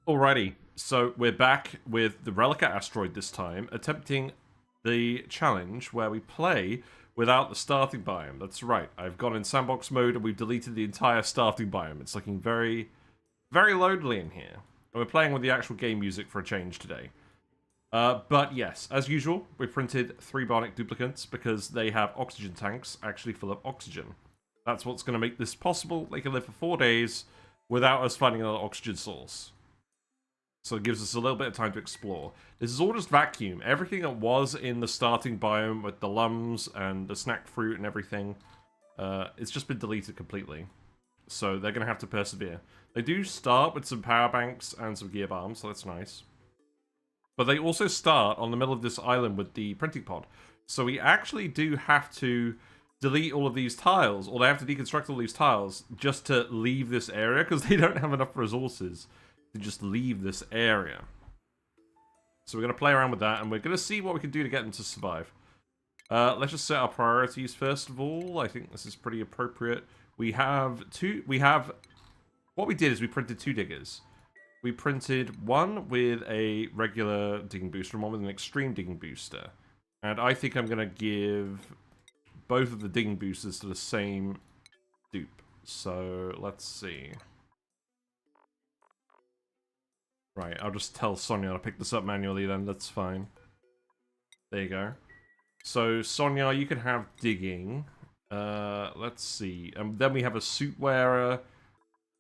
Alrighty, so we're back with the Relica asteroid this time, attempting the challenge where we play without the starting biome. That's right, I've gone in sandbox mode and we've deleted the entire starting biome. It's looking very, very lonely in here. And we're playing with the actual game music for a change today. But yes, as usual, we printed 3 bionic duplicates because they have oxygen tanks actually full of oxygen. That's what's going to make this possible. They can live for 4 days without us finding another oxygen source. So it gives us a little bit of time to explore. This is all just vacuum. Everything that was in the starting biome with the Lumbs and the snack fruit and everything, it's just been deleted completely. So they're going to have to persevere. They do start with some power banks and some gear bombs, so that's nice. But they also start on the middle of this island with the printing pod. So we actually do have to delete all of these tiles, or they have to deconstruct all these tiles just to leave this area, because they don't have enough resources to just leave this area. So we're going to play around with that, and we're going to see what we can do to get them to survive. Let's just set our priorities first of all. I think this is pretty appropriate. What we did is we printed 2 diggers. We printed one with a regular digging booster and one with an extreme digging booster. And I think I'm going to give both of the digging boosters to the same dupe. So let's see. Right, I'll just tell Sonia to pick this up manually then, that's fine. There you go. So, Sonia, you can have digging. Let's see. Then we have a suit wearer,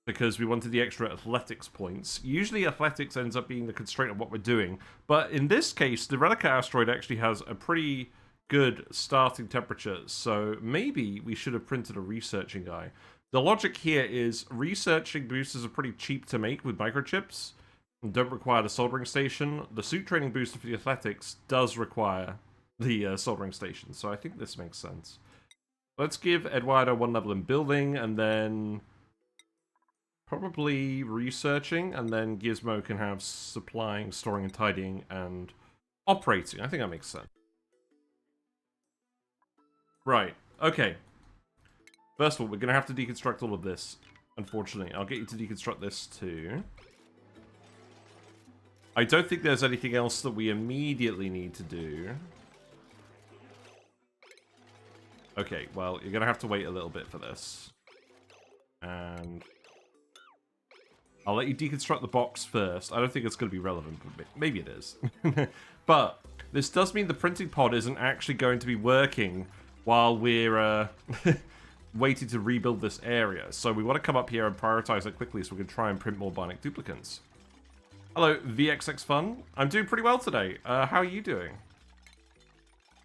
because we wanted the extra athletics points. Usually athletics ends up being the constraint of what we're doing, but in this case, the Relica asteroid actually has a pretty good starting temperature, so maybe we should have printed a researching guy. The logic here is researching boosters are pretty cheap to make with microchips, and don't require the soldering station. The suit training booster for the athletics does require the soldering station, so I think this makes sense. Let's give Eduardo 1 level in building, and then probably researching, and then Gizmo can have supplying, storing and tidying, and operating. I think that makes sense. Right, okay. First of all, we're going to have to deconstruct all of this, unfortunately. I'll get you to deconstruct this too. I don't think there's anything else that we immediately need to do. Okay, well, you're going to have to wait a little bit for this. And I'll let you deconstruct the box first. I don't think it's going to be relevant, but maybe it is. But this does mean the printing pod isn't actually going to be working while we're waiting to rebuild this area. So we want to come up here and prioritize it quickly so we can try and print more bionic duplicates. Hello, VXX Fun. I'm doing pretty well today. How are you doing?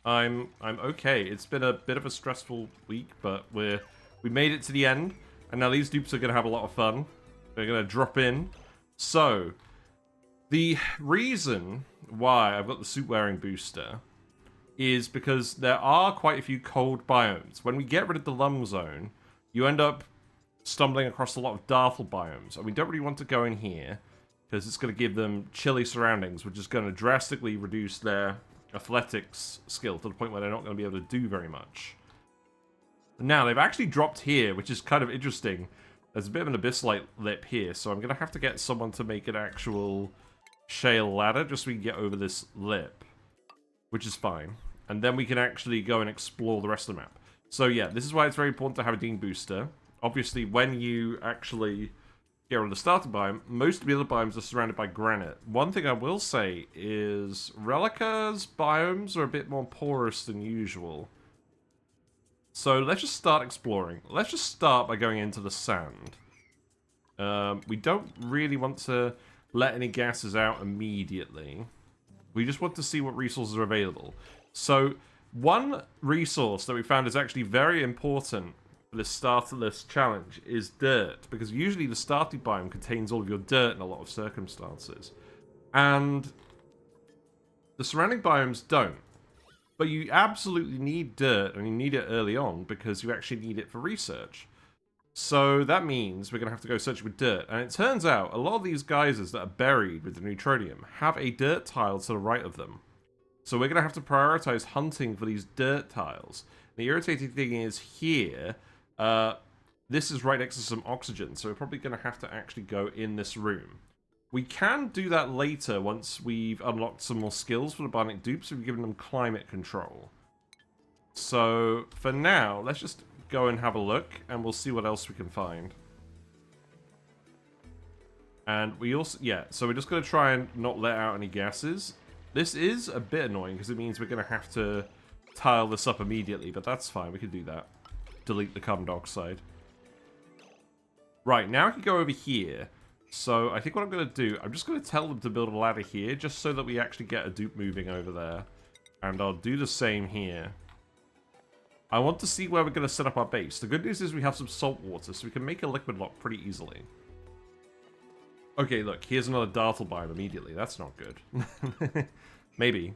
I'm okay. It's been a bit of a stressful week, but we made it to the end, and now these dupes are going to have a lot of fun. They're going to drop in. So, the reason why I've got the suit-wearing booster is because there are quite a few cold biomes. When we get rid of the Lumb zone, you end up stumbling across a lot of Dartle biomes, and we don't really want to go in here, because it's going to give them chilly surroundings, which is going to drastically reduce their athletics skill to the point where they're not going to be able to do very much. Now, they've actually dropped here, which is kind of interesting. There's a bit of an abyss-like lip here, so I'm going to have to get someone to make an actual shale ladder just so we can get over this lip, which is fine. And then we can actually go and explore the rest of the map. So yeah, this is why it's very important to have a Dean booster. Obviously, when you actually get on the starting biome, most of the other biomes are surrounded by granite. One thing I will say is Relica's biomes are a bit more porous than usual. So let's just start exploring. Let's just start by going into the sand. We don't really want to let any gases out immediately. We just want to see what resources are available. So one resource that we found is actually very important for this startless challenge is dirt, because usually the starting biome contains all of your dirt in a lot of circumstances. And the surrounding biomes don't. But you absolutely need dirt, and you need it early on, because you actually need it for research. So that means we're going to have to go searching with dirt. And it turns out a lot of these geysers that are buried with the neutronium have a dirt tile to the right of them. So we're going to have to prioritize hunting for these dirt tiles. The irritating thing is here, this is right next to some oxygen, so we're probably going to have to actually go in this room. We can do that later once we've unlocked some more skills for the bionic dupes. We've given them climate control. So, for now, let's just go and have a look, and we'll see what else we can find. And we also, yeah, so we're just going to try and not let out any gases. This is a bit annoying, because it means we're going to have to tile this up immediately, but that's fine, we can do that. Delete the carbon dioxide. Right, now I can go over here. So I think what I'm going to do, I'm just going to tell them to build a ladder here, just so that we actually get a dupe moving over there. And I'll do the same here. I want to see where we're going to set up our base. The good news is we have some salt water, so we can make a liquid lock pretty easily. Okay, look, here's another Dartle biome immediately. That's not good. Maybe.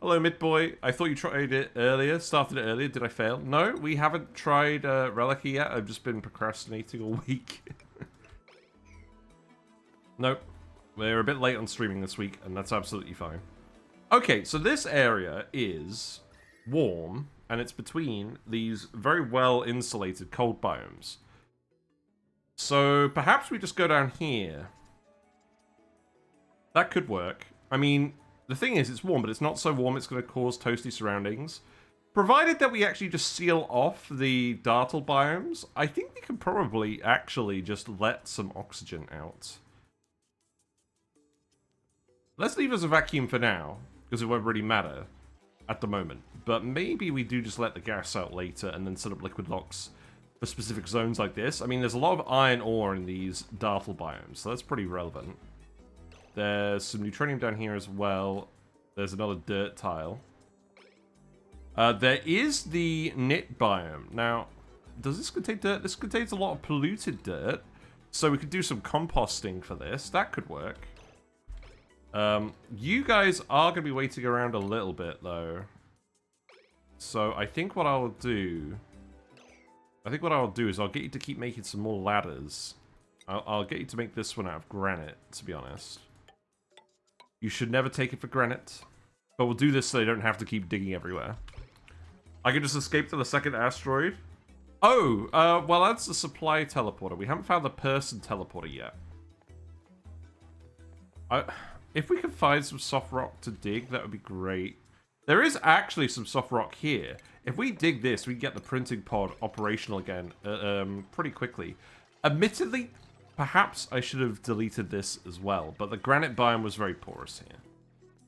Hello, Mid-Boy. I thought you tried it earlier, started it earlier. Did I fail? No, we haven't tried Relica yet. I've just been procrastinating all week. Nope. We're a bit late on streaming this week, and that's absolutely fine. Okay, so this area is warm, and it's between these very well-insulated cold biomes. So perhaps we just go down here. That could work. I mean, the thing is, it's warm, but it's not so warm it's going to cause toasty surroundings. Provided that we actually just seal off the Dartle biomes, I think we can probably actually just let some oxygen out. Let's leave as a vacuum for now, because it won't really matter at the moment. But maybe we do just let the gas out later and then set up liquid locks for specific zones like this. I mean, there's a lot of iron ore in these Dartle biomes, so that's pretty relevant. There's some neutronium down here as well. There's another dirt tile. There is the Gnit biome. Now, does this contain dirt? This contains a lot of polluted dirt, so we could do some composting for this. That could work. You guys are going to be waiting around a little bit, though. So I think what I'll do... is I'll get you to keep making some more ladders. I'll get you to make this one out of granite, to be honest. You should never take it for granted. But we'll do this so they don't have to keep digging everywhere. I can just escape to the second asteroid. Oh, well, that's the supply teleporter. We haven't found the person teleporter yet. If we could find some soft rock to dig, that would be great. There is actually some soft rock here. If we dig this, we can get the printing pod operational again pretty quickly. Admittedly, perhaps I should have deleted this as well, but the granite biome was very porous here.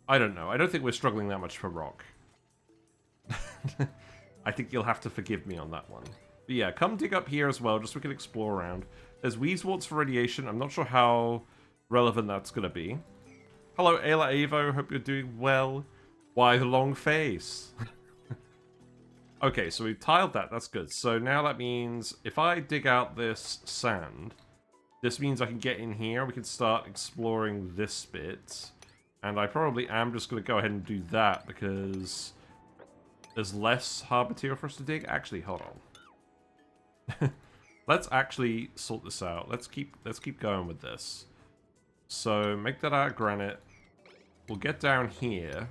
I don't know. I don't think we're struggling that much for rock. I think you'll have to forgive me on that one. But yeah, come dig up here as well, just so we can explore around. There's Weezeworts for radiation. I'm not sure how relevant that's going to be. Hello, Ayla Avo. Hope you're doing well. Why the long face? Okay, so we've tiled that. That's good. So now that means if I dig out this sand, this means I can get in here. We can start exploring this bit. And I probably am just going to go ahead and do that because there's less hard material for us to dig. Actually, hold on. Let's actually sort this out. Let's keep going with this. So make that out of granite. We'll get down here.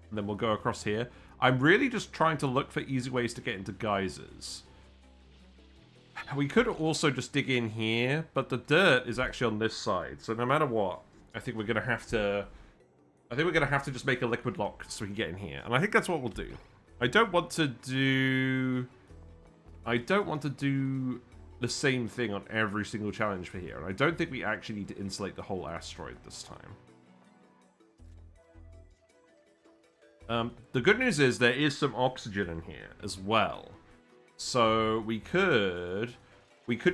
And then we'll go across here. I'm really just trying to look for easy ways to get into geysers. We could also just dig in here, but the dirt is actually on this side. So no matter what, I think we're gonna have to just make a liquid lock so we can get in here. And I think that's what we'll do. I don't want to do the same thing on every single challenge for here. And I don't think we actually need to insulate the whole asteroid this time. The good news is there is some oxygen in here as well. So we could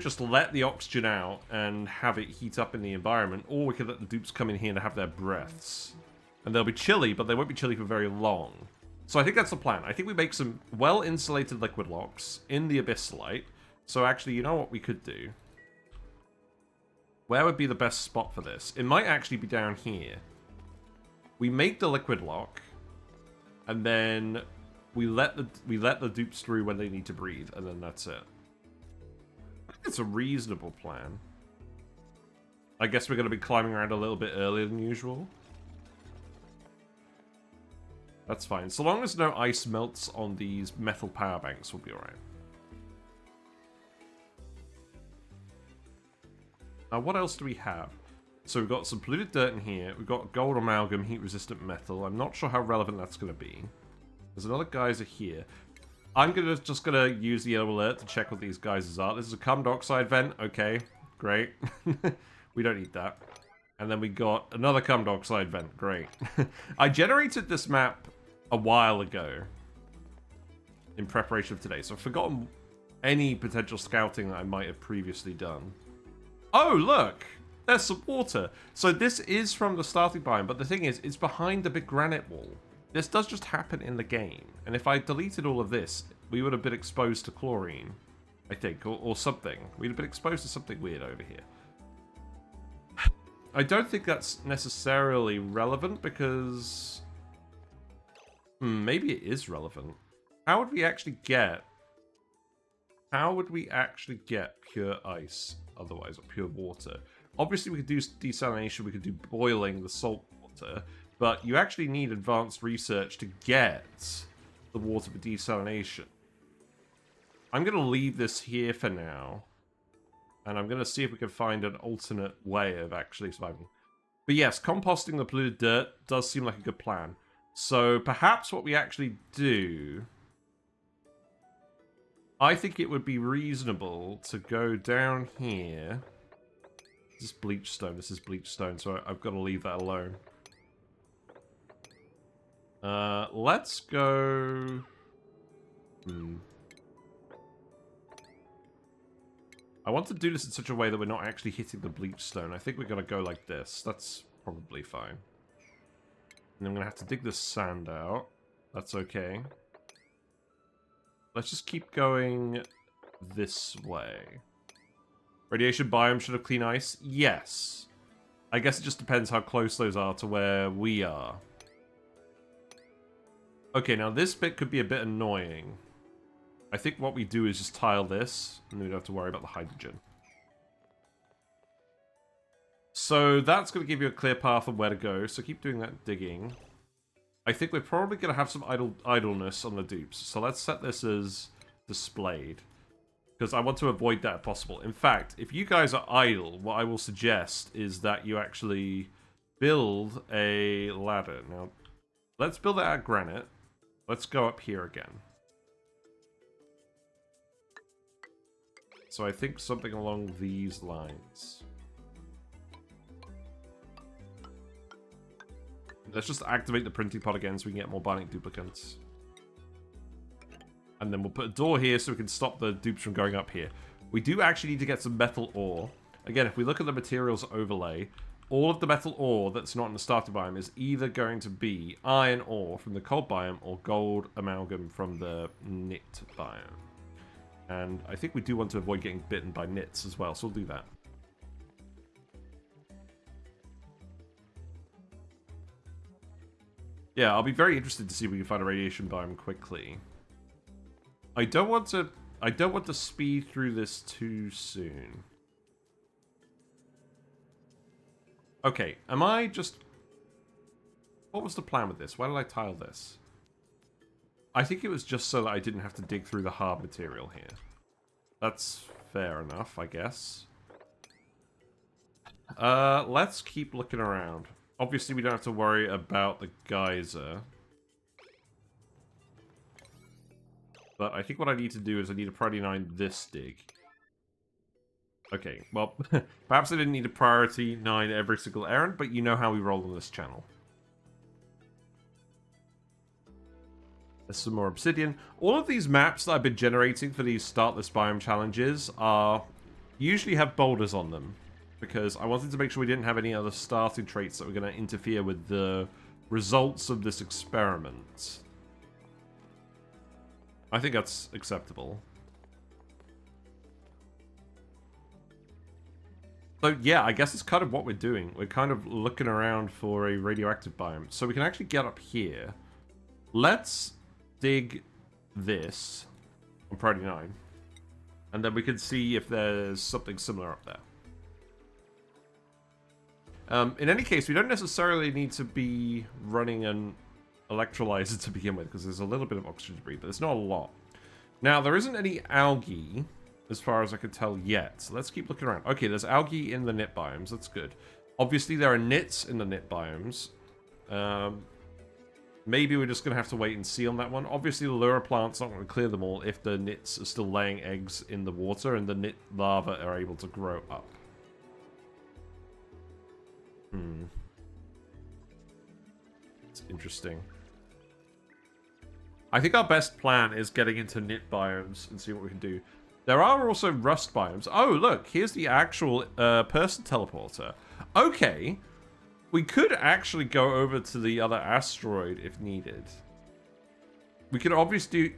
just let the oxygen out and have it heat up in the environment, or we could let the dupes come in here and have their breaths. And they'll be chilly, but they won't be chilly for very long. So I think that's the plan. I think we make some well-insulated liquid locks in the abyssalite. So actually, you know what we could do? Where would be the best spot for this? It might actually be down here. We make the liquid lock, and then we let the dupes through when they need to breathe, and then that's it. I think it's a reasonable plan. I guess we're going to be climbing around a little bit earlier than usual. That's fine. So long as no ice melts on these metal power banks, we'll be alright. Now, what else do we have? So we've got some polluted dirt in here. We've got gold amalgam, heat-resistant metal. I'm not sure how relevant that's going to be. There's another geyser here. I'm just gonna use the yellow alert to check what these geysers are. This is a carbon dioxide vent. Okay, great. We don't need that. And then we got another carbon dioxide vent. Great. I generated this map a while ago in preparation of today, so I've forgotten any potential scouting that I might have previously done. Oh, look! There's some water. So this is from the starting biome, but the thing is, it's behind the big granite wall. This does just happen in the game, and if I deleted all of this, we would have been exposed to chlorine, I think, or something. We'd have been exposed to something weird over here. I don't think that's necessarily relevant because... maybe it is relevant. How would we actually get... How would we actually get pure ice otherwise, or pure water? Obviously we could do desalination, we could do boiling the salt water, but you actually need advanced research to get the water for desalination. I'm going to leave this here for now. And I'm going to see if we can find an alternate way of actually surviving. But yes, composting the polluted dirt does seem like a good plan. So perhaps what we actually do... I think it would be reasonable to go down here. This is bleach stone. This is bleach stone, so I've got to leave that alone. Let's go... I want to do this in such a way that we're not actually hitting the bleach stone. I think we're going to go like this. That's probably fine. And I'm going to have to dig this sand out. That's okay. Let's just keep going this way. Radiation biome should have clean ice? Yes. I guess it just depends how close those are to where we are. Okay, now this bit could be a bit annoying. I think what we do is just tile this, and we don't have to worry about the hydrogen. So that's going to give you a clear path on where to go, so keep doing that digging. I think we're probably going to have some idleness on the dupes, so let's set this as displayed. Because I want to avoid that if possible. In fact, if you guys are idle, what I will suggest is that you actually build a ladder. Now, let's build it out of granite. Let's go up here again. So I think something along these lines. Let's just activate the printing pod again so we can get more binding duplicates. And then we'll put a door here so we can stop the dupes from going up here. We do actually need to get some metal ore. Again, if we look at the materials overlay, all of the metal ore that's not in the starter biome is either going to be iron ore from the cold biome or gold amalgam from the Gnit biome. And I think we do want to avoid getting bitten by Gnits as well, so we'll do that. Yeah, I'll be very interested to see if we can find a radiation biome quickly. I don't want to speed through this too soon. Okay, am I just... What was the plan with this? Why did I tile this? I think it was just so that I didn't have to dig through the hard material here. That's fair enough, I guess. Let's keep looking around. Obviously, we don't have to worry about the geyser. But I think what I need to do is I need to priority 9 this dig. Okay, well, perhaps I didn't need to priority 9 every single errand, but you know how we roll on this channel. There's some more obsidian. All of these maps that I've been generating for these startless biome challenges are usually have boulders on them. Because I wanted to make sure we didn't have any other starting traits that were going to interfere with the results of this experiment. I think that's acceptable. So yeah, I guess it's kind of what we're doing. We're kind of looking around for a radioactive biome. So we can actually get up here. Let's dig this on priority 9. And then we can see if there's something similar up there. In any case, we don't necessarily need to be running an electrolyzer to begin with, because there's a little bit of oxygen to breathe, but there's not a lot. Now, there isn't any algae, as far as I can tell yet, so let's keep looking around. Okay, there's algae in the Gnit biomes, that's good. Obviously, there are Gnits in the Gnit biomes. Maybe we're just going to have to wait and see on that one. Obviously, the lure plant's not going to clear them all if the Gnits are still laying eggs in the water and the Gnit larvae are able to grow up. It's interesting. I think our best plan is getting into Gnit biomes and see what we can do. There are also rust biomes. Oh, look, here's the actual person teleporter. Okay. We could actually go over to the other asteroid if needed. We could obviously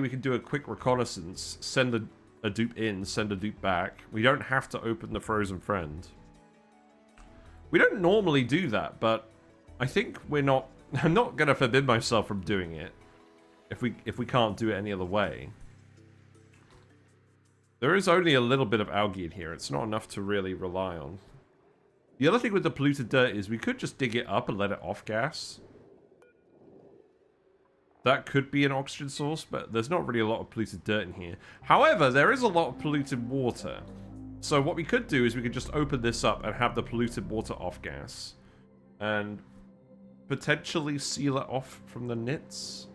we can do a quick reconnaissance, send a dupe in, send a dupe back. We don't have to open the frozen friend. We don't normally do that, but I think we're not. I'm not gonna forbid myself from doing it if we can't do it any other way. There is only a little bit of algae in here. It's not enough to really rely on. The other thing with the polluted dirt is we could just dig it up and let it off gas. That could be an oxygen source, but there's not really a lot of polluted dirt in here. However, there is a lot of polluted water. So what we could do is we could just open this up and have the polluted water off gas. And potentially seal it off from the Gnits.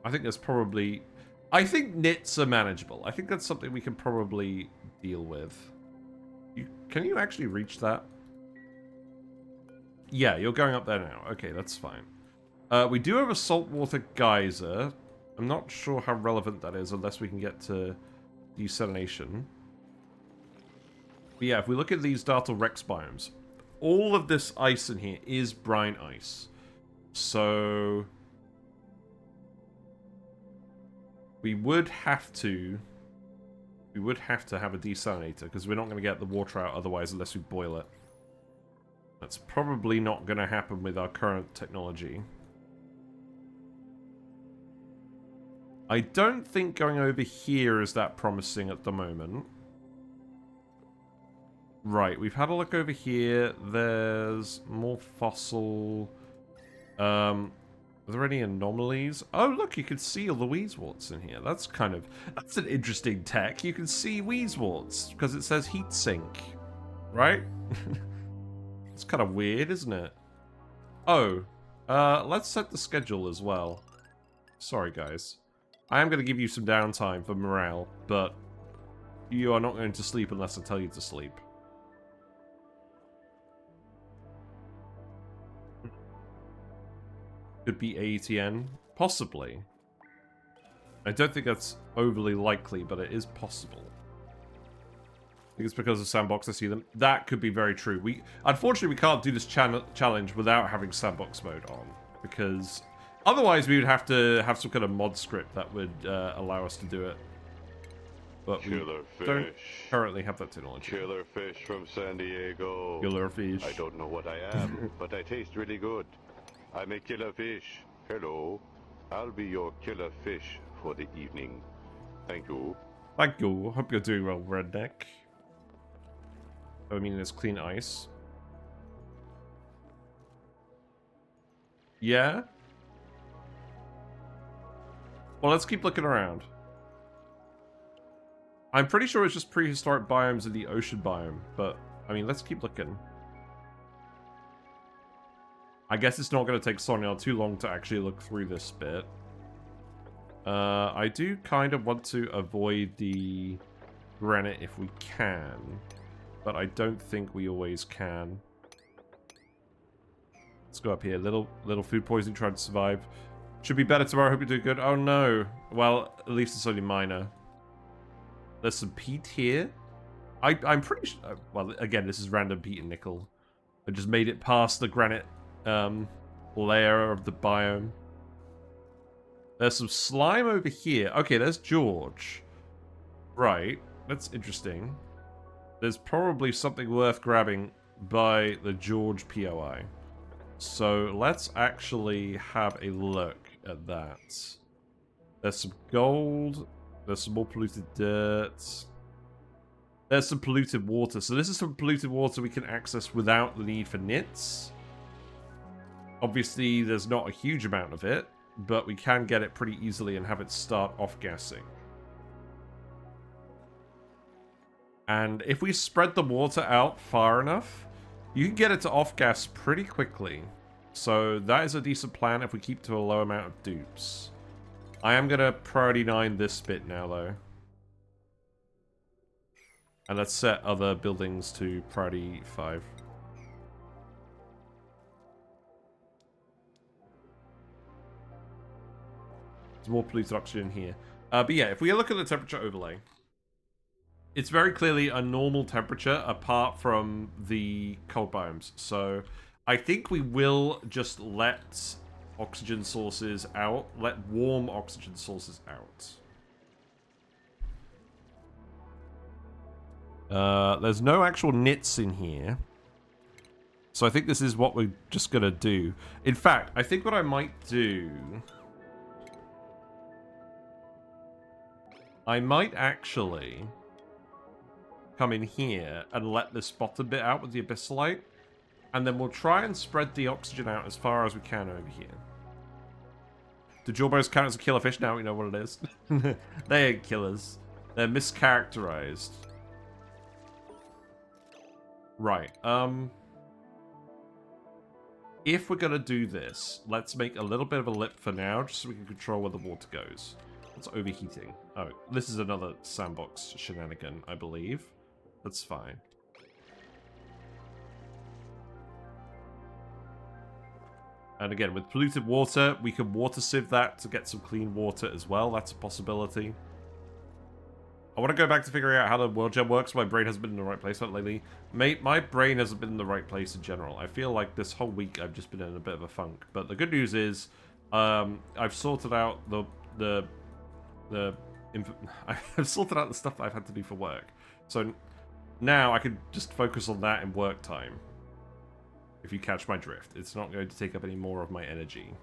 I think there's probably... I think Gnits are manageable. I think that's something we can probably deal with. Can you actually reach that? Yeah, you're going up there now. Okay, that's fine. We do have a saltwater geyser. I'm not sure how relevant that is unless we can get to desalination. But yeah, if we look at these Dartle Rex biomes, all of this ice in here is brine ice. So we would have to have a desalinator because we're not going to get the water out otherwise unless we boil it. That's probably not going to happen with our current technology. I don't think going over here is that promising at the moment. Right, we've had a look over here. There's more fossil. Are there any anomalies? Oh, look, you can see all the Weezeworts in here. That's an interesting tech. You can see Weezeworts because it says heat sink, right? It's kind of weird, isn't it? Oh, let's set the schedule as well. Sorry, guys. I am going to give you some downtime for morale, but you are not going to sleep unless I tell you to sleep. Could be AETN? Possibly. I don't think that's overly likely, but it is possible. I think it's because of Sandbox I see them. That could be very true. Unfortunately, we can't do this challenge without having Sandbox mode on, because otherwise we would have to have some kind of mod script that would allow us to do it. But we don't currently have that technology. Killer fish from San Diego. Killer fish. I don't know what I am, but I taste really good. I'm a killer fish. Hello. I'll be your killer fish for the evening. Thank you. Thank you. Hope you're doing well, Redneck. I mean, there's clean ice. Yeah? Well, let's keep looking around. I'm pretty sure it's just prehistoric biomes in the ocean biome, but, I mean, let's keep looking. I guess it's not going to take Sonia too long to actually look through this bit. I do kind of want to avoid the granite if we can, but I don't think we always can. Let's go up here. Little food poisoning, trying to survive. Should be better tomorrow. Hope you do good. Oh no. Well, at least it's only minor. There's some peat here. I'm pretty sure. Well, again, this is random peat and nickel. I just made it past the granite layer of the biome. There's some slime over here. Okay, there's George. Right, that's interesting. There's probably something worth grabbing by the George POI. So let's actually have a look at that. There's some gold. There's some more polluted dirt. There's some polluted water. So this is some polluted water we can access without the need for Gnits. Obviously, there's not a huge amount of it, but we can get it pretty easily and have it start off-gassing. And if we spread the water out far enough, You can get it to off-gas pretty quickly. So that is a decent plan if we keep to a low amount of dupes. I am going to priority 9 this bit now, though. And let's set other buildings to priority 5. There's more polluted oxygen here. But yeah, if we look at the temperature overlay, it's very clearly a normal temperature apart from the cold biomes. So I think we will just let oxygen sources out. Let warm oxygen sources out. There's no actual Gnits in here. So I think this is what we're just going to do. In fact, I think what I might do... I might actually come in here and let this bottom bit out with the abyssalite. And then we'll try and spread the oxygen out as far as we can over here. Do jawbones count as a killer fish? Now we know what it is. They ain't killers. They're mischaracterized. Right, if we're gonna do this, let's make a little bit of a lip for now, just so we can control where the water goes. It's overheating. Oh, this is another sandbox shenanigan, I believe. That's fine. And again, with polluted water, we can water sieve that to get some clean water as well. That's a possibility. I want to go back to figuring out how the world gem works. My brain hasn't been in the right place lately. Mate, my brain hasn't been in the right place in general. I feel like this whole week I've just been in a bit of a funk. But the good news is, I've sorted out I've sorted out the stuff that I've had to do for work. So now I can just focus on that in work time. If you catch my drift, it's not going to take up any more of my energy.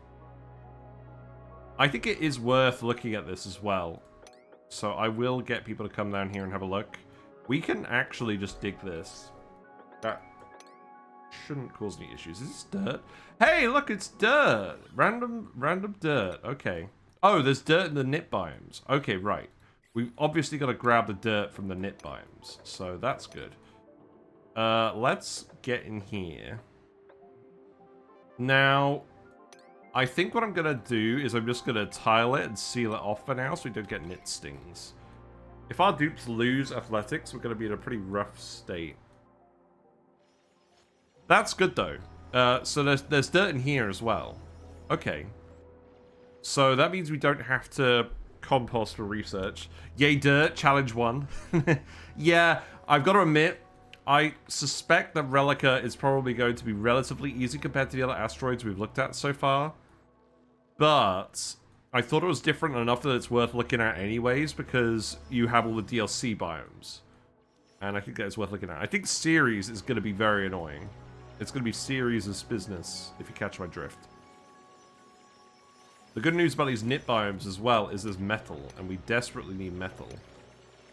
I think it is worth looking at this as well. So I will get people to come down here and have a look. We can actually just dig this. That shouldn't cause any issues. Is this dirt? Hey, look, it's dirt. Random dirt. Okay. Oh, there's dirt in the Gnit biomes. Okay, right. We've obviously got to grab the dirt from the Gnit biomes. So that's good. Let's get in here. Now, I think what I'm going to do is I'm just going to tile it and seal it off for now so we don't get Gnit stings. If our dupes lose athletics, we're going to be in a pretty rough state. That's good, though. So there's dirt in here as well. Okay. So that means we don't have to compost for research. Yay, dirt. Challenge 1. Yeah, I've got to admit, I suspect that Relica is probably going to be relatively easy compared to the other asteroids we've looked at so far. But I thought it was different enough that it's worth looking at anyways, because you have all the DLC biomes. And I think that is worth looking at. I think Ceres is going to be very annoying. It's going to be Ceres' business, if you catch my drift. The good news about these Gnit biomes as well is there's metal, and we desperately need metal.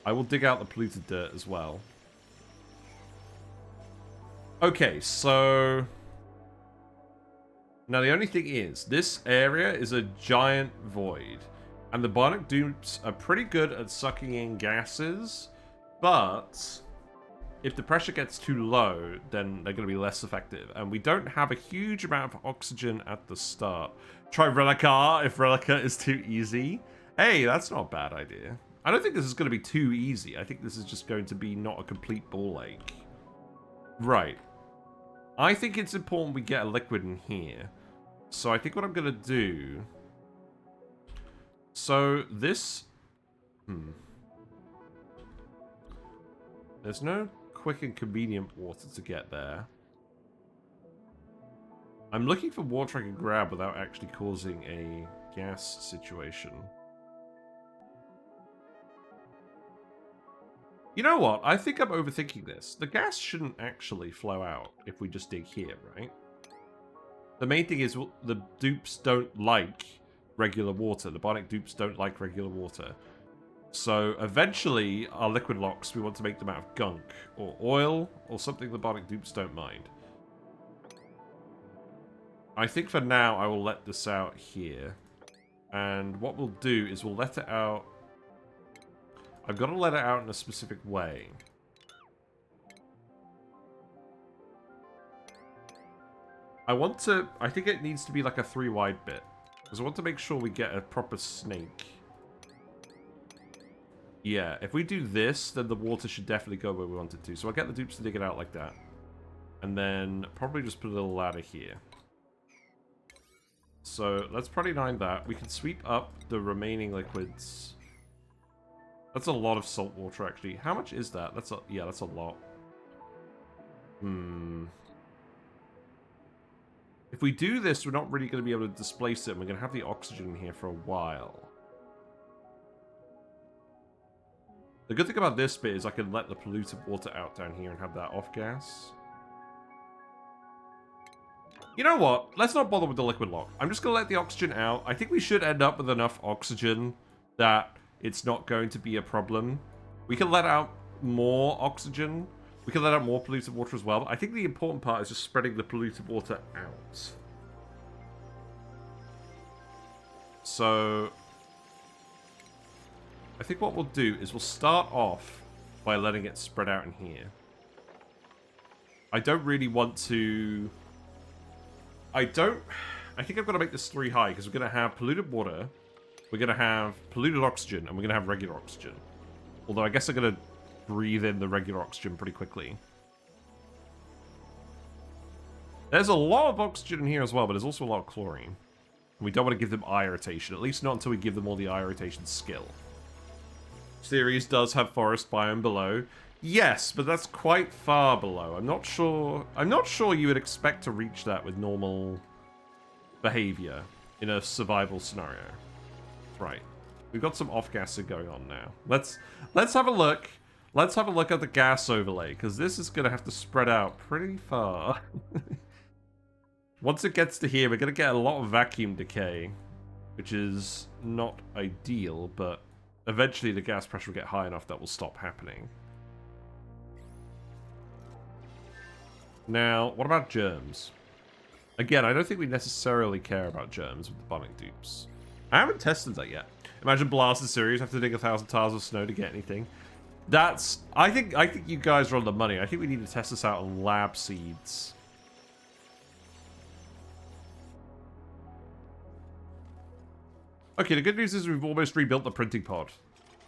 I will dig out the polluted dirt as well. Okay, so... Now the only thing is, this area is a giant void. And the bionic dupes are pretty good at sucking in gases, but if the pressure gets too low, then they're going to be less effective. And we don't have a huge amount of oxygen at the start. Try Relica if Relica is too easy. Hey, that's not a bad idea. I don't think this is going to be too easy. I think this is just going to be not a complete ball ache. Right. I think it's important we get a liquid in here. So I think what I'm going to do... So this... There's no quick and convenient water to get there. I'm looking for water I can grab without actually causing a gas situation. You know what? I think I'm overthinking this. The gas shouldn't actually flow out if we just dig here, right? The main thing is the dupes don't like regular water. The bionic dupes don't like regular water. So eventually, our liquid locks, we want to make them out of gunk or oil or something the bionic dupes don't mind. I think for now, I will let this out here. And what we'll do is we'll let it out... I've got to let it out in a specific way. I think it needs to be like a 3 wide bit. Because I want to make sure we get a proper snake. Yeah, if we do this, then the water should definitely go where we want it to. So I'll get the dupes to dig it out like that. And then probably just put a little ladder here. So let's probably 9 that. We can sweep up the remaining liquids. That's a lot of salt water, actually. How much is that? Yeah, that's a lot. If we do this, we're not really going to be able to displace it. And we're going to have the oxygen in here for a while. The good thing about this bit is I can let the polluted water out down here and have that off gas. You know what? Let's not bother with the liquid lock. I'm just going to let the oxygen out. I think we should end up with enough oxygen that it's not going to be a problem. We can let out more oxygen. We can let out more polluted water as well. I think the important part is just spreading the polluted water out. So I think what we'll do is we'll start off by letting it spread out in here. I don't really want to... I think I've got to make this 3 high, because we're going to have polluted water, we're going to have polluted oxygen, and we're going to have regular oxygen. Although I guess I'm going to breathe in the regular oxygen pretty quickly. There's a lot of oxygen in here as well, but there's also a lot of chlorine. We don't want to give them eye irritation, at least not until we give them all the eye irritation skill. Ceres does have forest biome below. Yes, but that's quite far below. I'm not sure you would expect to reach that with normal behavior in a survival scenario. Right. We've got some off-gassing going on now. Let's have a look. Let's have a look at the gas overlay, because this is going to have to spread out pretty far. Once it gets to here, we're going to get a lot of vacuum decay, which is not ideal, but eventually the gas pressure will get high enough that will stop happening. Now, what about germs? Again, I don't think we necessarily care about germs with the bionic dupes. I haven't tested that yet. Imagine blasted series, have to dig 1,000 tiles of snow to get anything. That's... I think you guys are on the money. I think we need to test this out on lab seeds. Okay, the good news is we've almost rebuilt the printing pod.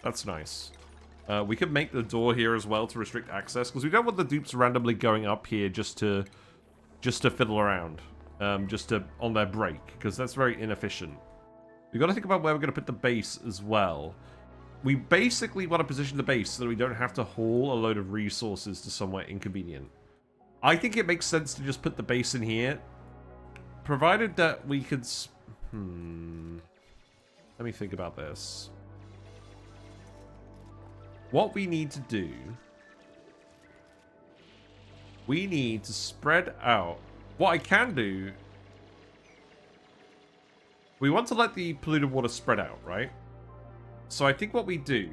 That's nice. We can make the door here as well to restrict access, because we don't want the dupes randomly going up here just to fiddle around. Just to on their break, because that's very inefficient. We've got to think about where we're going to put the base as well. We basically want to position the base so that we don't have to haul a load of resources to somewhere inconvenient. I think it makes sense to just put the base in here, provided that we could... Let me think about this. What we need to do... We need to spread out... What I can do... We want to let the polluted water spread out, right? So I think what we do...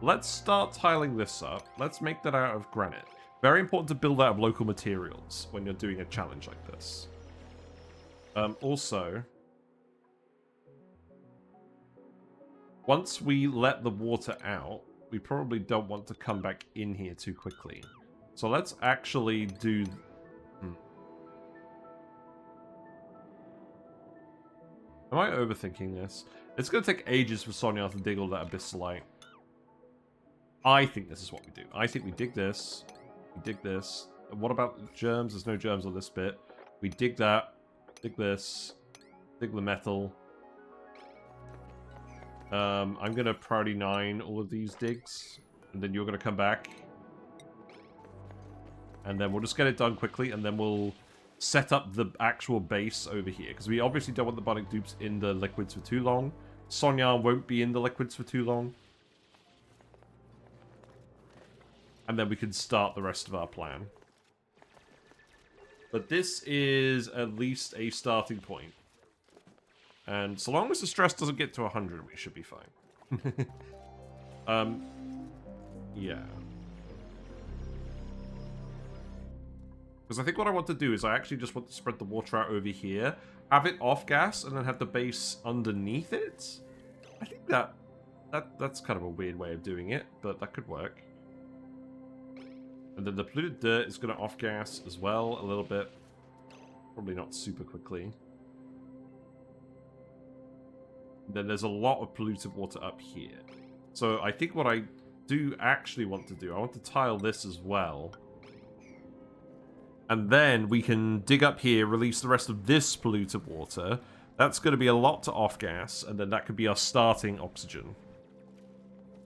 Let's start tiling this up. Let's make that out of granite. Very important to build out of local materials when you're doing a challenge like this. Also... Once we let the water out, we probably don't want to come back in here too quickly. So let's actually do... Am I overthinking this? It's going to take ages for Sonia to dig all that abyssal. I think this is what we do. I think we dig this. We dig this. And what about germs? There's no germs on this bit. We dig that. Dig this. Dig the metal. I'm going to priority 9 all of these digs. And then you're going to come back. And then we'll just get it done quickly. And then we'll set up the actual base over here. Because we obviously don't want the bionic dupes in the liquids for too long. Sonia won't be in the liquids for too long. And then we can start the rest of our plan. But this is at least a starting point. And so long as the stress doesn't get to 100, we should be fine. Yeah. Because I think what I want to do is I actually just want to spread the water out over here, have it off gas, and then have the base underneath it. I think that's kind of a weird way of doing it, but that could work. And then the polluted dirt is going to off-gas as well a little bit. Probably not super quickly. Then there's a lot of polluted water up here. So I think what I do actually want to do, I want to tile this as well. And then we can dig up here, release the rest of this polluted water. That's going to be a lot to off-gas, and then that could be our starting oxygen.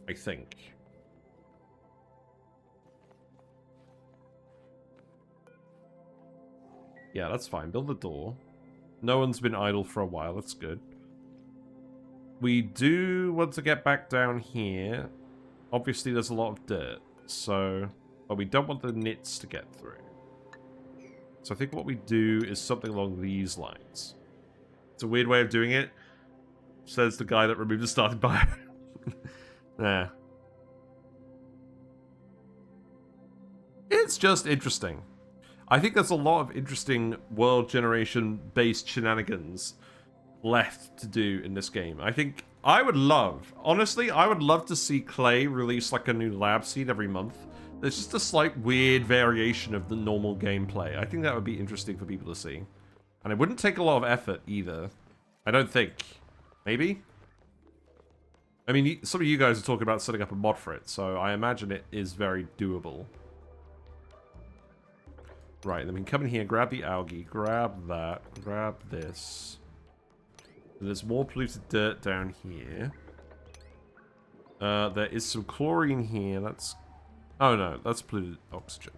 I think. Yeah, that's fine. Build the door. No one's been idle for a while. That's good. We do want to get back down here. Obviously, there's a lot of dirt. So, but we don't want the Gnits to get through. So I think what we do is something along these lines. It's a weird way of doing it. Says the guy that removed the starting biome. Nah. It's just interesting. I think there's a lot of interesting world generation based shenanigans left to do in this game. I think I would love, honestly, I would love to see Clay release like a new lab seed every month. There's just a slight weird variation of the normal gameplay. I think that would be interesting for people to see. And it wouldn't take a lot of effort either. I don't think. Maybe? I mean, some of you guys are talking about setting up a mod for it, so I imagine it is very doable. Right, then we can come in here, grab the algae, grab that, grab this. There's more polluted dirt down here. There is some chlorine here. That's... Oh no, that's polluted oxygen.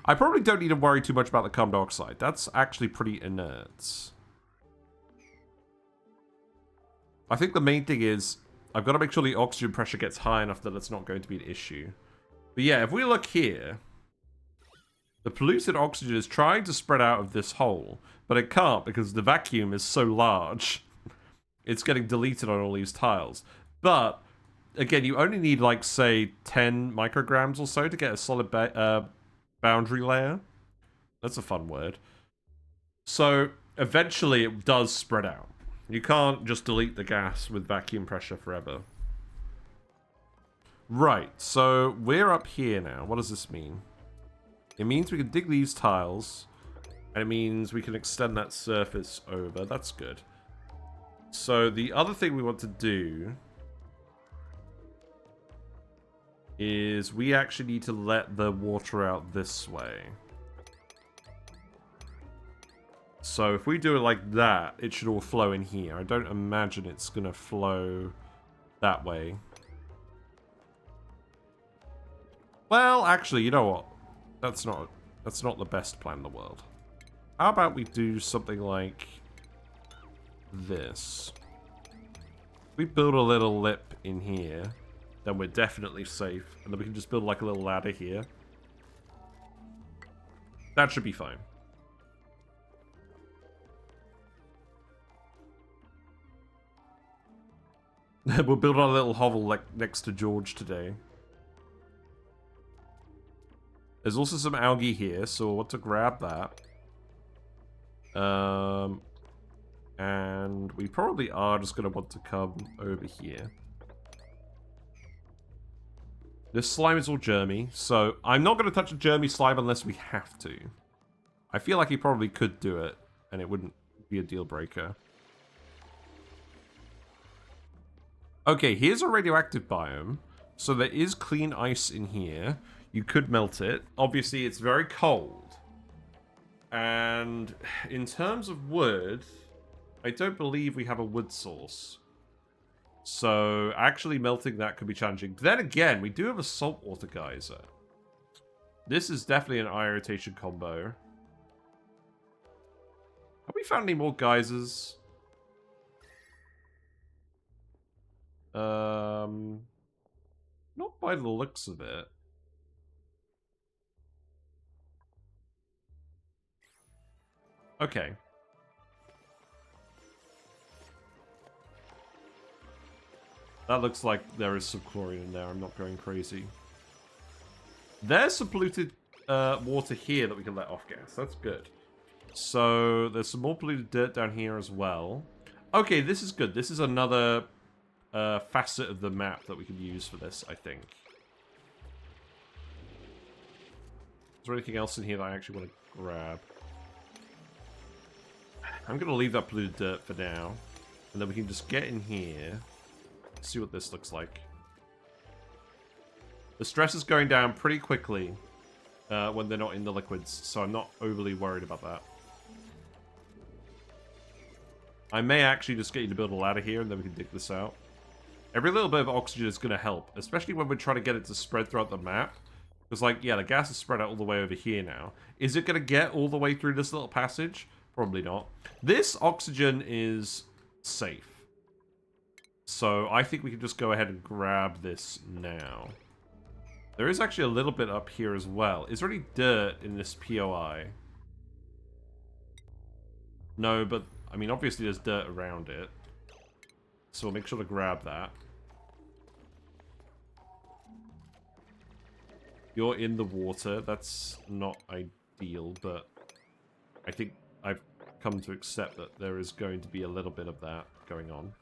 I probably don't need to worry too much about the carbon dioxide. That's actually pretty inert. I think the main thing is I've got to make sure the oxygen pressure gets high enough that it's not going to be an issue. But yeah, if we look here, the polluted oxygen is trying to spread out of this hole, but it can't because the vacuum is so large. It's getting deleted on all these tiles. But, again, you only need, like, say, 10 micrograms or so to get a solid boundary layer. That's a fun word. So, eventually it does spread out. You can't just delete the gas with vacuum pressure forever. Right, so we're up here now. What does this mean? It means we can dig these tiles, and it means we can extend that surface over. That's good. So the other thing we want to do is we actually need to let the water out this way. So if we do it like that, it should all flow in here. I don't imagine it's going to flow that way. Well, actually, you know what? That's not the best plan in the world. How about we do something like this? We build a little lip in here, then we're definitely safe. And then we can just build like a little ladder here. That should be fine. We'll build our little hovel like next to George today. There's also some algae here, so we'll want to grab that. And we probably are just going to want to come over here. This slime is all germy, so I'm not going to touch a germy slime unless we have to. I feel like he probably could do it, and it wouldn't be a deal breaker. Okay, here's a radioactive biome. So there is clean ice in here. You could melt it. Obviously, it's very cold. And in terms of wood, I don't believe we have a wood source. So actually melting that could be challenging. Then again, we do have a saltwater geyser. This is definitely an eye irritation combo. Have we found any more geysers? Not by the looks of it. Okay. That looks like there is some chlorine in there. I'm not going crazy. There's some polluted water here that we can let off gas. That's good. So there's some more polluted dirt down here as well. Okay, this is good. This is another facet of the map that we can use for this, I think. Is there anything else in here that I actually want to grab? I'm going to leave that polluted dirt for now. And then we can just get in here. See what this looks like. The stress is going down pretty quickly when they're not in the liquids. So I'm not overly worried about that. I may actually just get you to build a ladder here and then we can dig this out. Every little bit of oxygen is going to help. Especially when we're trying to get it to spread throughout the map. Because, like, yeah, the gas is spread out all the way over here now. Is it going to get all the way through this little passage? Probably not. This oxygen is safe. So I think we can just go ahead and grab this now. There is actually a little bit up here as well. Is there any dirt in this POI? No, but, I mean, obviously there's dirt around it. So we'll make sure to grab that. You're in the water. That's not ideal, but I think I've come to accept that there is going to be a little bit of that going on.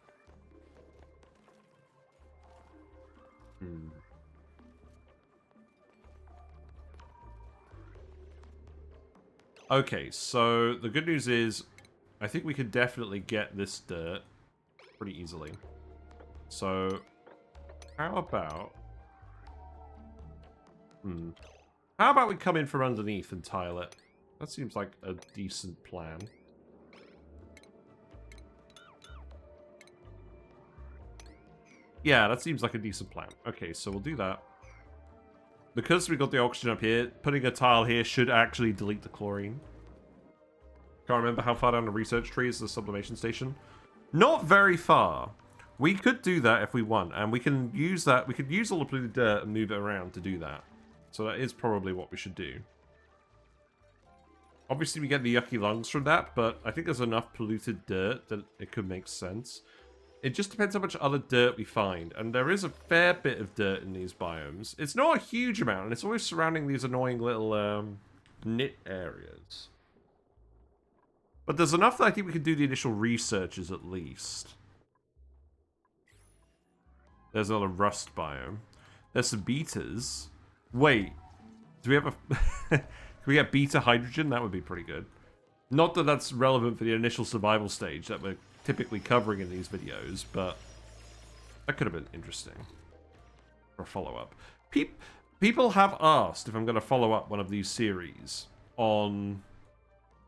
Okay, so the good news is I think we could definitely get this dirt pretty easily. So how about... How about we come in from underneath and tile it? That seems like a decent plan. Yeah, that seems like a decent plan. Okay, so we'll do that. Because we got the oxygen up here, putting a tile here should actually delete the chlorine. Can't remember how far down the research tree is the sublimation station. Not very far. We could do that if we want, and we can use that. We could use all the polluted dirt and move it around to do that. So that is probably what we should do. Obviously, we get the yucky lungs from that, but I think there's enough polluted dirt that it could make sense. It just depends how much other dirt we find, and there is a fair bit of dirt in these biomes. It's not a huge amount, and it's always surrounding these annoying little Gnit areas. But there's enough that I think we can do the initial researches at least. There's another rust biome. There's some betas. Wait, do we have a... Can we get beta hydrogen? That would be pretty good. Not that that's relevant for the initial survival stage that we're typically covering in these videos, but that could have been interesting for a follow-up. People have asked if I'm going to follow up one of these series on...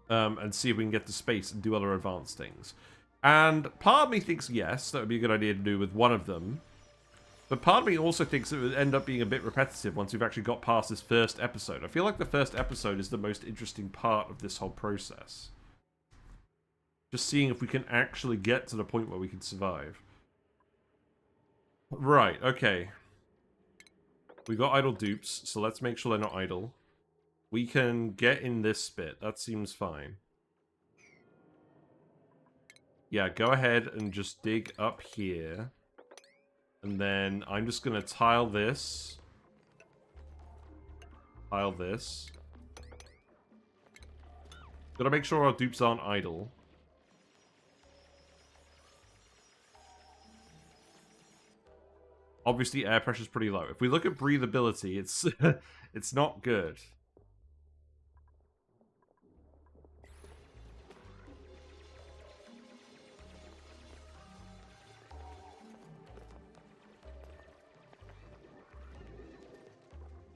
and see if we can get to space and do other advanced things. And part of me thinks yes, that would be a good idea to do with one of them. But part of me also thinks it would end up being a bit repetitive once we've actually got past this first episode. I feel like the first episode is the most interesting part of this whole process. Just seeing if we can actually get to the point where we can survive. Right, okay. We got idle dupes, so let's make sure they're not idle. We can get in this bit. That seems fine. Yeah, go ahead and just dig up here. And then I'm just going to tile this. Tile this. Gotta make sure our dupes aren't idle. Obviously, air pressure's pretty low. If we look at breathability, it's it's not good.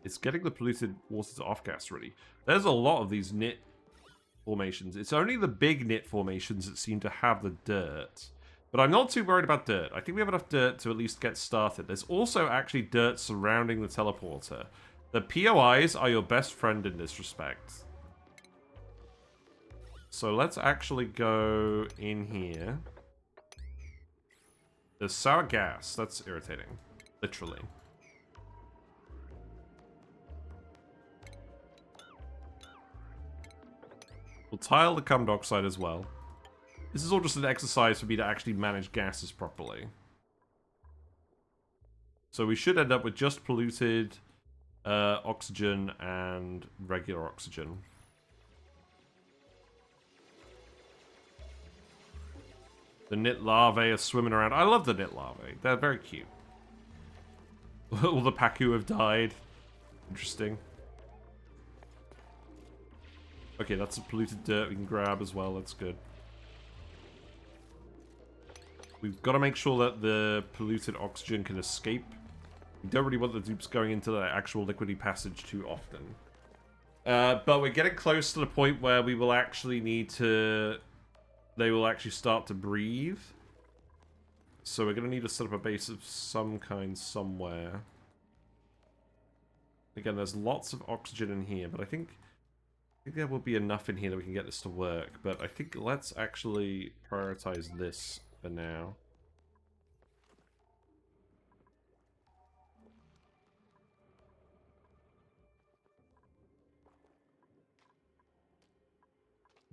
It's getting the polluted water to off-gas ready. There's a lot of these Gnit formations. It's only the big Gnit formations that seem to have the dirt. But I'm not too worried about dirt. I think we have enough dirt to at least get started. There's also actually dirt surrounding the teleporter. The POIs are your best friend in this respect. So let's actually go in here. There's sour gas. That's irritating. Literally. We'll tile the carbon dioxide as well. This is all just an exercise for me to actually manage gases properly. So we should end up with just polluted oxygen and regular oxygen. The Gnit larvae are swimming around. I love the Gnit larvae. They're very cute. All the Paku have died. Interesting. Okay, that's a polluted dirt we can grab as well. That's good. We've got to make sure that the polluted oxygen can escape. We don't really want the dupes going into the actual liquidy passage too often. But we're getting close to the point where we will actually need to... They will actually start to breathe. So we're going to need to set up a base of some kind somewhere. Again, there's lots of oxygen in here, but I think there will be enough in here that we can get this to work. But I think let's actually prioritize this for now.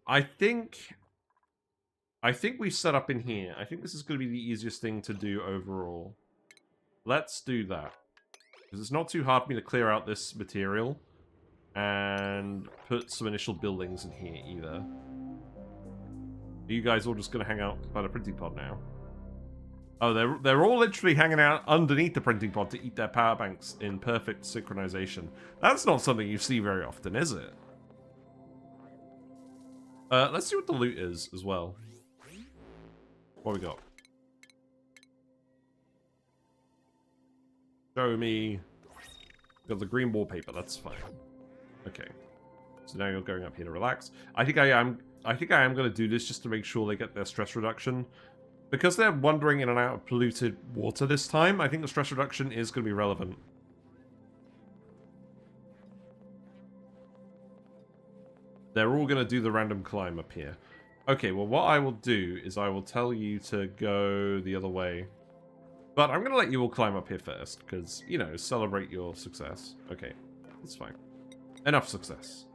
I think we set up in here. I think this is going to be the easiest thing to do overall. Let's do that. Because it's not too hard for me to clear out this material and put some initial buildings in here either. Are you guys all just going to hang out by the printing pod now? Oh, they're all literally hanging out underneath the printing pod to eat their power banks in perfect synchronization. That's not something you see very often, is it? Let's see what the loot is as well. What we got? Show me. Got the green wallpaper. That's fine. Okay. So now you're going up here to relax. I think I am going to do this just to make sure they get their stress reduction. Because they're wandering in and out of polluted water this time, I think the stress reduction is going to be relevant. They're all going to do the random climb up here. Okay, well what I will do is I will tell you to go the other way. But I'm going to let you all climb up here first, because, you know, celebrate your success. Okay, that's fine. Enough success.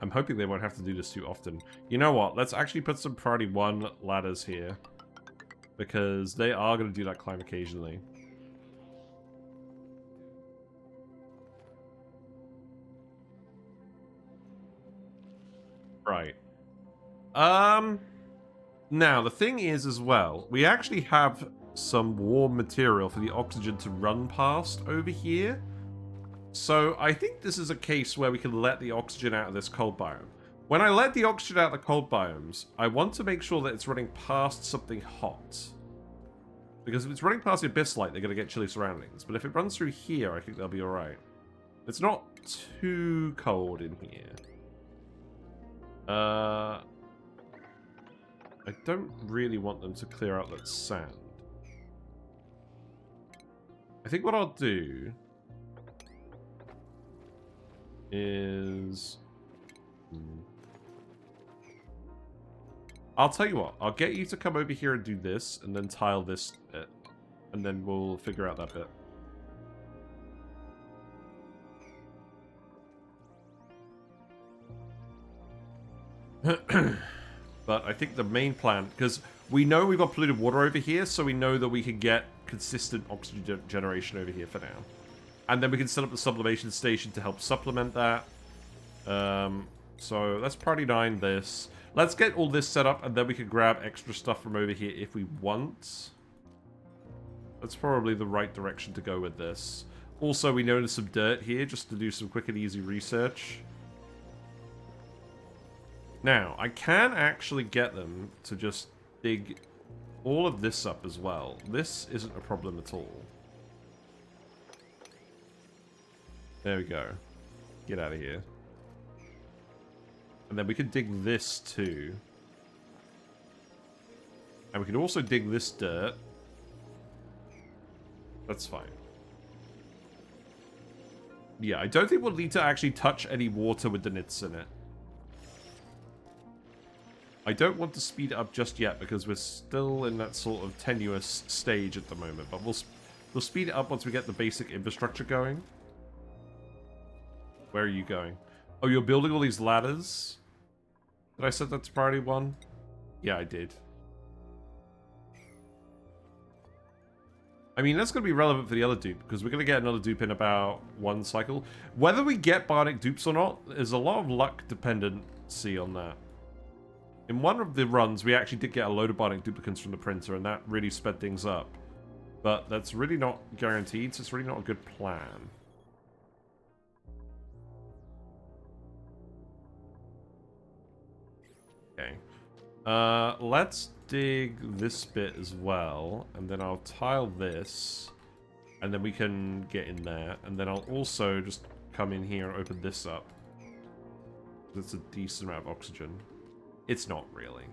I'm hoping they won't have to do this too often. You know what? Let's actually put some priority 1 ladders here. Because they are going to do that climb occasionally. Right. Now, the thing is as well, we actually have some warm material for the oxygen to run past over here. So I think this is a case where we can let the oxygen out of this cold biome. When I let the oxygen out of the cold biomes, I want to make sure that it's running past something hot. Because if it's running past the abyss light, they're going to get chilly surroundings. But if it runs through here, I think they'll be alright. It's not too cold in here. I don't really want them to clear out that sand. I think what I'll do is... I'll tell you what, I'll get you to come over here and do this, and then tile this bit, and then we'll figure out that bit. But I think the main plan, because we know we've got polluted water over here, so we know that we can get consistent oxygen generation over here for now. And then we can set up the sublimation station to help supplement that. So let's priority 9 this. Let's get all this set up, and then we can grab extra stuff from over here if we want. That's probably the right direction to go with this. Also, we noticed some dirt here, just to do some quick and easy research. Now, I can actually get them to just dig all of this up as well. This isn't a problem at all. There we go. Get out of here. And then we can dig this too. And we can also dig this dirt. That's fine. Yeah, I don't think we'll need to actually touch any water with the Gnits in it. I don't want to speed it up just yet because we're still in that sort of tenuous stage at the moment. But we'll speed it up once we get the basic infrastructure going. Where are you going? Oh, you're building all these ladders? Did I set that to priority 1? Yeah, I did. I mean, that's going to be relevant for the other dupe, because we're going to get another dupe in about 1 cycle. Whether we get bionic dupes or not, there's a lot of luck dependency on that. In one of the runs, we actually did get a load of bionic duplicants from the printer, and that really sped things up. But that's really not guaranteed, so it's really not a good plan. Okay. Let's dig this bit as well, and then I'll tile this, and then we can get in there, and then I'll also just come in here and open this up. That's a decent amount of oxygen. It's not really.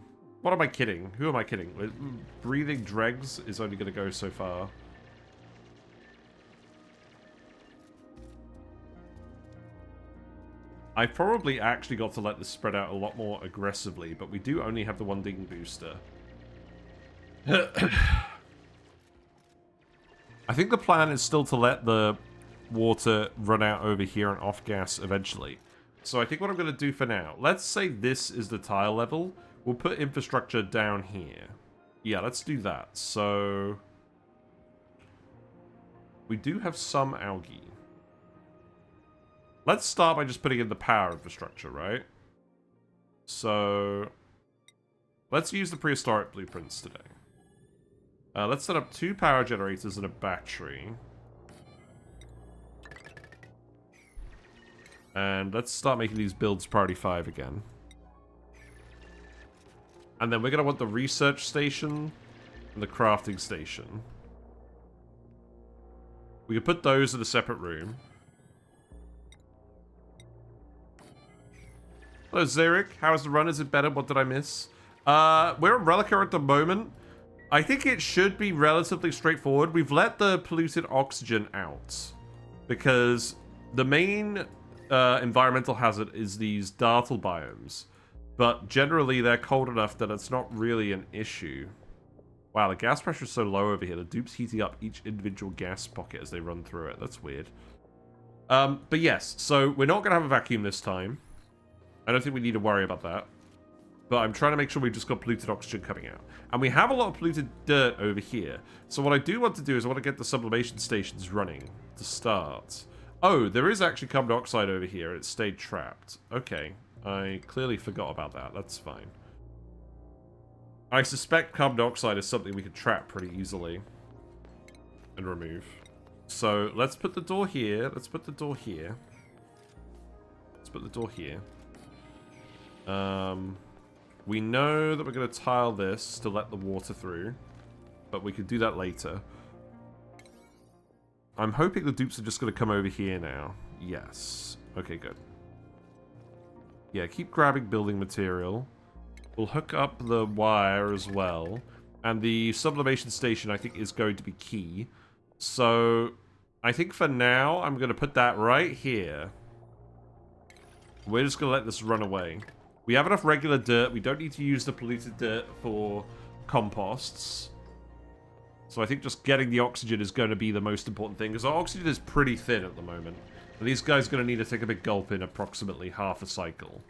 What am I kidding? Who am I kidding? Breathing dregs is only going to go so far. I probably actually got to let this spread out a lot more aggressively, but we do only have the one digging booster. I think the plan is still to let the water run out over here and off gas eventually. So I think what I'm going to do for now, let's say this is the tile level. We'll put infrastructure down here. Yeah, let's do that. So we do have some algae. Let's start by just putting in the power infrastructure, right? So let's use the prehistoric blueprints today. Let's set up 2 power generators and a battery. And let's start making these builds priority 5 again. And then we're going to want the research station and the crafting station. We can put those in a separate room. Hello, Zarek. How is the run? Is it better? What did I miss? We're at Relica at the moment. I think it should be relatively straightforward. We've let the polluted oxygen out because the main environmental hazard is these Dartle biomes. But generally, they're cold enough that it's not really an issue. Wow, the gas pressure is so low over here. The dupe's heating up each individual gas pocket as they run through it. That's weird. But yes, so we're not going to have a vacuum this time. I don't think we need to worry about that. But I'm trying to make sure we've just got polluted oxygen coming out. And we have a lot of polluted dirt over here. So what I do want to do is I want to get the sublimation stations running to start. Oh, there is actually carbon dioxide over here. It stayed trapped. Okay. I clearly forgot about that. That's fine. I suspect carbon dioxide is something we could trap pretty easily and remove. So let's put the door here. Let's put the door here. Let's put the door here. We know that we're going to tile this to let the water through, but we could do that later. I'm hoping the dupes are just going to come over here now. Yes. Okay, good. Yeah, keep grabbing building material. We'll hook up the wire as well. And the sublimation station, I think, is going to be key. So, I think for now, I'm going to put that right here. We're just going to let this run away. We have enough regular dirt. We don't need to use the polluted dirt for composts. So I think just getting the oxygen is going to be the most important thing. Because our oxygen is pretty thin at the moment. And these guys are going to need to take a big gulp in approximately half a cycle.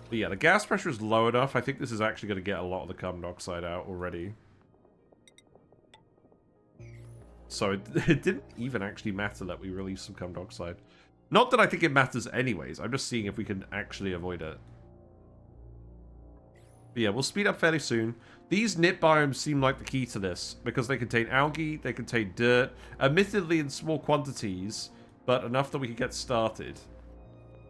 But yeah, the gas pressure is low enough. I think this is actually going to get a lot of the carbon dioxide out already. So it didn't even actually matter that we released some carbon dioxide. Not that I think it matters anyways. I'm just seeing if we can actually avoid it. But yeah, we'll speed up fairly soon. These Gnit biomes seem like the key to this, because they contain algae, they contain dirt, admittedly in small quantities, but enough that we can get started.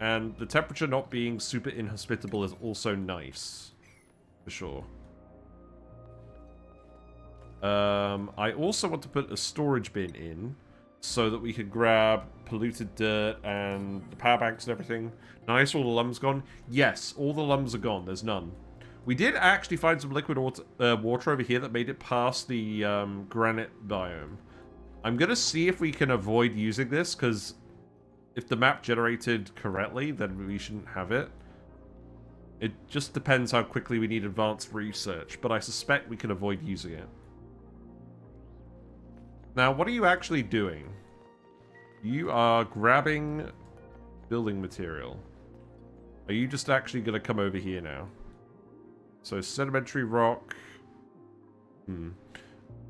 And the temperature not being super inhospitable is also nice, for sure. I also want to put a storage bin in, so that we can grab polluted dirt and the power banks and everything. Nice, all the Lumbs gone? Yes, all the Lumbs are gone, there's none. We did actually find some liquid water over here that made it past the granite biome. I'm going to see if we can avoid using this, because if the map generated correctly, then we shouldn't have it. It just depends how quickly we need advanced research, but I suspect we can avoid using it. Now, what are you actually doing? You are grabbing building material. Are you just actually going to come over here now? So, sedimentary rock.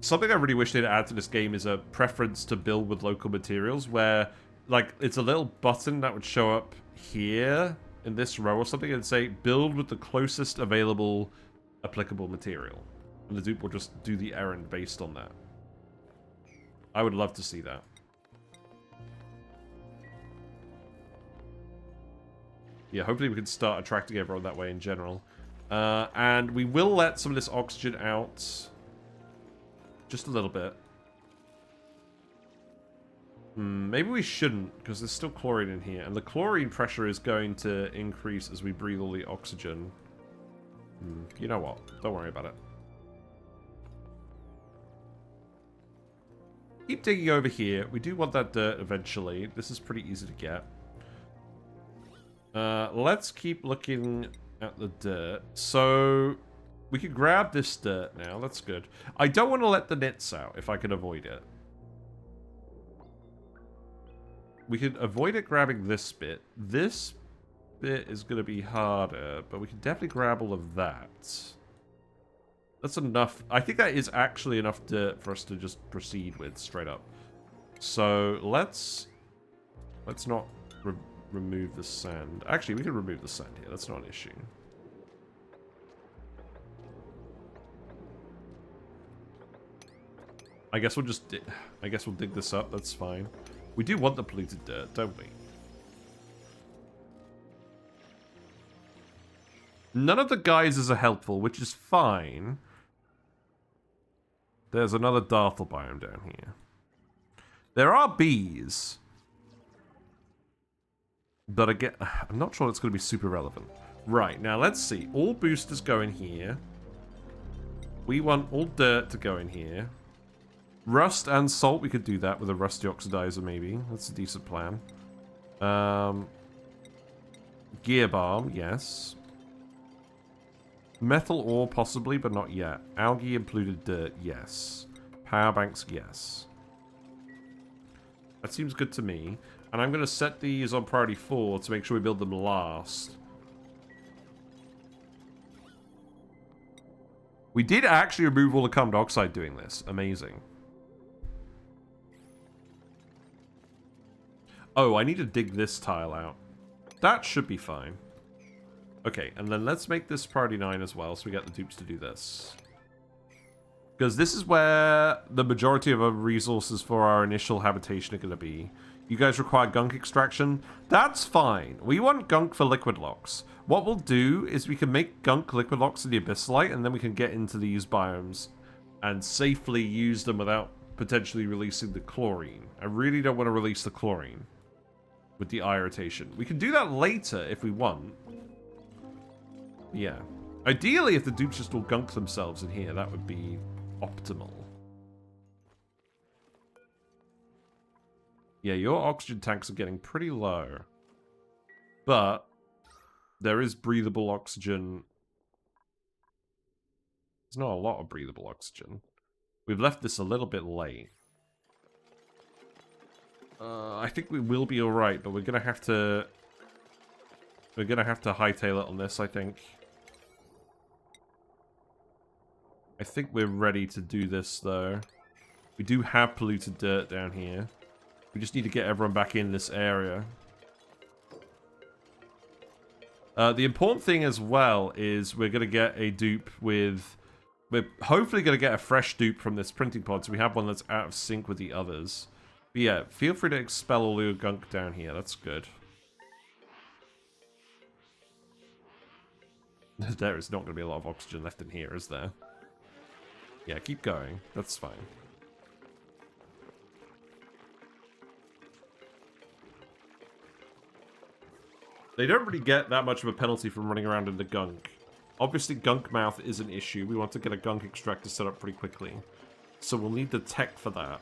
Something I really wish they'd add to this game is a preference to build with local materials, where, like, it's a little button that would show up here in this row or something and say, build with the closest available applicable material. And the dupe will just do the errand based on that. I would love to see that. Yeah, hopefully we can start attracting everyone that way in general. And we will let some of this oxygen out. Just a little bit. Maybe we shouldn't, because there's still chlorine in here. And the chlorine pressure is going to increase as we breathe all the oxygen. You know what? Don't worry about it. Keep digging over here. We do want that dirt eventually. This is pretty easy to get. Let's keep looking at the dirt. So, we could grab this dirt now. That's good. I don't want to let the Gnits out if I can avoid it. We could avoid it grabbing this bit. This bit is going to be harder, but we can definitely grab all of that. That's enough. I think that is actually enough dirt for us to just proceed with straight up. So let's not remove the sand. Actually, we can remove the sand here. That's not an issue. I guess we'll just dig this up. That's fine. We do want the polluted dirt, don't we? None of the geysers are helpful, which is fine. There's another Dartle biome down here. There are bees. But again, I'm not sure it's going to be super relevant. Right, now let's see. All boosters go in here. We want all dirt to go in here. Rust and salt, we could do that with a rusty oxidizer, maybe. That's a decent plan. Gear balm, yes. Metal ore, possibly, but not yet. Algae and polluted dirt, yes. Power banks, yes. That seems good to me. And I'm going to set these on priority 4 to make sure we build them last. We did actually remove all the carbon dioxide doing this. Amazing. Oh, I need to dig this tile out. That should be fine. Okay, and then let's make this priority 9 as well, so we get the dupes to do this. Because this is where the majority of our resources for our initial habitation are going to be. You guys require gunk extraction? That's fine. We want gunk for liquid locks. What we'll do is we can make gunk liquid locks in the Abyssalite, and then we can get into these biomes and safely use them without potentially releasing the chlorine. I really don't want to release the chlorine with the eye irritation. We can do that later if we want. Yeah. Ideally, if the dupes just all gunk themselves in here, that would be optimal. Yeah, your oxygen tanks are getting pretty low. But there is breathable oxygen. There's not a lot of breathable oxygen. We've left this a little bit late. I think we will be alright, but we're gonna have to... We're gonna have to hightail it on this, I think. I think we're ready to do this, though. We do have polluted dirt down here. We just need to get everyone back in this area. The important thing as well is we're going to get a dupe with... We're hopefully going to get a fresh dupe from this printing pod, so we have one that's out of sync with the others. But yeah, feel free to expel all your gunk down here. That's good. There is not going to be a lot of oxygen left in here, is there? Yeah, keep going. That's fine. They don't really get that much of a penalty from running around in the gunk. Obviously, gunk mouth is an issue. We want to get a gunk extractor set up pretty quickly. So we'll need the tech for that.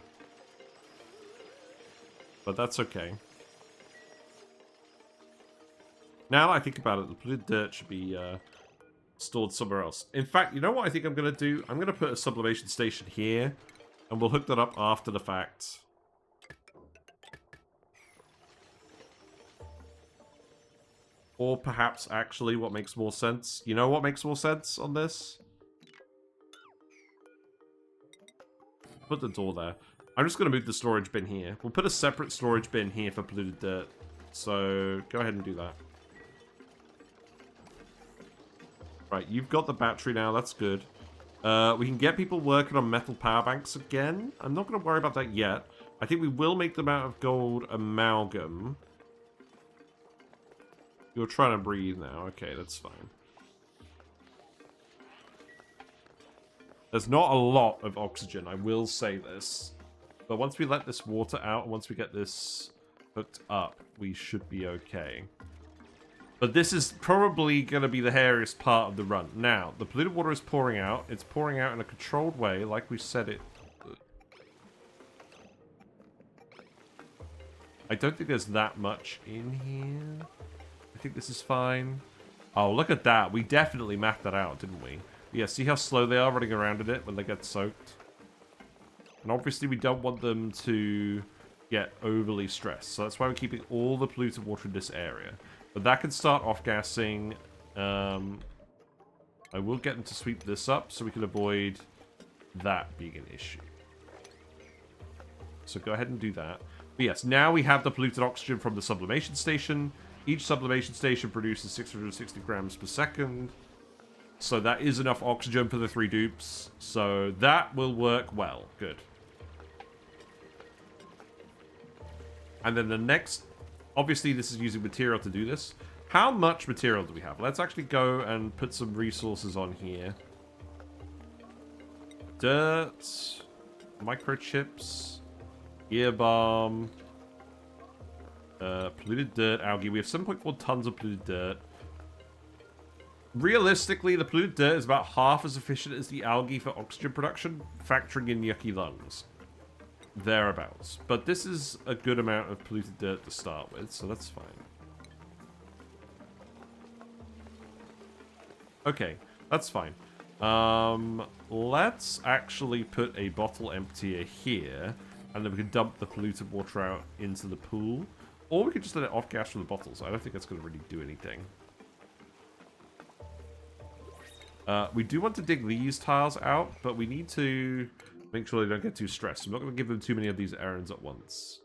But that's okay. Now that I think about it, the polluted dirt should be stored somewhere else. In fact, you know what I think I'm going to do? I'm going to put a sublimation station here. And we'll hook that up after the fact. Or perhaps, actually, what makes more sense? You know what makes more sense on this? Put the door there. I'm just going to move the storage bin here. We'll put a separate storage bin here for polluted dirt. So, go ahead and do that. Right, you've got the battery now. That's good. We can get people working on metal power banks again. I'm not going to worry about that yet. I think we will make them out of gold amalgam. You're trying to breathe now. Okay, that's fine. There's not a lot of oxygen, I will say this. But once we let this water out, once we get this hooked up, we should be okay. But this is probably going to be the hairiest part of the run. Now, the polluted water is pouring out. It's pouring out in a controlled way, like we said it would. I don't think there's that much in here. I think this is fine. Oh, look at that. We definitely mapped that out, didn't we? Yeah, see how slow they are running around in it when they get soaked? And obviously we don't want them to get overly stressed. So that's why we're keeping all the polluted water in this area. But that can start off-gassing. I will get them to sweep this up so we can avoid that being an issue. So go ahead and do that. But yes, now we have the polluted oxygen from the sublimation station. Each sublimation station produces 660 grams per second. So that is enough oxygen for the 3 dupes. So that will work well. Good. And then the next... Obviously, this is using material to do this. How much material do we have? Let's actually go and put some resources on here. Dirt. Microchips. Gear bomb. Polluted dirt, algae. We have 7.4 tons of polluted dirt. Realistically, the polluted dirt is about half as efficient as the algae for oxygen production, factoring in yucky lungs. Thereabouts. But this is a good amount of polluted dirt to start with, so that's fine. Okay, that's fine. Let's actually put a bottle emptier here, and then we can dump the polluted water out into the pool. Or we could just let it off gas from the bottles. I don't think that's going to really do anything. We do want to dig these tiles out, but we need to make sure they don't get too stressed. I'm not going to give them too many of these errands at once.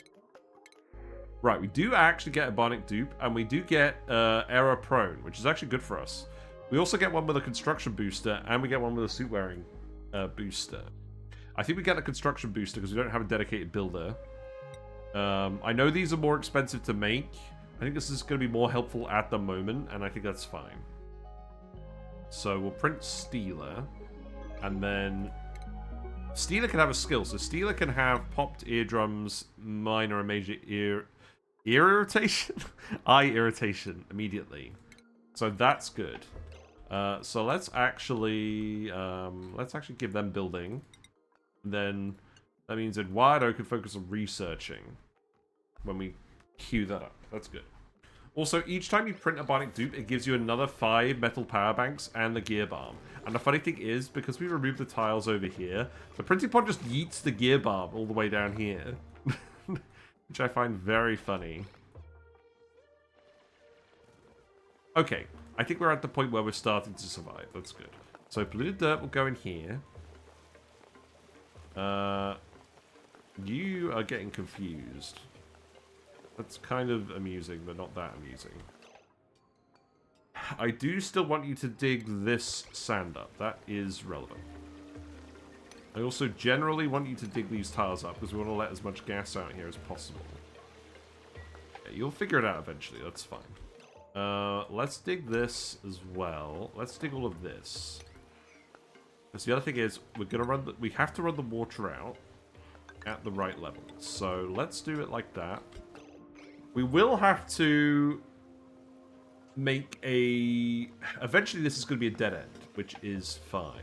Right, we do actually get a bionic dupe, and we do get error prone, which is actually good for us. We also get one with a construction booster, and we get one with a suit wearing booster. I think we get a construction booster because we don't have a dedicated builder. I know these are more expensive to make. I think this is going to be more helpful at the moment, and I think that's fine. So we'll print Steeler, and then Steeler can have a skill. So Steeler can have popped eardrums, minor and major ear irritation, eye irritation immediately. So that's good. So let's actually give them building. And then that means Eduardo can focus on researching when we queue that up. That's good. Also, each time you print a bionic dupe, it gives you another 5 metal power banks and the gear balm. And the funny thing is, because we removed the tiles over here, the printing pod just yeets the gear balm all the way down here. Which I find very funny. Okay, I think we're at the point where we're starting to survive. That's good. So polluted dirt will go in here. You are getting confused. That's kind of amusing, but not that amusing. I do still want you to dig this sand up. That is relevant. I also generally want you to dig these tiles up because we want to let as much gas out here as possible. Okay, you'll figure it out eventually. That's fine. Let's dig this as well. Let's dig all of this. Because the other thing is, we're gonna run. We have to run the water out at the right level. So let's do it like that. We will have to make a... Eventually this is going to be a dead end, which is fine.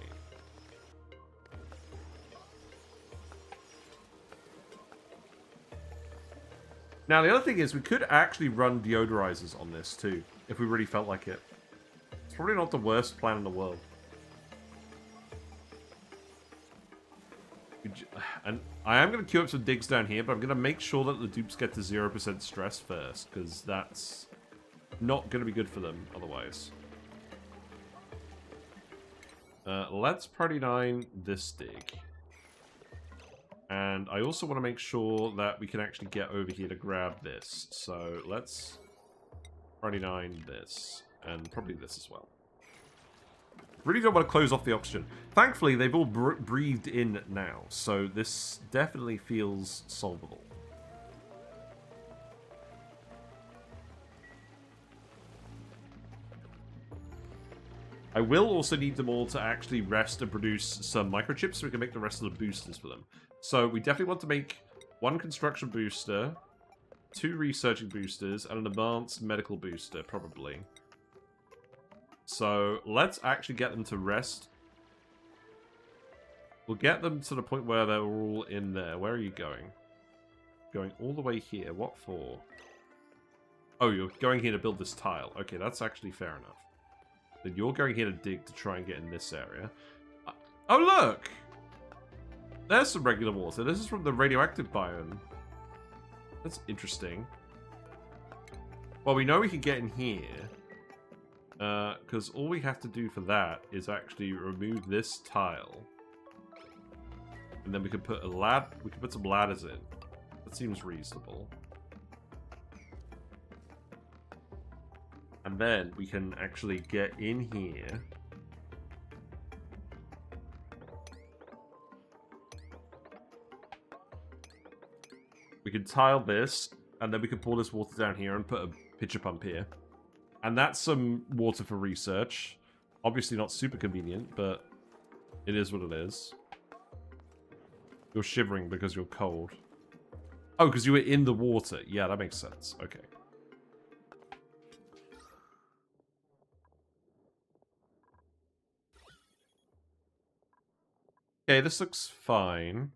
Now the other thing is we could actually run deodorizers on this too, if we really felt like it. It's probably not the worst plan in the world. And I am going to queue up some digs down here, but I'm going to make sure that the dupes get to 0% stress first, because that's not going to be good for them otherwise. Let's Party 9 this dig. And I also want to make sure that we can actually get over here to grab this. So let's Party 9 this, and probably this as well. Really don't want to close off the oxygen. Thankfully, they've all breathed in now, so this definitely feels solvable. I will also need them all to actually rest and produce some microchips so we can make the rest of the boosters for them. So we definitely want to make 1 construction booster, 2 researching boosters, and an advanced medical booster, probably. So let's actually get them to rest. We'll get them to the point where they're all in there. Where are you going? Going all the way here. What for? Oh, you're going here to build this tile. Okay, that's actually fair enough. Then you're going here to dig to try and get in this area. Oh, look! There's some regular water. This is from the radioactive biome. That's interesting. Well, we know we can get in here. Because all we have to do for that is actually remove this tile. And then we can put some ladders in. That seems reasonable. And then we can actually get in here. We can tile this, and then we can pour this water down here and put a pitcher pump here. And that's some water for research. Obviously not super convenient, but it is what it is. You're shivering because you're cold. Oh, because you were in the water. Yeah, that makes sense. Okay. Okay, this looks fine.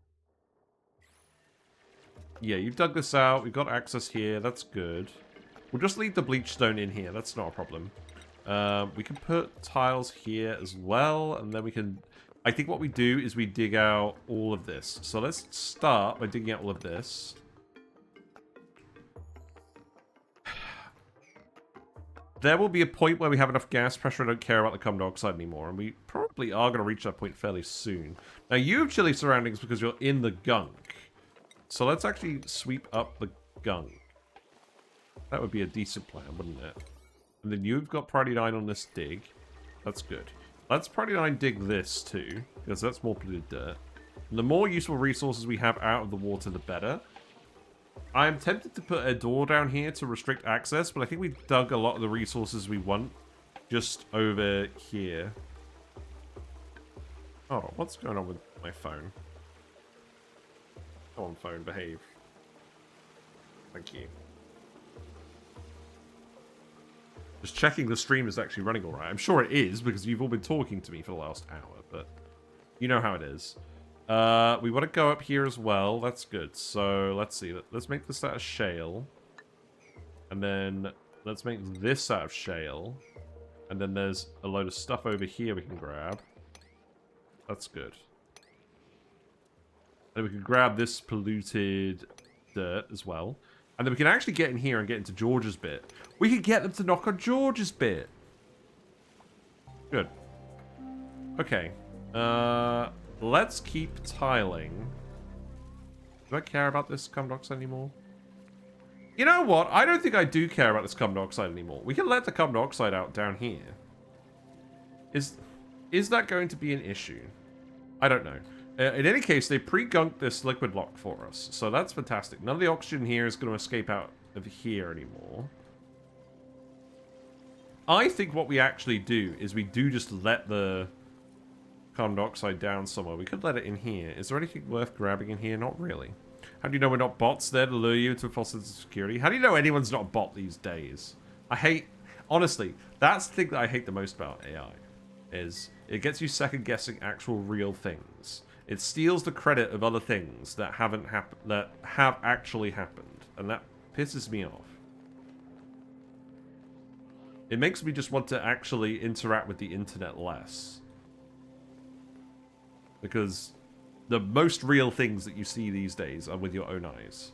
Yeah, you've dug this out. We've got access here. That's good. We'll just leave the bleach stone in here. That's not a problem. We can put tiles here as well. And then we can... I think what we do is we dig out all of this. So let's start by digging out all of this. There will be a point where we have enough gas pressure. I don't care about the carbon dioxide anymore. And we probably are going to reach that point fairly soon. Now, you have chilly surroundings because you're in the gunk. So let's actually sweep up the gunk. That would be a decent plan, wouldn't it? And then you've got priority 9 on this dig. That's good. Let's priority 9 dig this too, because that's more polluted dirt. And the more useful resources we have out of the water, the better. I am tempted to put a door down here to restrict access, but I think we've dug a lot of the resources we want just over here. Oh, what's going on with my phone? Come on, phone, behave. Thank you. Just checking the stream is actually running alright. I'm sure it is, because you've all been talking to me for the last hour, but you know how it is. We want to go up here as well. That's good. So, let's see. Let's make this out of shale. And then, let's make this out of shale. And then there's a load of stuff over here we can grab. That's good. And we can grab this polluted dirt as well. And then we can actually get in here and get into George's bit. We can get them to knock on George's bit. Good. Okay. Let's keep tiling. Do I care about this carbon dioxide anymore? You know what? I don't think I do care about this carbon dioxide anymore. We can let the carbon dioxide out down here. Is that going to be an issue? I don't know. In any case, they pre-gunked this liquid lock for us, so that's fantastic. None of the oxygen here is going to escape out of here anymore. I think what we actually do is we do just let the carbon dioxide down somewhere. We could let it in here. Is there anything worth grabbing in here? Not really. How do you know we're not bots there to lure you into a false sense of security? How do you know anyone's not a bot these days? Honestly, that's the thing that I hate the most about AI, is it gets you second-guessing actual real things. It steals the credit of other things that have actually happened, and that pisses me off. It makes me just want to actually interact with the internet less. Because the most real things that you see these days are with your own eyes.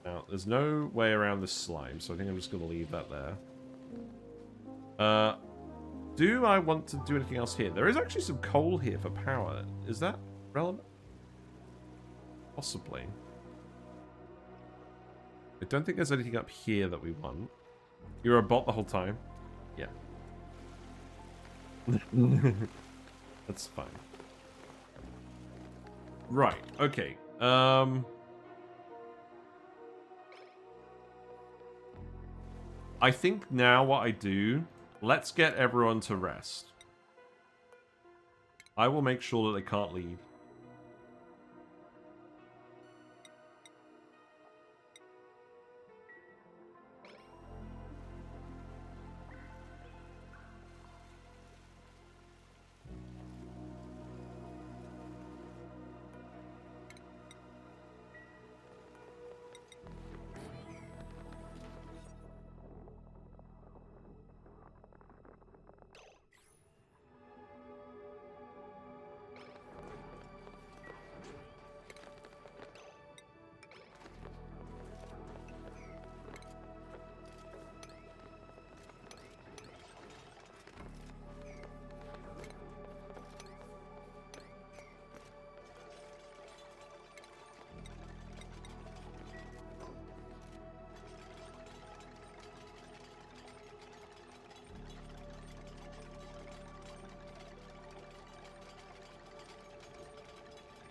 Now, there's no way around this slime, so I think I'm just going to leave that there. Do I want to do anything else here? There is actually some coal here for power. Is that relevant? Possibly. I don't think there's anything up here that we want. You're a bot the whole time? Yeah. That's fine. Right, okay. I think now what I do, let's get everyone to rest. I will make sure that they can't leave.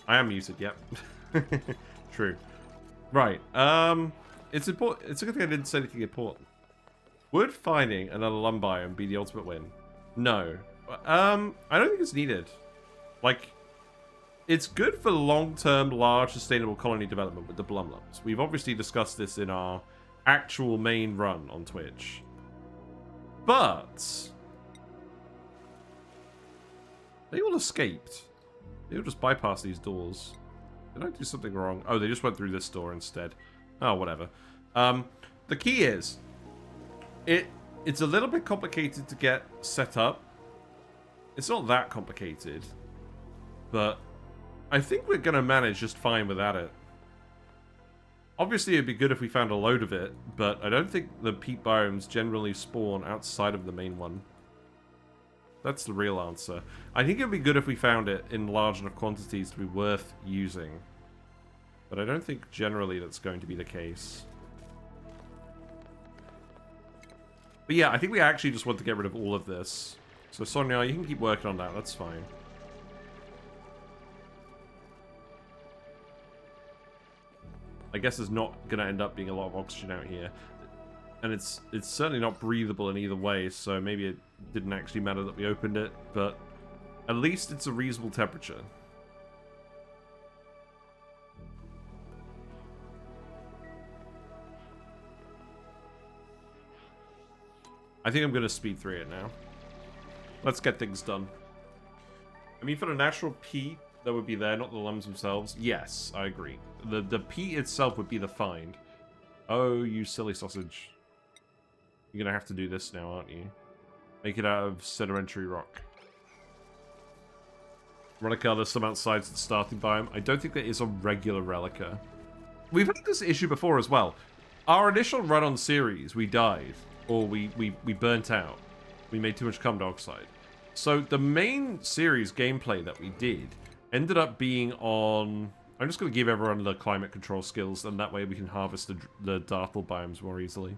I am muted, yep. True. Right, it's important. It's a good thing I didn't say anything important. Would finding another Lumb biome be the ultimate win? No. I don't think it's needed. Like, it's good for long-term, large, sustainable colony development with the Blum Lumbs. We've obviously discussed this in our actual main run on Twitch. But they all escaped. They all just bypassed these doors. Did I do something wrong? Oh, they just went through this door instead. Oh, whatever. The key is, it's a little bit complicated to get set up. It's not that complicated, but I think we're going to manage just fine without it. Obviously, it'd be good if we found a load of it, but I don't think the peat biomes generally spawn outside of the main one. That's the real answer. I think it'd be good if we found it in large enough quantities to be worth using. But I don't think generally that's going to be the case. But yeah, I think we actually just want to get rid of all of this. So Sonia, you can keep working on that, that's fine. I guess there's not going to end up being a lot of oxygen out here. And it's certainly not breathable in either way, so maybe it didn't actually matter that we opened it, but at least it's a reasonable temperature. I think I'm going to speed through it now. Let's get things done. I mean, for the natural peat that would be there, not the Lumbs themselves, yes, I agree. The peat itself would be the find. Oh, you silly sausage. You're going to have to do this now, aren't you? Make it out of sedimentary rock. Relica, there's some outside the starting biome. I don't think there is a regular Relica. We've had this issue before as well. Our initial run on series, we died. Or we burnt out. We made too much carbon dioxide. So the main series gameplay that we did ended up being on... I'm just going to give everyone the climate control skills, and that way we can harvest the Dartle biomes more easily.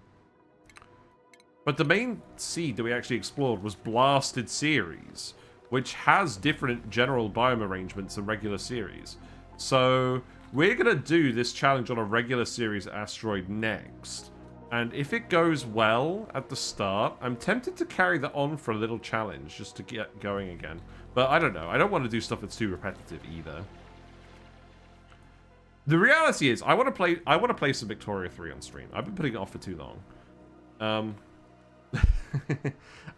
But the main seed that we actually explored was Blasted Series, which has different general biome arrangements than regular series. So we're going to do this challenge on a regular series asteroid next. And if it goes well at the start, I'm tempted to carry that on for a little challenge just to get going again. But I don't know. I don't want to do stuff that's too repetitive either. The reality is, I want to play some Victoria 3 on stream. I've been putting it off for too long.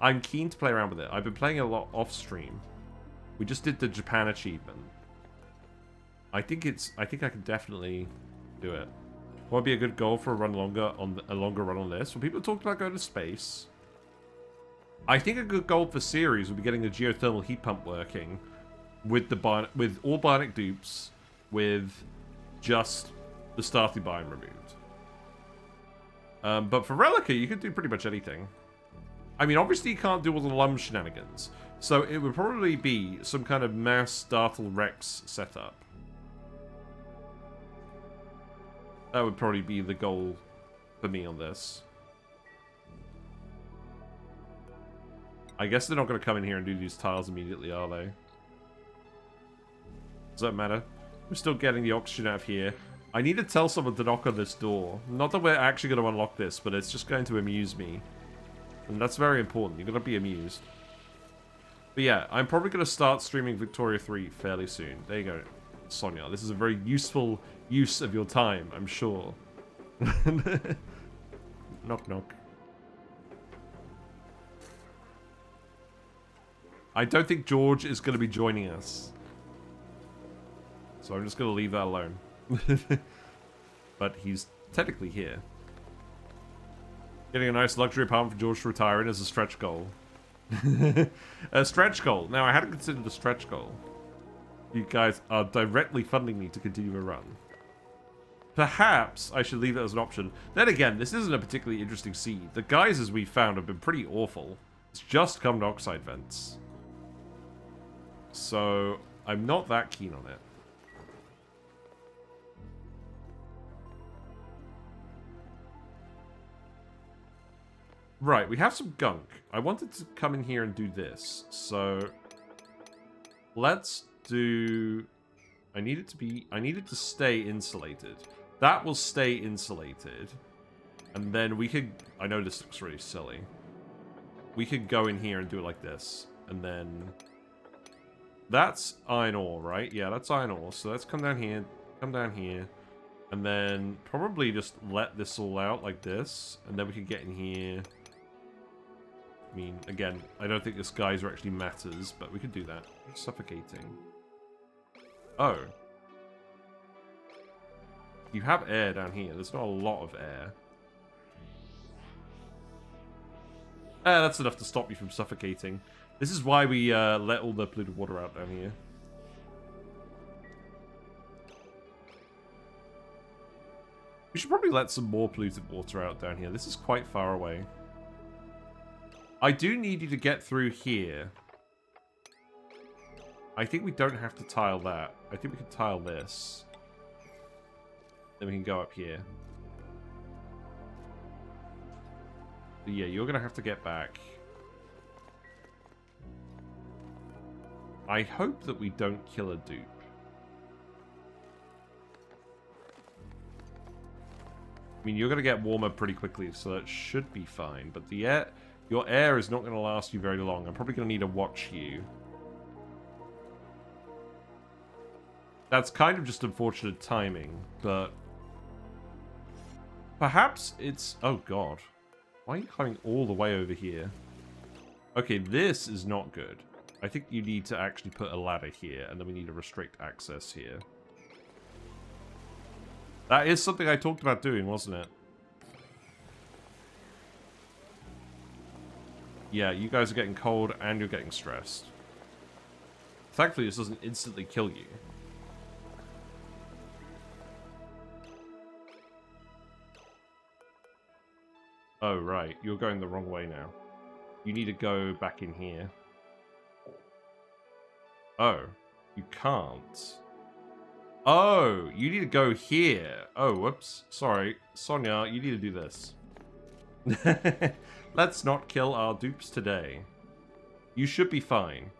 I'm keen to play around with it. I've been playing a lot off stream. We just did the Japan achievement. I think I can definitely do it. What would be a good goal for a longer run on this? When people talk about going to space, I think a good goal for series would be getting the geothermal heat pump working with all bionic dupes, with just the starting biome removed. But for Relica, you can do pretty much anything. I mean, obviously you can't do all the Lumb shenanigans, so it would probably be some kind of mass Dartle Rex setup. That would probably be the goal for me on this. I guess they're not going to come in here and do these tiles immediately, are they? Does that matter? We're still getting the oxygen out of here. I need to tell someone to knock on this door. Not that we're actually going to unlock this, but it's just going to amuse me. And that's very important. You're going to be amused. But yeah, I'm probably going to start streaming Victoria 3 fairly soon. There you go, Sonia. This is a very useful use of your time, I'm sure. Knock, knock. I don't think George is going to be joining us. So I'm just going to leave that alone. But he's technically here. Getting a nice luxury apartment for George to retire in is a stretch goal. A stretch goal. Now, I hadn't considered a stretch goal. You guys are directly funding me to continue a run. Perhaps I should leave it as an option. Then again, this isn't a particularly interesting seed. The geysers we found have been pretty awful. It's just carbon dioxide vents. So, I'm not that keen on it. Right, we have some gunk. I wanted to come in here and do this. So, let's do... I need it to stay insulated. That will stay insulated. And then we could... I know this looks really silly. We could go in here and do it like this. And then... That's iron ore, right? Yeah, that's iron ore. So let's come down here. Come down here. And then probably just let this all out like this. And then we can get in here. I mean, again, I don't think this geyser actually matters, but we could do that. Suffocating. Oh. You have air down here. There's not a lot of air. That's enough to stop you from suffocating. This is why we let all the polluted water out down here. We should probably let some more polluted water out down here. This is quite far away. I do need you to get through here. I think we don't have to tile that. I think we can tile this. Then we can go up here. But yeah, you're going to have to get back. I hope that we don't kill a dupe. I mean, you're going to get warmer pretty quickly, so that should be fine. But the air... Your air is not going to last you very long. I'm probably going to need to watch you. That's kind of just unfortunate timing, but... Perhaps it's... Oh, God. Why are you climbing all the way over here? Okay, this is not good. I think you need to actually put a ladder here, and then we need to restrict access here. That is something I talked about doing, wasn't it? Yeah, you guys are getting cold and you're getting stressed. Thankfully, this doesn't instantly kill you. Oh, right. You're going the wrong way now. You need to go back in here. Oh, you can't. Oh, you need to go here. Oh, whoops. Sorry. Sonia, you need to do this. Let's not kill our dupes today. You should be fine.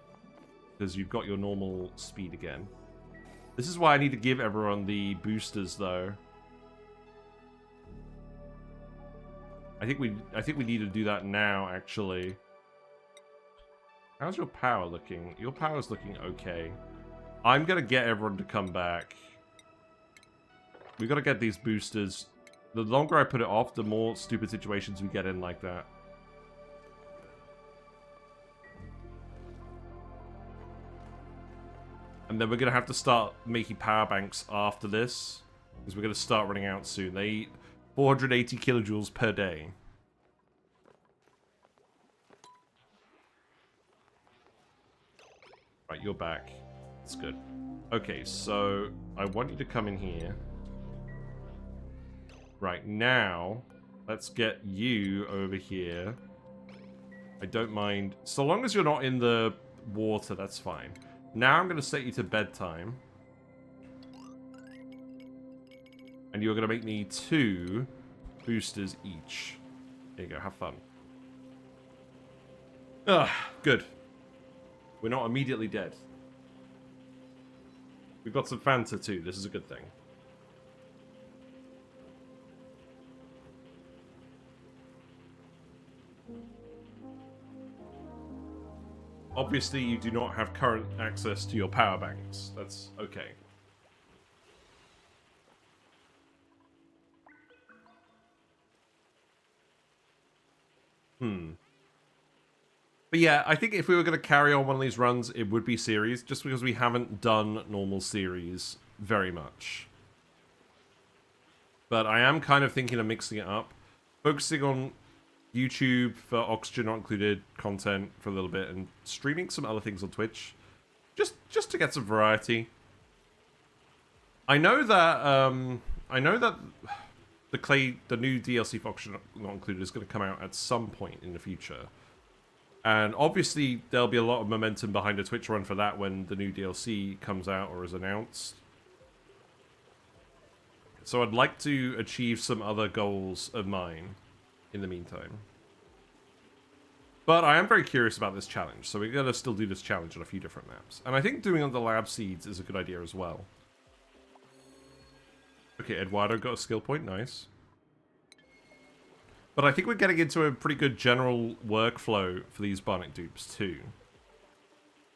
Because you've got your normal speed again. This is why I need to give everyone the boosters, though. I think we need to do that now, actually. How's your power looking? Your power's looking okay. I'm gonna get everyone to come back. We gotta get these boosters. The longer I put it off, the more stupid situations we get in like that. And then we're going to have to start making power banks after this. Because we're going to start running out soon. They eat 480 kilojoules per day. Right, you're back. That's good. Okay, so I want you to come in here. Right, now, let's get you over here. I don't mind. So long as you're not in the water, that's fine. Now I'm going to set you to bedtime. And you're going to make me 2 boosters each. There you go, have fun. Ugh, good. We're not immediately dead. We've got some Fanta too. This is a good thing. Obviously, you do not have current access to your power banks. That's okay. But yeah, I think if we were going to carry on one of these runs, it would be series, just because we haven't done normal series very much. But I am kind of thinking of mixing it up. Focusing on YouTube for Oxygen Not Included content for a little bit, and streaming some other things on Twitch. Just to get some variety. I know that the new DLC for Oxygen Not Included is going to come out at some point in the future. And obviously, there'll be a lot of momentum behind a Twitch run for that when the new DLC comes out or is announced. So I'd like to achieve some other goals of mine in the meantime. But I am very curious about this challenge, so we're going to still do this challenge on a few different maps. And I think doing on the lab seeds is a good idea as well. Okay, Eduardo got a skill point, nice. But I think we're getting into a pretty good general workflow for these Barnet dupes too.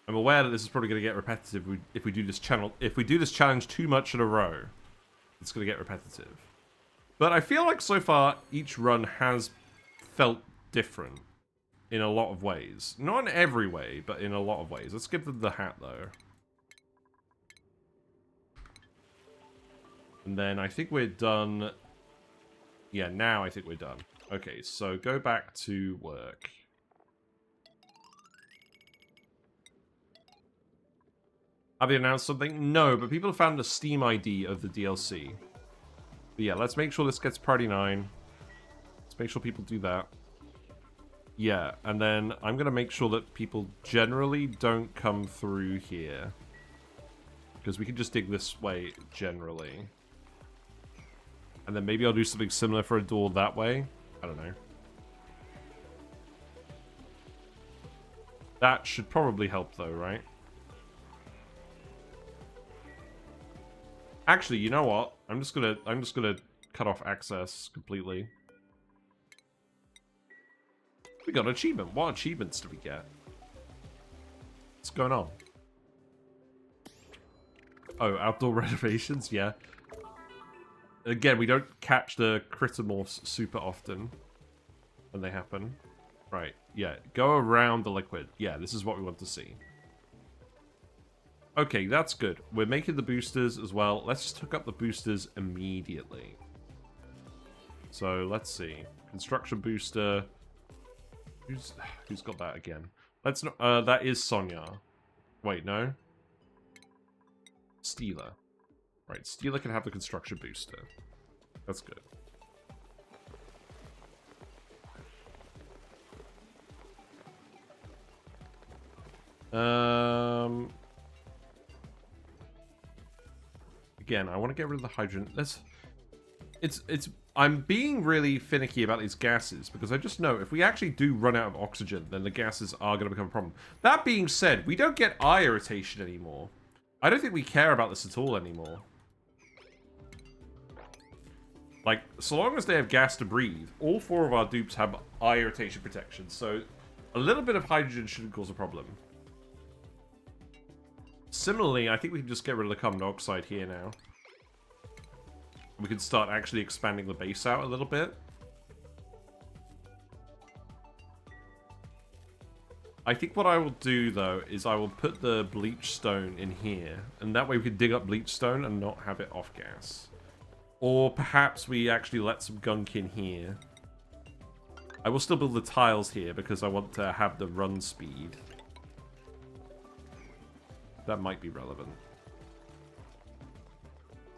I'm aware that this is probably going to get repetitive if we do this challenge too much in a row. It's going to get repetitive. But I feel like so far each run has felt different in a lot of ways. Not in every way, but in a lot of ways. Let's give them the hat though. And then I think we're done. Yeah, now I think we're done. Okay, so go back to work. Have they announced something? No, but people have found the Steam ID of the DLC. But yeah, let's make sure this gets Party 9. Let's make sure people do that. Yeah, and then I'm going to make sure that people generally don't come through here. Because we can just dig this way generally. And then maybe I'll do something similar for a door that way. I don't know. That should probably help though, right? Actually, you know what? I'm just gonna cut off access completely. We got an achievement. What achievements do we get? What's going on? Oh, outdoor renovations? Yeah. Again, we don't catch the Critomorphs super often when they happen. Right, yeah. Go around the liquid. Yeah, this is what we want to see. Okay, that's good. We're making the boosters as well. Let's just hook up the boosters immediately. So, let's see. Construction booster. Who's got that again? Let's not... that is Sonya. Wait, no? Steeler. Right, Steeler can have the construction booster. That's good. Again, I want to get rid of the hydrogen. I'm being really finicky about these gases because I just know if we actually do run out of oxygen, then the gases are going to become a problem. That being said, we don't get eye irritation anymore. I don't think we care about this at all anymore. Like, so long as they have gas to breathe, all 4 of our dupes have eye irritation protection, so a little bit of hydrogen shouldn't cause a problem. Similarly, I think we can just get rid of the carbon dioxide here now. We can start actually expanding the base out a little bit. I think what I will do, though, is I will put the bleach stone in here, and that way we can dig up bleach stone and not have it off gas. Or perhaps we actually let some gunk in here. I will still build the tiles here because I want to have the run speed. That might be relevant.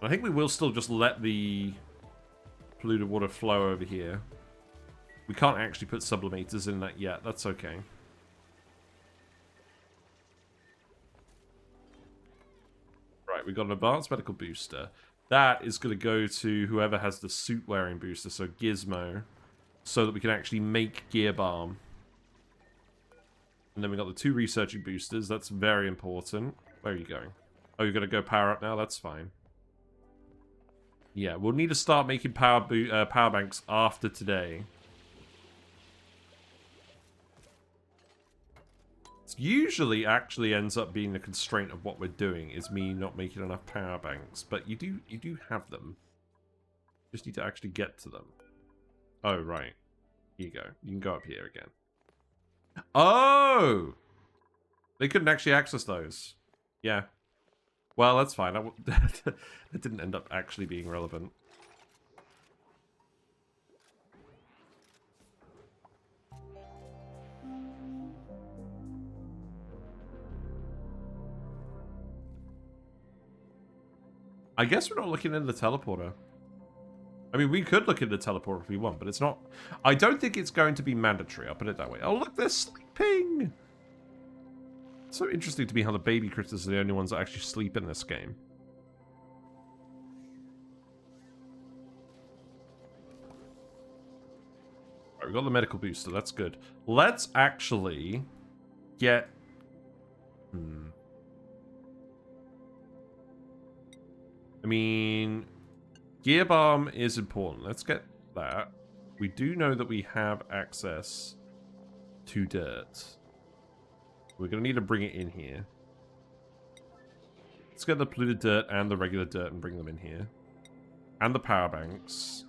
I think we will still just let the polluted water flow over here. We can't actually put sublimators in that yet. That's okay. Right, we've got an advanced medical booster. That is going to go to whoever has the suit-wearing booster, so Gizmo, so that we can actually make gear balm. And then we got the 2 researching boosters. That's very important. Where are you going? Oh, you're going to go power up now? That's fine. Yeah, we'll need to start making power banks after today. It usually actually ends up being the constraint of what we're doing, is me not making enough power banks. But you do have them. Just need to actually get to them. Oh, right. Here you go. You can go up here again. Oh! They couldn't actually access those. Yeah. Well, that's fine. That didn't end up actually being relevant. I guess we're not looking into the teleporter. I mean, we could look into the teleporter if we want, but it's not... I don't think it's going to be mandatory, I'll put it that way. Oh, look, they're sleeping! It's so interesting to me how the baby critters are the only ones that actually sleep in this game. Right, we got the medical booster, that's good. Let's actually get... I mean... Gear bomb is important. Let's get that. We do know that we have access to dirt. We're going to need to bring it in here. Let's get the polluted dirt and the regular dirt and bring them in here. And the power banks.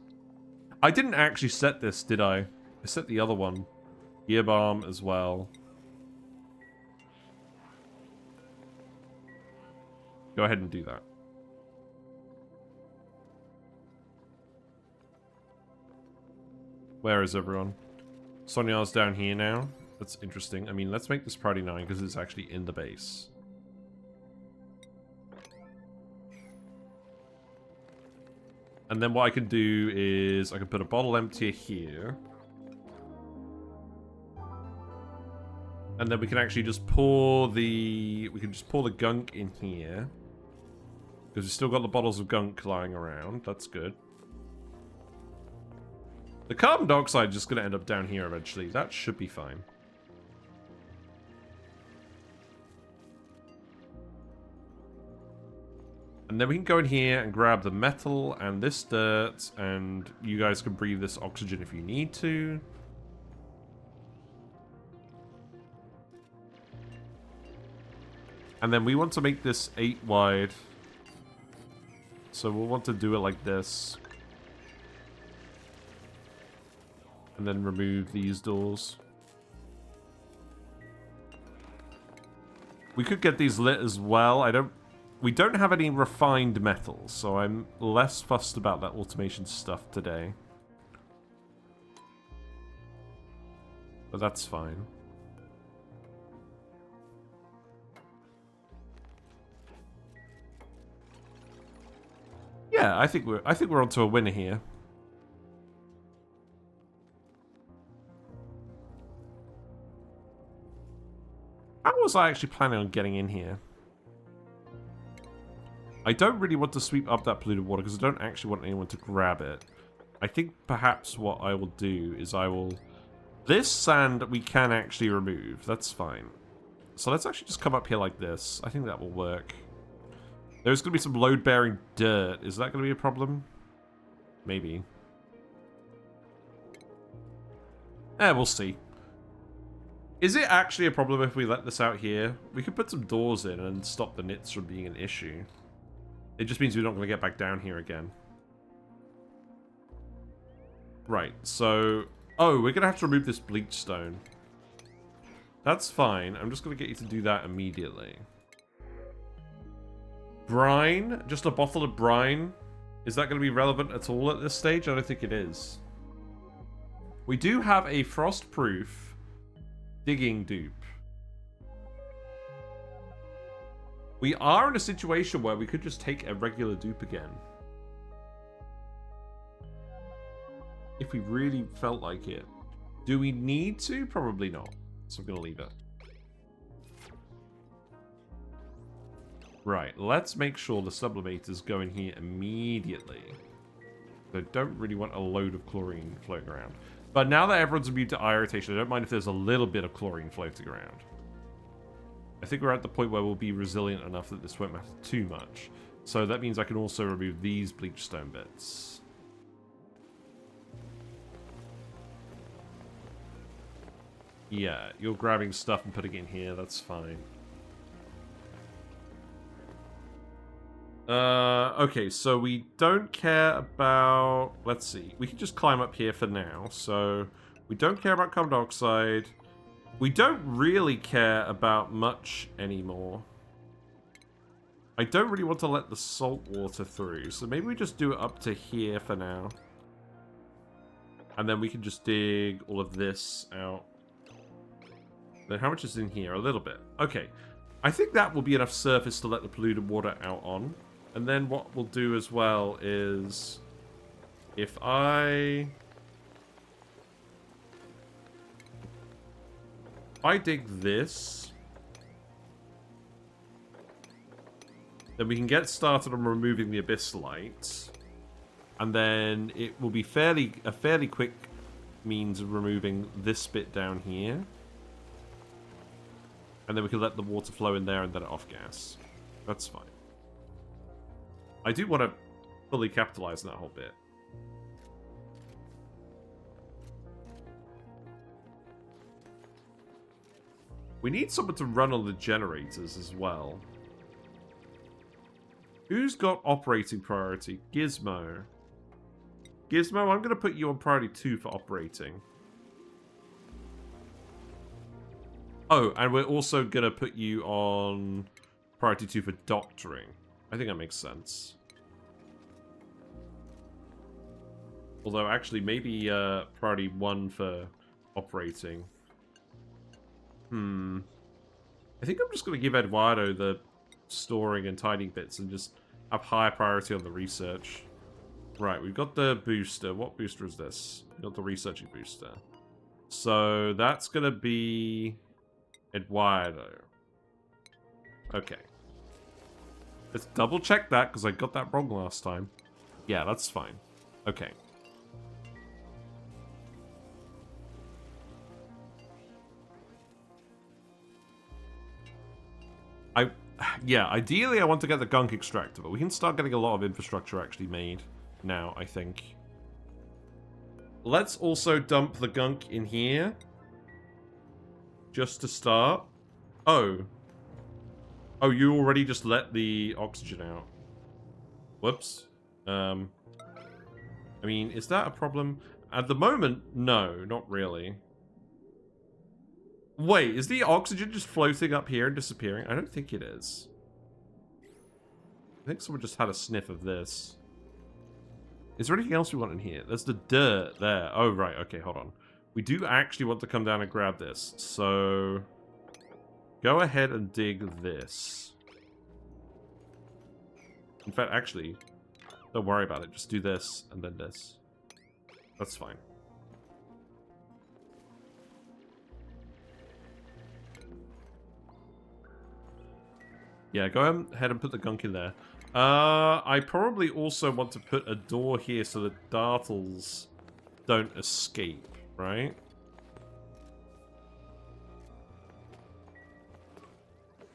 I didn't actually set this, did I? I set the other one. Gear bomb as well. Go ahead and do that. Where is everyone? Sonya's down here now. That's interesting. I mean, let's make this priority 9 because it's actually in the base. And then what I can do is I can put a bottle emptier here. And then we can actually just pour the... We can just pour the gunk in here. Because we've still got the bottles of gunk lying around. That's good. The carbon dioxide is just going to end up down here eventually. That should be fine. And then we can go in here and grab the metal and this dirt, and you guys can breathe this oxygen if you need to. And then we want to make this 8 wide. So we'll want to do it like this. And then remove these doors. We could get these lit as well. We don't have any refined metals, so I'm less fussed about that automation stuff today. But that's fine. Yeah, I think we're onto a winner here. How was I actually planning on getting in here? I don't really want to sweep up that polluted water because I don't actually want anyone to grab it. I think perhaps what I will do is I will... This sand we can actually remove. That's fine. So let's actually just come up here like this. I think that will work. There's going to be some load-bearing dirt. Is that going to be a problem? Maybe. We'll see. Is it actually a problem if we let this out here? We could put some doors in and stop the Gnits from being an issue. It just means we're not going to get back down here again. Right, so... Oh, we're going to have to remove this bleach stone. That's fine. I'm just going to get you to do that immediately. Brine? Just a bottle of brine? Is that going to be relevant at all at this stage? I don't think it is. We do have a frost-proof digging dupe. We are in a situation where we could just take a regular dupe again. If we really felt like it. Do we need to? Probably not. So I'm going to leave it. Right, let's make sure the sublimators go in here immediately. I don't really want a load of chlorine floating around. But now that everyone's immune to irritation, I don't mind if there's a little bit of chlorine floating around. I think we're at the point where we'll be resilient enough that this won't matter too much. So that means I can also remove these bleach stone bits. Yeah, you're grabbing stuff and putting it in here, that's fine. Okay, so we don't care about... Let's see. We can just climb up here for now. So, we don't care about carbon dioxide. We don't really care about much anymore. I don't really want to let the salt water through. So maybe we just do it up to here for now. And then we can just dig all of this out. Then how much is in here? A little bit. Okay. I think that will be enough surface to let the polluted water out on. And then what we'll do as well is, if I dig this, then we can get started on removing the abyss light, and then it will be a fairly quick means of removing this bit down here, and then we can let the water flow in there and then off gas. That's fine. I do want to fully capitalize on that whole bit. We need someone to run on the generators as well. Who's got operating priority? Gizmo. Gizmo, I'm going to put you on priority 2 for operating. Oh, and we're also going to put you on priority 2 for doctoring. I think that makes sense. Although, actually, maybe priority 1 for operating. I think I'm just going to give Eduardo the storing and tidying bits and just have higher priority on the research. Right, we've got the booster. What booster is this? We've got the researching booster. So, that's going to be Eduardo. Okay. Let's double check that, because I got that wrong last time. Yeah, that's fine. Okay. Yeah, ideally I want to get the gunk extractor, but we can start getting a lot of infrastructure actually made now, I think. Let's also dump the gunk in here. Just to start. Oh. Oh, you already just let the oxygen out. Whoops. I mean, is that a problem? At the moment, no, not really. Wait, is the oxygen just floating up here and disappearing? I don't think it is. I think someone just had a sniff of this. Is there anything else we want in here? There's the dirt there. Oh, right. Okay, hold on. We do actually want to come down and grab this. So, go ahead and dig this. In fact, actually, don't worry about it. Just do this and then this. That's fine. Yeah, go ahead and put the gunk in there. I probably also want to put a door here so that dartles don't escape, right?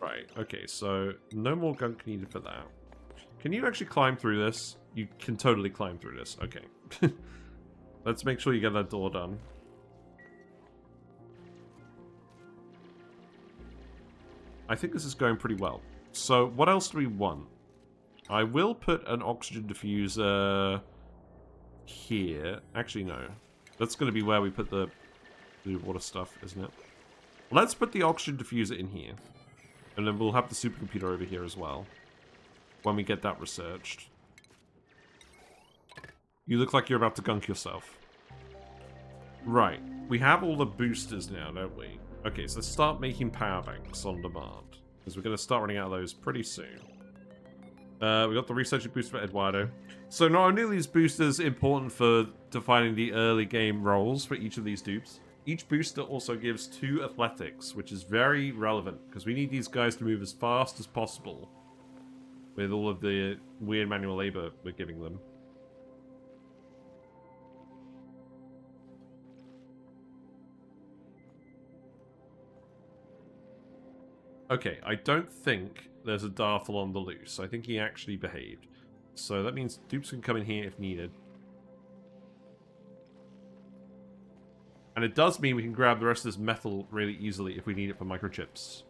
Right, okay, so no more gunk needed for that. Can you actually climb through this? You can totally climb through this. Okay. Let's make sure you get that door done. I think this is going pretty well. So, what else do we want? I will put an oxygen diffuser here. Actually, no. That's going to be where we put the water stuff, isn't it? Let's put the oxygen diffuser in here. And then we'll have the supercomputer over here as well. When we get that researched. You look like you're about to gunk yourself. Right. We have all the boosters now, don't we? Okay, so let's start making power banks on demand. Because we're going to start running out of those pretty soon. We got the researching booster for Eduardo. So not only are these boosters important for defining the early game roles for each of these dupes, each booster also gives 2 athletics, which is very relevant, because we need these guys to move as fast as possible with all of the weird manual labor we're giving them. Okay, I don't think there's a Dartle on the loose. I think he actually behaved. So that means dupes can come in here if needed. And it does mean we can grab the rest of this metal really easily if we need it for microchips.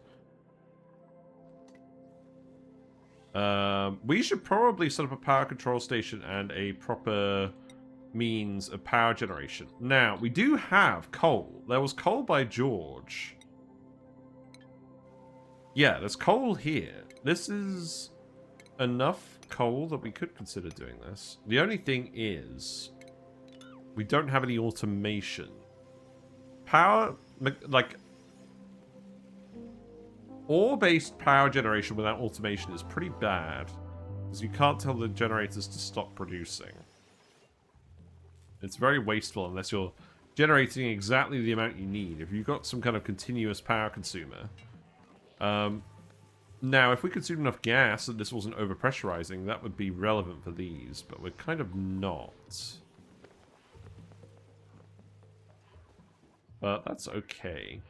We should probably set up a power control station and a proper means of power generation. Now, we do have coal. There was coal by George. Yeah, there's coal here. This is enough coal that we could consider doing this. The only thing is, we don't have any automation. Power, like, ore-based power generation without automation is pretty bad, because you can't tell the generators to stop producing. It's very wasteful unless you're generating exactly the amount you need. If you've got some kind of continuous power consumer. Now, if we consumed enough gas and this wasn't overpressurizing, that would be relevant for these, but we're kind of not. But that's okay.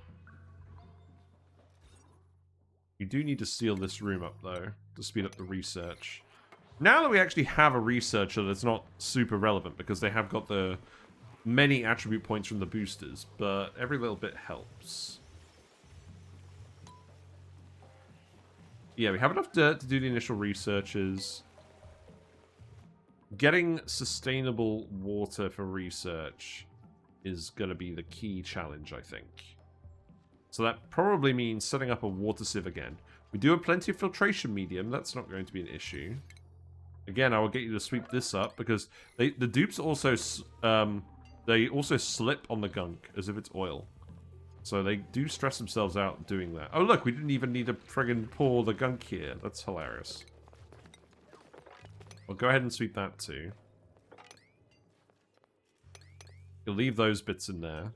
We do need to seal this room up, though, to speed up the research. Now that we actually have a researcher that's not super relevant, because they have got the many attribute points from the boosters, but every little bit helps. Yeah, we have enough dirt to do the initial researches. Getting sustainable water for research is going to be the key challenge, I think. So that probably means setting up a water sieve again. We do have plenty of filtration medium. That's not going to be an issue. Again, I will get you to sweep this up because the dupes also they also slip on the gunk as if it's oil. So they do stress themselves out doing that. Oh look, we didn't even need to friggin' pour the gunk here. That's hilarious. Well, go ahead and sweep that too. You'll leave those bits in there.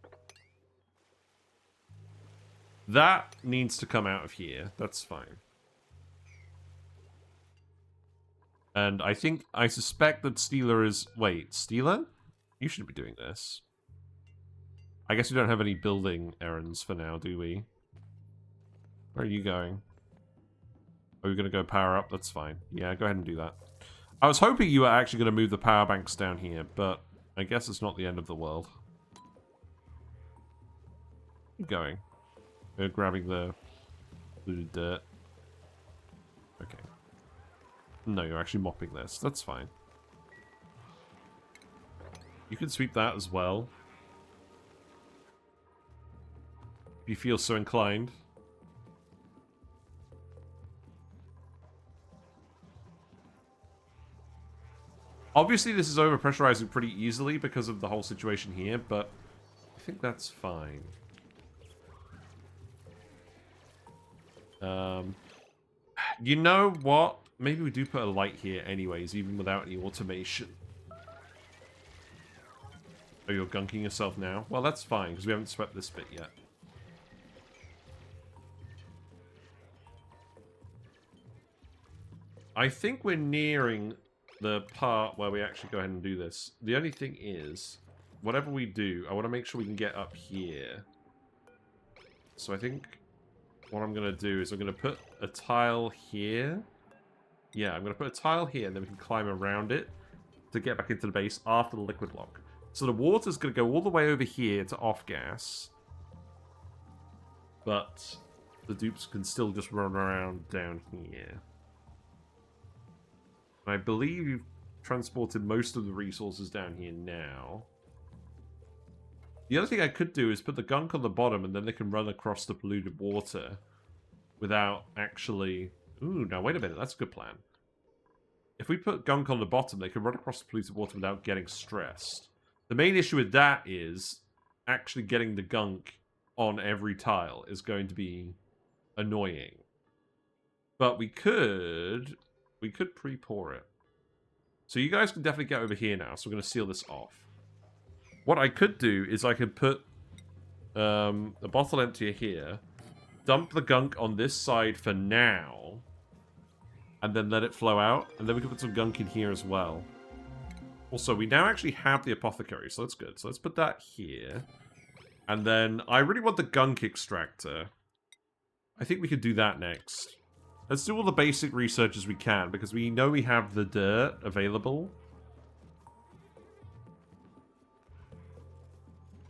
That needs to come out of here. That's fine. And I suspect that Steeler is... Wait, Steeler? You should be doing this. I guess we don't have any building errands for now, do we? Where are you going? Are we going to go power up? That's fine. Yeah, go ahead and do that. I was hoping you were actually going to move the power banks down here, but I guess it's not the end of the world. Keep going. We're grabbing the polluted dirt. Okay. No, you're actually mopping this. That's fine. You can sweep that as well. If you feel so inclined. Obviously, this is overpressurizing pretty easily because of the whole situation here, but I think that's fine. You know what? Maybe we do put a light here anyways, even without any automation. Oh, you're gunking yourself now? Well, that's fine, because we haven't swept this bit yet. I think we're nearing the part where we actually go ahead and do this. The only thing is, whatever we do, I want to make sure we can get up here. So I think what I'm going to do is I'm going to put a tile here. Yeah, I'm going to put a tile here, and then we can climb around it to get back into the base after the liquid lock. So the water's going to go all the way over here to off-gas. But the dupes can still just run around down here. And I believe you've transported most of the resources down here now. The other thing I could do is put the gunk on the bottom, and then they can run across the polluted water without actually... Ooh, now wait a minute, that's a good plan. If we put gunk on the bottom, they can run across the polluted water without getting stressed. The main issue with that is actually getting the gunk on every tile is going to be annoying. But we could pre-pour it. So you guys can definitely get over here now, so we're going to seal this off. What I could do is I could put a bottle emptier here, dump the gunk on this side for now, and then let it flow out, and then we can put some gunk in here as well. Also, we now actually have the apothecary, so that's good. So let's put that here. And then I really want the gunk extractor. I think we could do that next. Let's do all the basic research as we can, because we know we have the dirt available.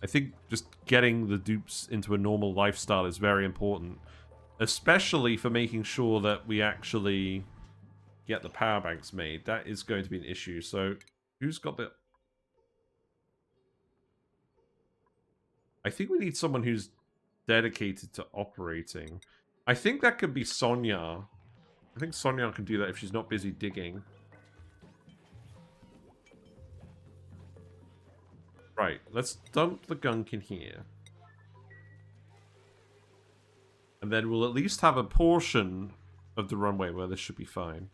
I think just getting the dupes into a normal lifestyle is very important. Especially for making sure that we actually get the power banks made. That is going to be an issue. So, who's got the... I think we need someone who's dedicated to operating. I think that could be Sonia. I think Sonia can do that if she's not busy digging. Right, let's dump the gunk in here. And then we'll at least have a portion of the runway where this should be fine.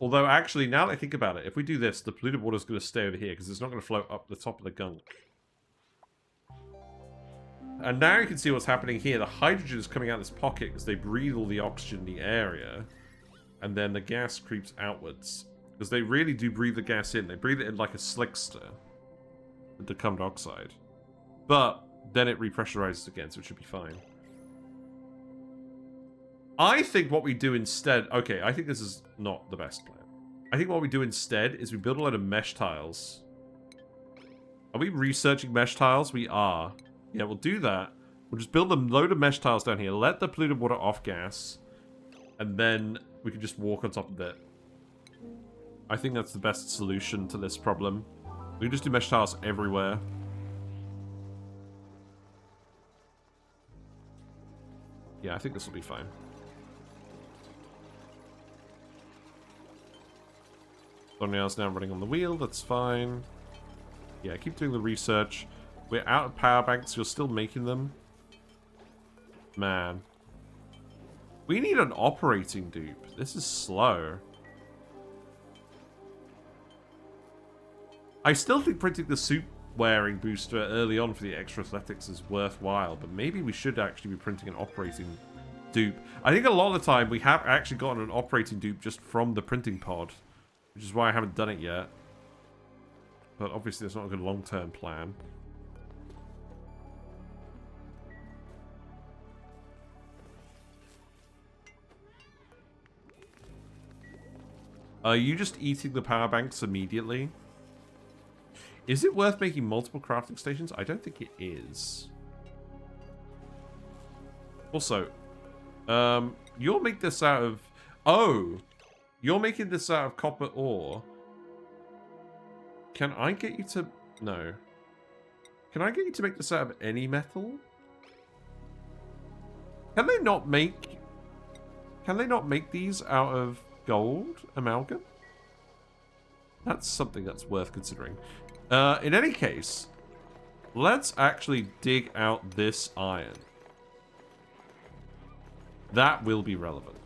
Although, actually, now that I think about it, if we do this, the polluted water is going to stay over here because it's not going to float up the top of the gunk. And now you can see what's happening here. The hydrogen is coming out of this pocket because they breathe all the oxygen in the area. And then the gas creeps outwards. Because they really do breathe the gas in. They breathe it in like a slickster. The carbon dioxide. But then it repressurizes again, so it should be fine. I think what we do instead... Okay, I think this is not the best plan. I think what we do instead is we build a load of mesh tiles. Are we researching mesh tiles? We are. Yeah, we'll do that. We'll just build a load of mesh tiles down here. Let the polluted water off gas. And then we can just walk on top of it. I think that's the best solution to this problem. We can just do mesh tiles everywhere. Yeah, I think this will be fine. Sonia's now running on the wheel, that's fine. Yeah, keep doing the research. We're out of power banks, you're still making them. Man. We need an operating dupe. This is slow. I still think printing the suit wearing booster early on for the extra athletics is worthwhile, but maybe we should actually be printing an operating dupe. I think a lot of the time we have actually gotten an operating dupe just from the printing pod, which is why I haven't done it yet. But obviously that's not a good long-term plan. Are you just eating the power banks immediately? Is it worth making multiple crafting stations? I don't think it is. Also, you'll make this out of... Oh! You're making this out of copper ore. Can I get you to... No. Can I get you to make this out of any metal? Can they not make... Can they not make these out of gold amalgam? That's something that's worth considering. In any case, let's actually dig out this iron. That will be relevant.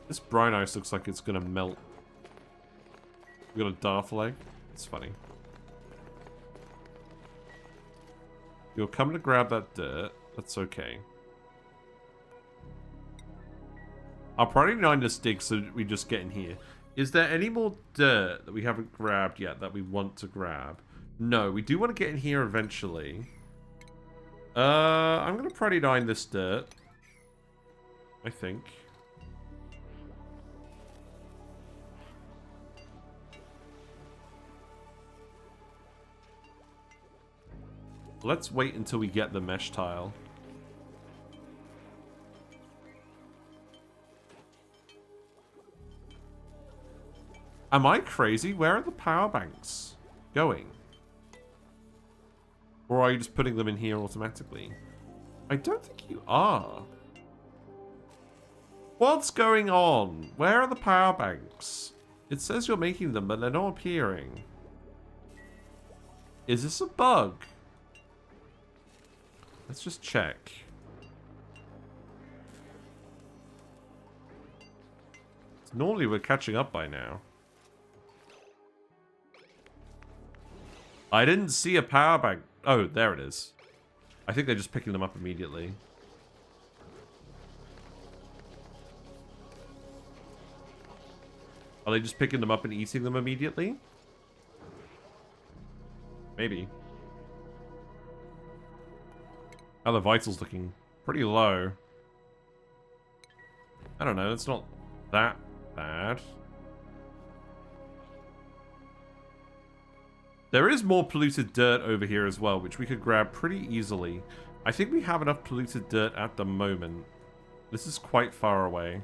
This brine ice looks like it's going to melt. We got a Dartle egg. It's funny. You're coming to grab that dirt. That's okay. I'll probably 9 this dig so we just get in here. Is there any more dirt that we haven't grabbed yet that we want to grab? No, we do want to get in here eventually. I'm going to probably 9 this dirt. I think. Let's wait until we get the mesh tile. Am I crazy? Where are the power banks going? Or are you just putting them in here automatically? I don't think you are. What's going on? Where are the power banks? It says you're making them, but they're not appearing. Is this a bug? Let's just check. Normally we're catching up by now. I didn't see a power bank. Oh, there it is. I think they're just picking them up immediately. Are they just picking them up and eating them immediately? Maybe. Oh, the vital's looking pretty low. I don't know, it's not that bad. There is more polluted dirt over here as well, which we could grab pretty easily. I think we have enough polluted dirt at the moment. This is quite far away.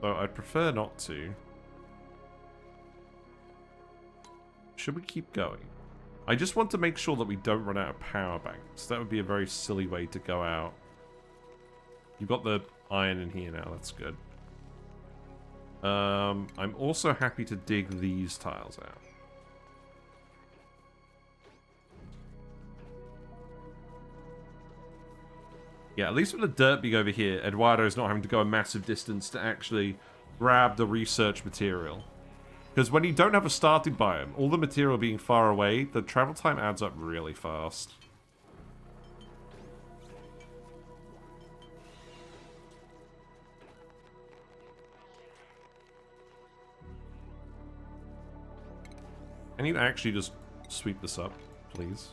So I'd prefer not to. Should we keep going? I just want to make sure that we don't run out of power banks. That would be a very silly way to go out. You've got the iron in here now, that's good. I'm also happy to dig these tiles out. Yeah, at least with the dirt being over here, Eduardo's not having to go a massive distance to actually grab the research material. Because when you don't have a starting biome, all the material being far away, the travel time adds up really fast. Can you actually just sweep this up, please?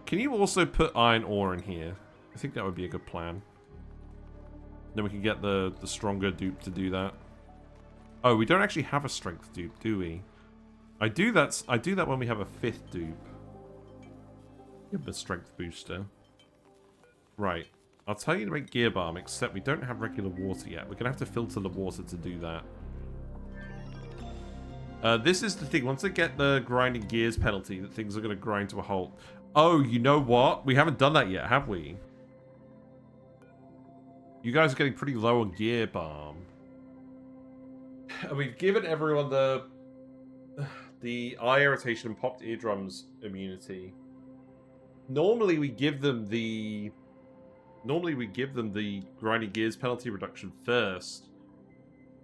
Can you also put iron ore in here? I think that would be a good plan. Then we can get the stronger dupe to do that. Oh, we don't actually have a strength dupe, do we? I do that when we have a 5th dupe. Give him a strength booster. Right. I'll tell you to make gear balm, except we don't have regular water yet. We're going to have to filter the water to do that. This is the thing. Once they get the grinding gears penalty, that things are going to grind to a halt. Oh, you know what? We haven't done that yet, have we? You guys are getting pretty low on gear balm. And we've given everyone the eye irritation and popped eardrums immunity. Normally we give them the grinding gears penalty reduction first.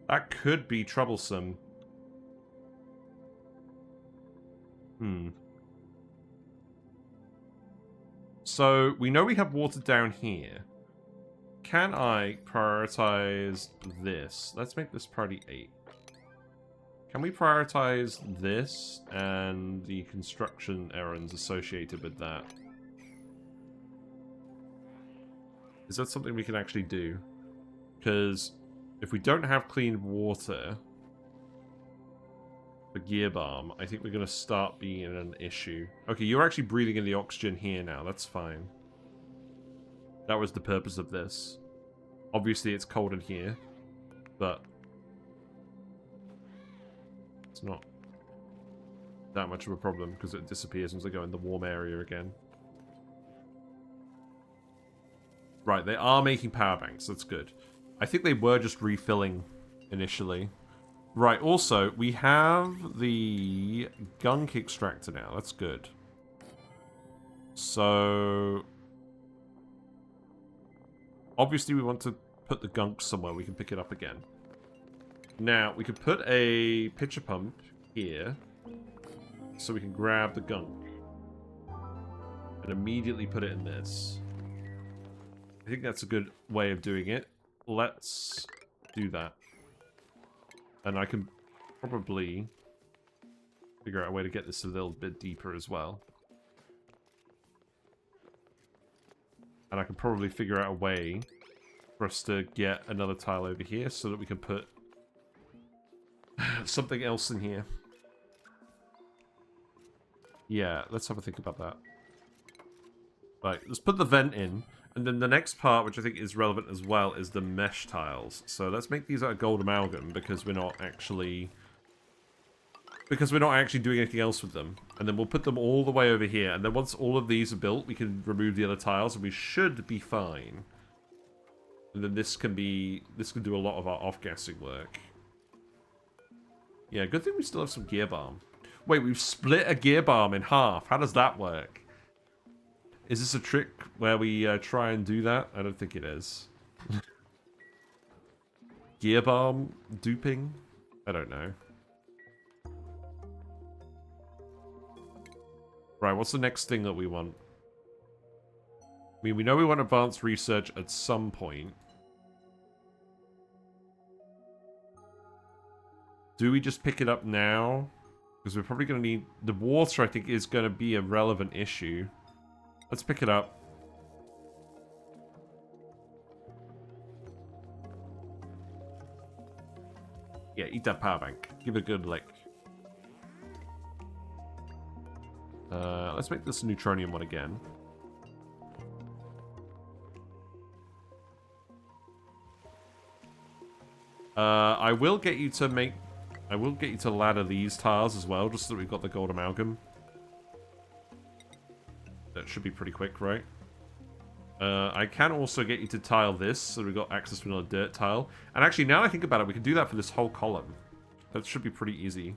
That could be troublesome. So, we know we have water down here. Can I prioritize this? Let's make this priority 8. Can we prioritize this and the construction errands associated with that? Is that something we can actually do? Because if we don't have clean water for gear balm, I think we're going to start being an issue. Okay, you're actually breathing in the oxygen here now. That's fine. That was the purpose of this. Obviously, it's cold in here, but it's not that much of a problem because it disappears once I go in the warm area again. Right, they are making power banks. That's good. I think they were just refilling initially. Right, also, we have the gunk extractor now. That's good. So, obviously we want to put the gunk somewhere we can pick it up again. Now, we could put a pitcher pump here so we can grab the gunk and immediately put it in this. I think that's a good way of doing it. Let's do that. And I can probably figure out a way to get this a little bit deeper as well. And I can probably figure out a way for us to get another tile over here so that we can put something else in here. Yeah, let's have a think about that. Right, let's put the vent in. And then the next part, which I think is relevant as well, is the mesh tiles. So let's make these out of gold amalgam because we're not actually doing anything else with them. And then we'll put them all the way over here. And then once all of these are built, we can remove the other tiles and we should be fine. And then this can do a lot of our off-gassing work. Yeah, good thing we still have some gear balm. Wait, we've split a gear balm in half. How does that work? Is this a trick where we try and do that? I don't think it is. Gear balm duping? I don't know. Right, what's the next thing that we want? I mean, we know we want advanced research at some point. Do we just pick it up now? Because we're probably going to need... The water, I think, is going to be a relevant issue. Let's pick it up. Yeah, eat that power bank. Give it a good lick. Let's make this a neutronium one again. I will get you to make... I will get you to ladder these tiles as well, just so that we've got the gold amalgam. That should be pretty quick, right? I can also get you to tile this, so we've got access to another dirt tile. And actually, now I think about it, we can do that for this whole column. That should be pretty easy.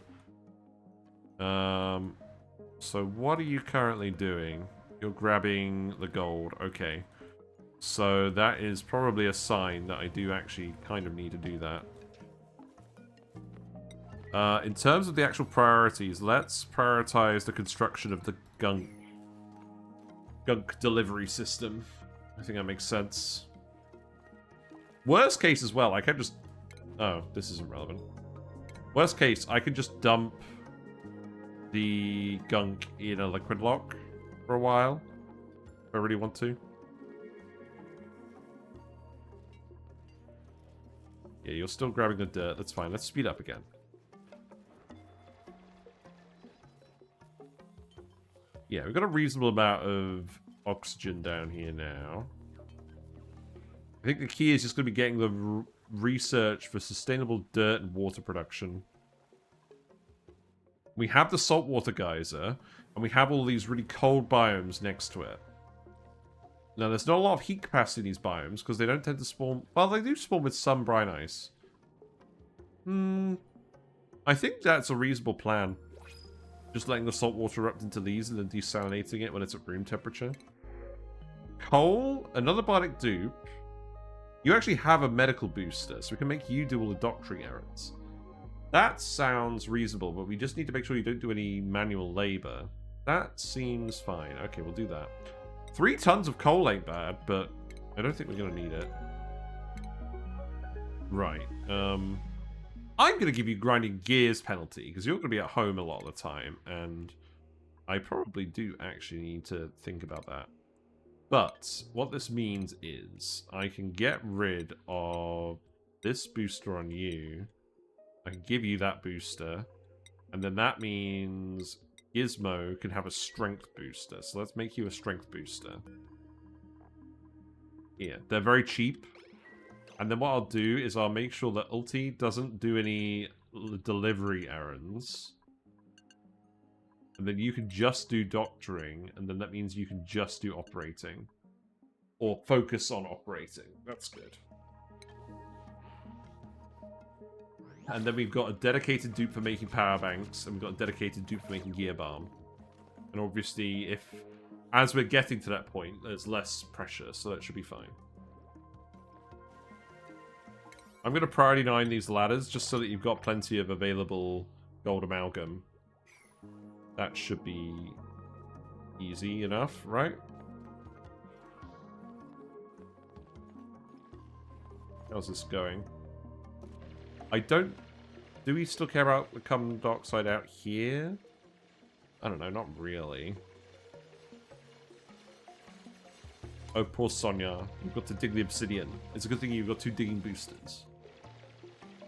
So what are you currently doing? You're grabbing the gold. Okay. So that is probably a sign that I do actually kind of need to do that. In terms of the actual priorities, let's prioritize the construction of the gunk delivery system. I think that makes sense. Worst case as well, I can just... Oh, this isn't relevant. Worst case, I could just dump the gunk in a liquid lock for a while, if I really want to. Yeah, you're still grabbing the dirt. That's fine. Let's speed up again. Yeah, we've got a reasonable amount of oxygen down here now. I think the key is just going to be getting the research for sustainable dirt and water production. We have the saltwater geyser, and we have all these really cold biomes next to it. Now, there's not a lot of heat capacity in these biomes, because they don't tend to spawn... Well, they do spawn with some brine ice. I think that's a reasonable plan. Just letting the salt water erupt into these and then desalinating it when it's at room temperature. Coal, another bionic dupe. You actually have a medical booster, so we can make you do all the doctoring errands. That sounds reasonable, but we just need to make sure you don't do any manual labor. That seems fine. Okay, we'll do that. 3 tons of coal ain't bad, but I don't think we're going to need it. Right. I'm going to give you grinding gears penalty, because you're going to be at home a lot of the time, and I probably do actually need to think about that. But what this means is I can get rid of this booster on you. I can give you that booster, and then that means Gizmo can have a strength booster. So let's make you a strength booster. Here, they're very cheap. And then what I'll do is I'll make sure that Ulti doesn't do any delivery errands. And then you can just do doctoring, and then that means you can just do operating. Or focus on operating. That's good. And then we've got a dedicated dupe for making power banks, and we've got a dedicated dupe for making gear balm. And obviously, if as we're getting to that point, there's less pressure, so that should be fine. I'm going to priority 9 these ladders, just so that you've got plenty of available gold amalgam. That should be easy enough, right? How's this going? I don't... Do we still care about the carbon dioxide out here? I don't know, not really. Oh, poor Sonia. You've got to dig the obsidian. It's a good thing you've got 2 digging boosters.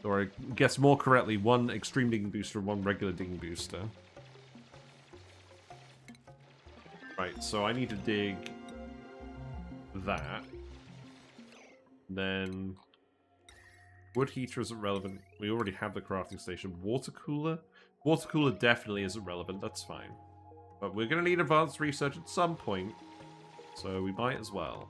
Or I guess more correctly, 1 extreme digging booster and 1 regular digging booster. Right, so I need to dig that. Then... Wood heater isn't relevant. We already have the crafting station. Water cooler? Water cooler definitely isn't relevant. That's fine. But we're going to need advanced research at some point. So we might as well.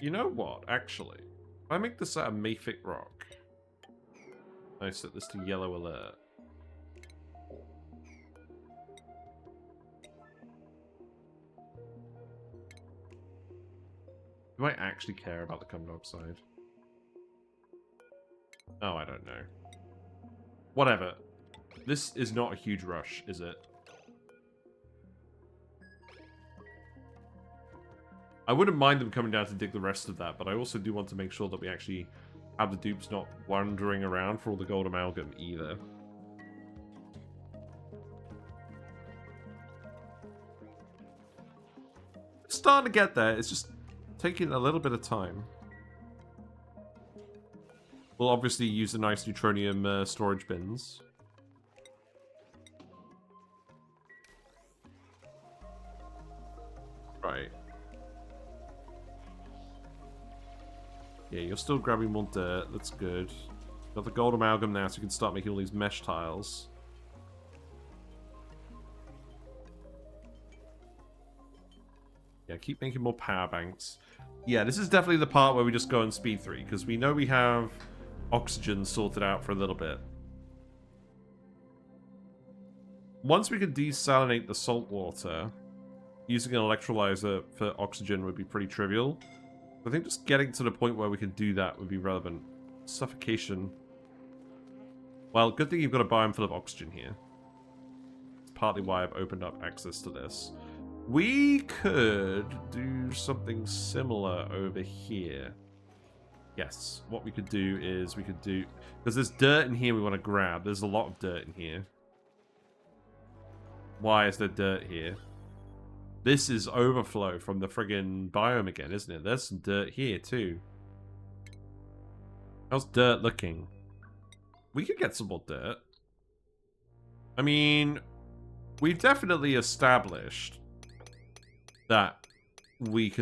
You know what? Actually, if I make this out of mafic rock, I set this to yellow alert. Do I actually care about the carbon dioxide? Oh, I don't know. Whatever. This is not a huge rush, is it? I wouldn't mind them coming down to dig the rest of that, but I also do want to make sure that we actually have the dupes not wandering around for all the gold amalgam either. It's starting to get there. It's just taking a little bit of time. We'll obviously use the nice neutronium storage bins. Right. Yeah, you're still grabbing more dirt. That's good. Got the gold amalgam now, so you can start making all these mesh tiles. Yeah, keep making more power banks. Yeah, this is definitely the part where we just go on speed 3, because we know we have oxygen sorted out for a little bit. Once we can desalinate the salt water, using an electrolyzer for oxygen would be pretty trivial. I think just getting to the point where we can do that would be relevant. Suffocation. Well, good thing you've got a biome full of oxygen here. It's partly why I've opened up access to this. We could do something similar over here. Yes, what we could do is we could do... Because there's dirt in here we want to grab. There's a lot of dirt in here. Why is there dirt here? This is overflow from the friggin' biome again, isn't it? There's some dirt here, too. How's dirt looking? We could get some more dirt. I mean, we've definitely established that we've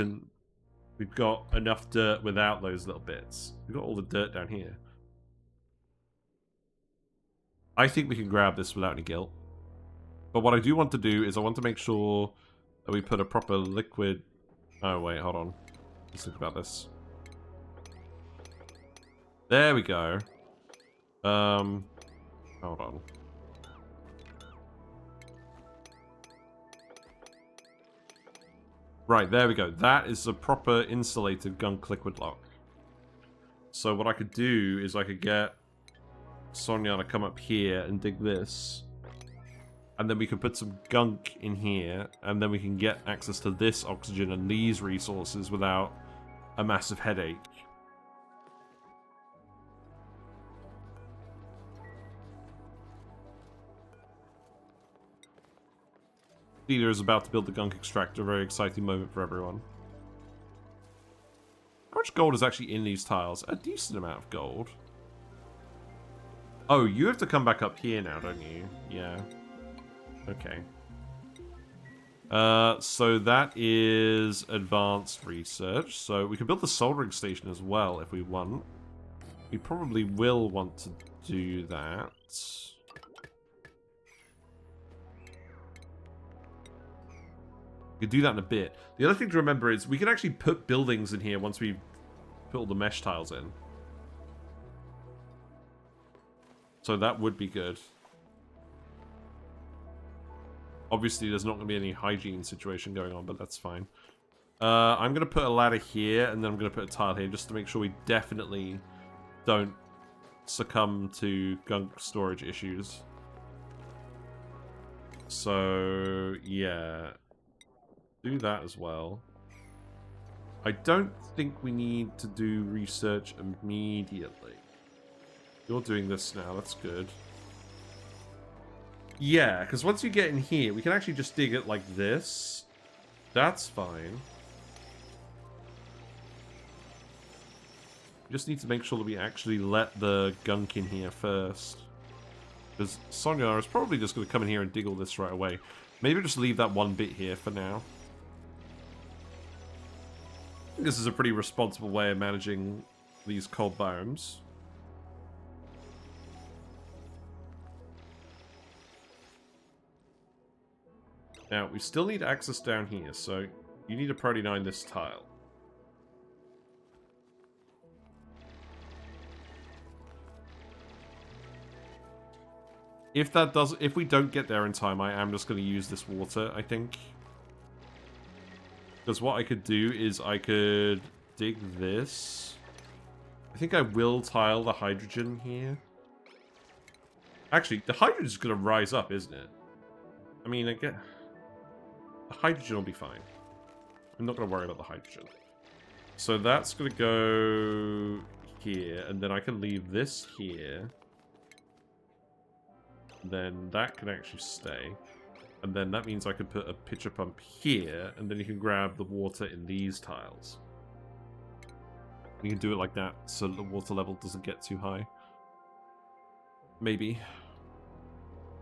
got enough dirt without those little bits. We've got all the dirt down here. I think we can grab this without any guilt. But what I do want to do is I want to make sure that we put a proper liquid... Oh, wait, hold on. Let's think about this. There we go. Hold on. Right, there we go. That is a proper insulated gunk liquid lock. So what I could do is I could get Sonia to come up here and dig this. And then we can put some gunk in here, and then we can get access to this oxygen and these resources without a massive headache. Leader is about to build the gunk extractor, a very exciting moment for everyone. How much gold is actually in these tiles? A decent amount of gold. Oh, you have to come back up here now, don't you? Yeah. Okay. So that is advanced research. So we can build the soldering station as well if we want. We probably will want to do that. We can do that in a bit. The other thing to remember is we can actually put buildings in here once we put all the mesh tiles in. So that would be good. Obviously, there's not going to be any hygiene situation going on, but that's fine. I'm going to put a ladder here, and then I'm going to put a tile here, just to make sure we definitely don't succumb to gunk storage issues. So, yeah. Do that as well. I don't think we need to do research immediately. You're doing this now, that's good. Yeah, because once you get in here, we can actually just dig it like this. That's fine. We just need to make sure that we actually let the gunk in here first. Because Sonia is probably just going to come in here and dig all this right away. Maybe just leave that one bit here for now. I think this is a pretty responsible way of managing these cold biomes. Now, we still need access down here, so you need to priority 9 this tile. If we don't get there in time, I am just going to use this water, I think. Because what I could do is I could dig this. I think I will tile the hydrogen here. Actually, the hydrogen's going to rise up, isn't it? I mean, I get... The hydrogen will be fine. I'm not going to worry about the hydrogen. So that's going to go here, and then I can leave this here. Then that can actually stay. And then that means I could put a pitcher pump here, and then you can grab the water in these tiles. You can do it like that, so the water level doesn't get too high. Maybe.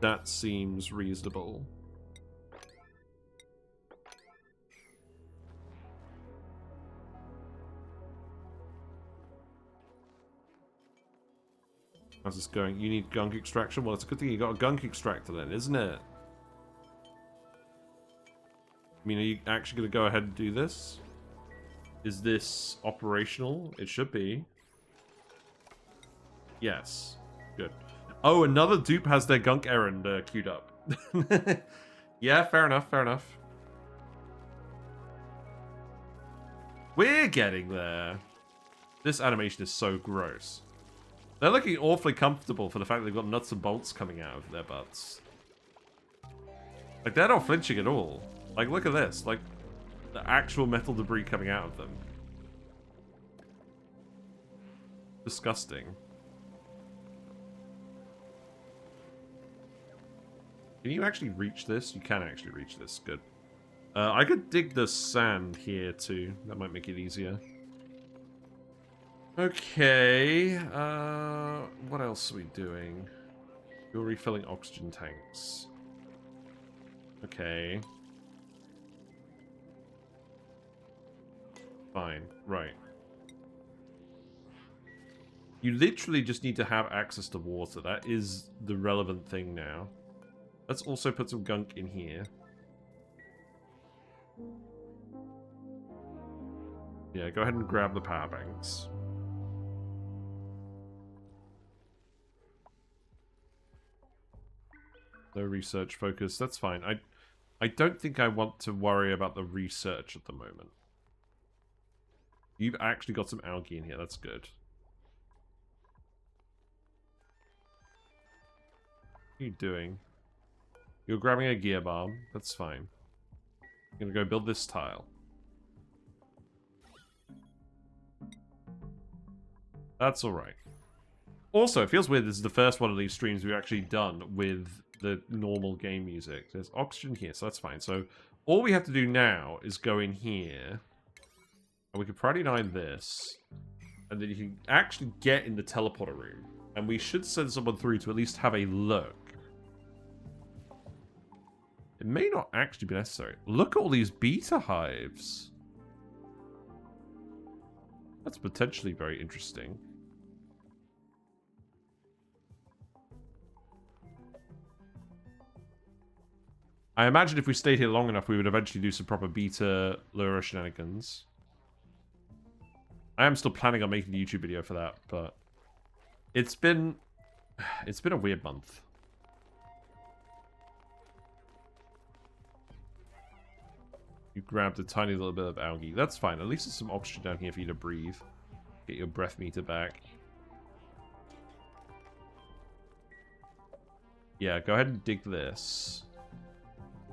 That seems reasonable. How's this going? You need gunk extraction? Well, it's a good thing you got a gunk extractor then, isn't it? I mean, are you actually going to go ahead and do this? Is this operational? It should be. Yes. Good. Oh, another dupe has their gunk errand queued up. Yeah, fair enough, fair enough. We're getting there. This animation is so gross. They're looking awfully comfortable for the fact they've got nuts and bolts coming out of their butts. Like, they're not flinching at all. Like, look at this. Like, the actual metal debris coming out of them. Disgusting. Can you actually reach this? You can actually reach this. Good. I could dig the sand here, too. That might make it easier. Okay. What else are we doing? You're refilling oxygen tanks. Okay. Fine. Right. You literally just need to have access to water. That is the relevant thing now. Let's also put some gunk in here. Yeah, go ahead and grab the power banks. No research focus. That's fine. I don't think I want to worry about the research at the moment. You've actually got some algae in here. That's good. What are you doing? You're grabbing a gear bomb. That's fine. I'm gonna go build this tile. That's alright. Also, it feels weird this is the first one of these streams we've actually done with the normal game music. There's oxygen here, so that's fine. So, all we have to do now is go in here. And we can priority 9 this. And then you can actually get in the teleporter room. And we should send someone through to at least have a look. It may not actually be necessary. Look at all these beta hives. That's potentially very interesting. I imagine if we stayed here long enough, we would eventually do some proper beta lure shenanigans. I am still planning on making a YouTube video for that, but it's been a weird month. You grabbed a tiny little bit of algae. That's fine. At least there's some oxygen down here for you to breathe. Get your breath meter back. Yeah, go ahead and dig this.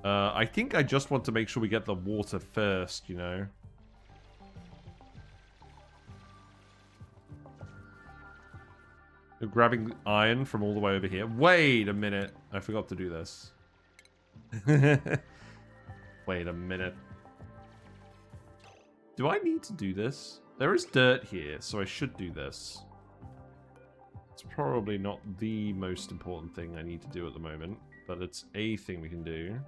I think I just want to make sure we get the water first, you know. You're grabbing iron from all the way over here. Wait a minute. I forgot to do this. Wait a minute. Do I need to do this? There is dirt here, so I should do this. It's probably not the most important thing I need to do at the moment, but it's a thing we can do.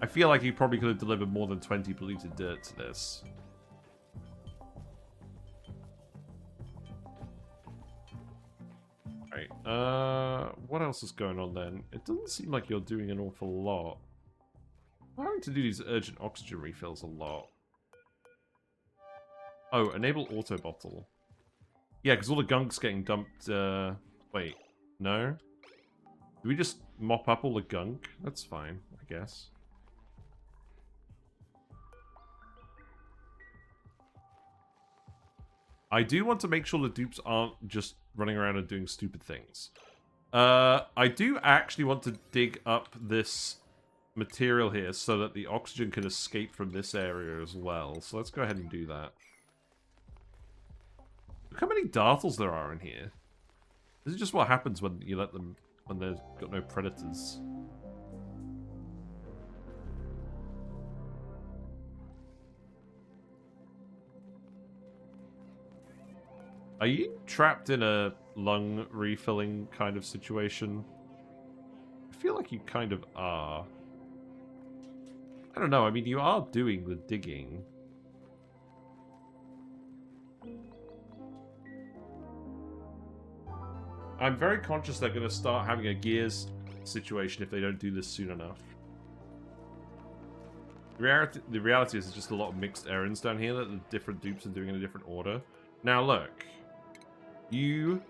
I feel like you probably could have delivered more than 20 polluted dirt to this. Right, what else is going on then? It doesn't seem like you're doing an awful lot. I'm having to do these urgent oxygen refills a lot. Oh, enable auto bottle. Yeah, because all the gunk's getting dumped, wait, no? Do we just mop up all the gunk? That's fine, I guess. I do want to make sure the dupes aren't just running around and doing stupid things. I do actually want to dig up this material here so that the oxygen can escape from this area as well. So let's go ahead and do that. Look how many dartles there are in here. This is just what happens when you let them, when they've got no predators. Are you trapped in a lung refilling kind of situation? I feel like you kind of are. I don't know, I mean, you are doing the digging. I'm very conscious they're going to start having a gears situation if they don't do this soon enough. The reality is there's just a lot of mixed errands down here that the different dupes are doing in a different order. Now look, you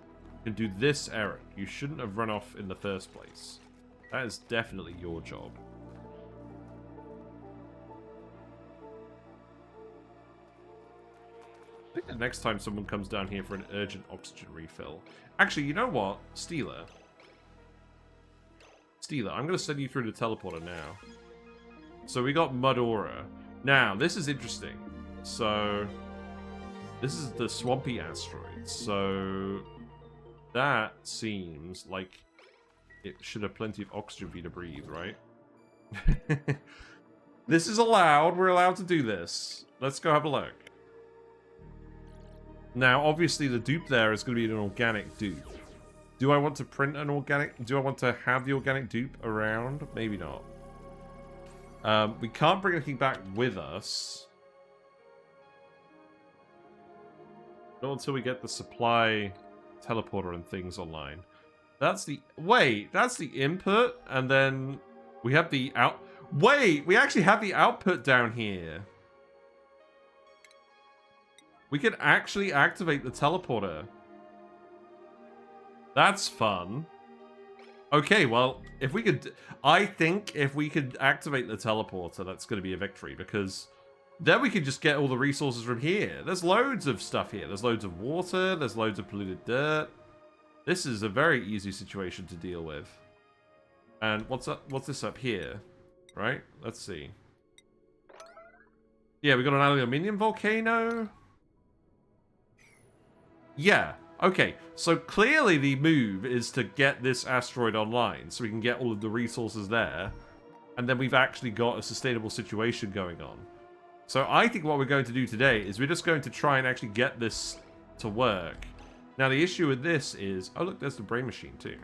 can do this errand. You shouldn't have run off in the first place. That is definitely your job. I think the next time someone comes down here for an urgent oxygen refill... Actually, you know what? Steeler, I'm going to send you through the teleporter now. So we got Mud Aura. Now, this is interesting. So, this is the swampy asteroid. So, that seems like it should have plenty of oxygen for you to breathe, right? This is allowed. We're allowed to do this. Let's go have a look. Now, obviously, the dupe there is going to be an organic dupe. Do I want to print an organic... Do I want to have the organic dupe around? Maybe not. We can't bring anything back with us. Not until we get the supply teleporter and things online. That's the... Wait, that's the input? And then we have the out... Wait, we actually have the output down here. We can actually activate the teleporter. That's fun. Okay, well, if we could... I think if we could activate the teleporter, that's going to be a victory, because then we could just get all the resources from here. There's loads of stuff here. There's loads of water. There's loads of polluted dirt. This is a very easy situation to deal with. And what's this up here? Right? Let's see. Yeah, we got an aluminium volcano. Yeah, okay. So clearly the move is to get this asteroid online so we can get all of the resources there. And then we've actually got a sustainable situation going on. So I think what we're going to do today is we're just going to try and actually get this to work. Now the issue with this is... Oh look, there's the brain machine too.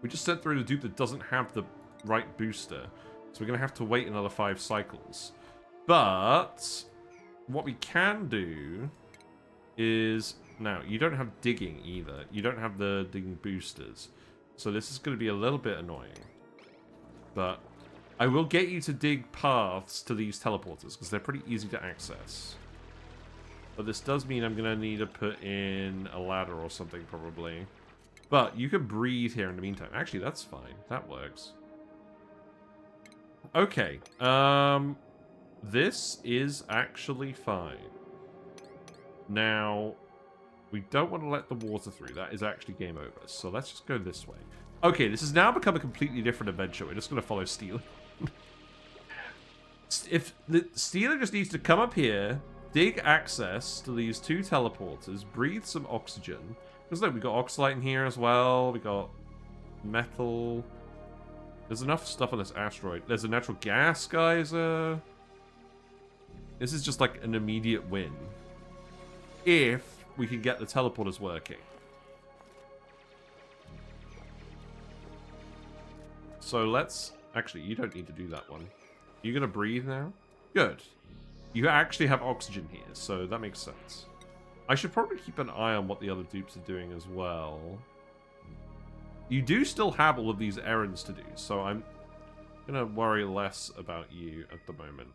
We just sent through the dupe that doesn't have the right booster. So we're going to have to wait another 5 cycles. But what we can do is... Now, you don't have digging either. You don't have the digging boosters. So this is going to be a little bit annoying. But I will get you to dig paths to these teleporters, because they're pretty easy to access. But this does mean I'm going to need to put in a ladder or something, probably. But you can breathe here in the meantime. Actually, that's fine. That works. Okay. This is actually fine. Now... We don't want to let the water through. That is actually game over. So let's just go this way. Okay, this has now become a completely different adventure. We're just going to follow Steeler. If the Steeler just needs to come up here, dig access to these 2 teleporters, breathe some oxygen. Because look, we got oxalite in here as well. We got metal. There's enough stuff on this asteroid. There's a natural gas geyser. This is just like an immediate win. If we can get the teleporters working. So let's... Actually, you don't need to do that one. You're going to breathe now? Good. You actually have oxygen here, so that makes sense. I should probably keep an eye on what the other dupes are doing as well. You do still have all of these errands to do, so I'm going to worry less about you at the moment.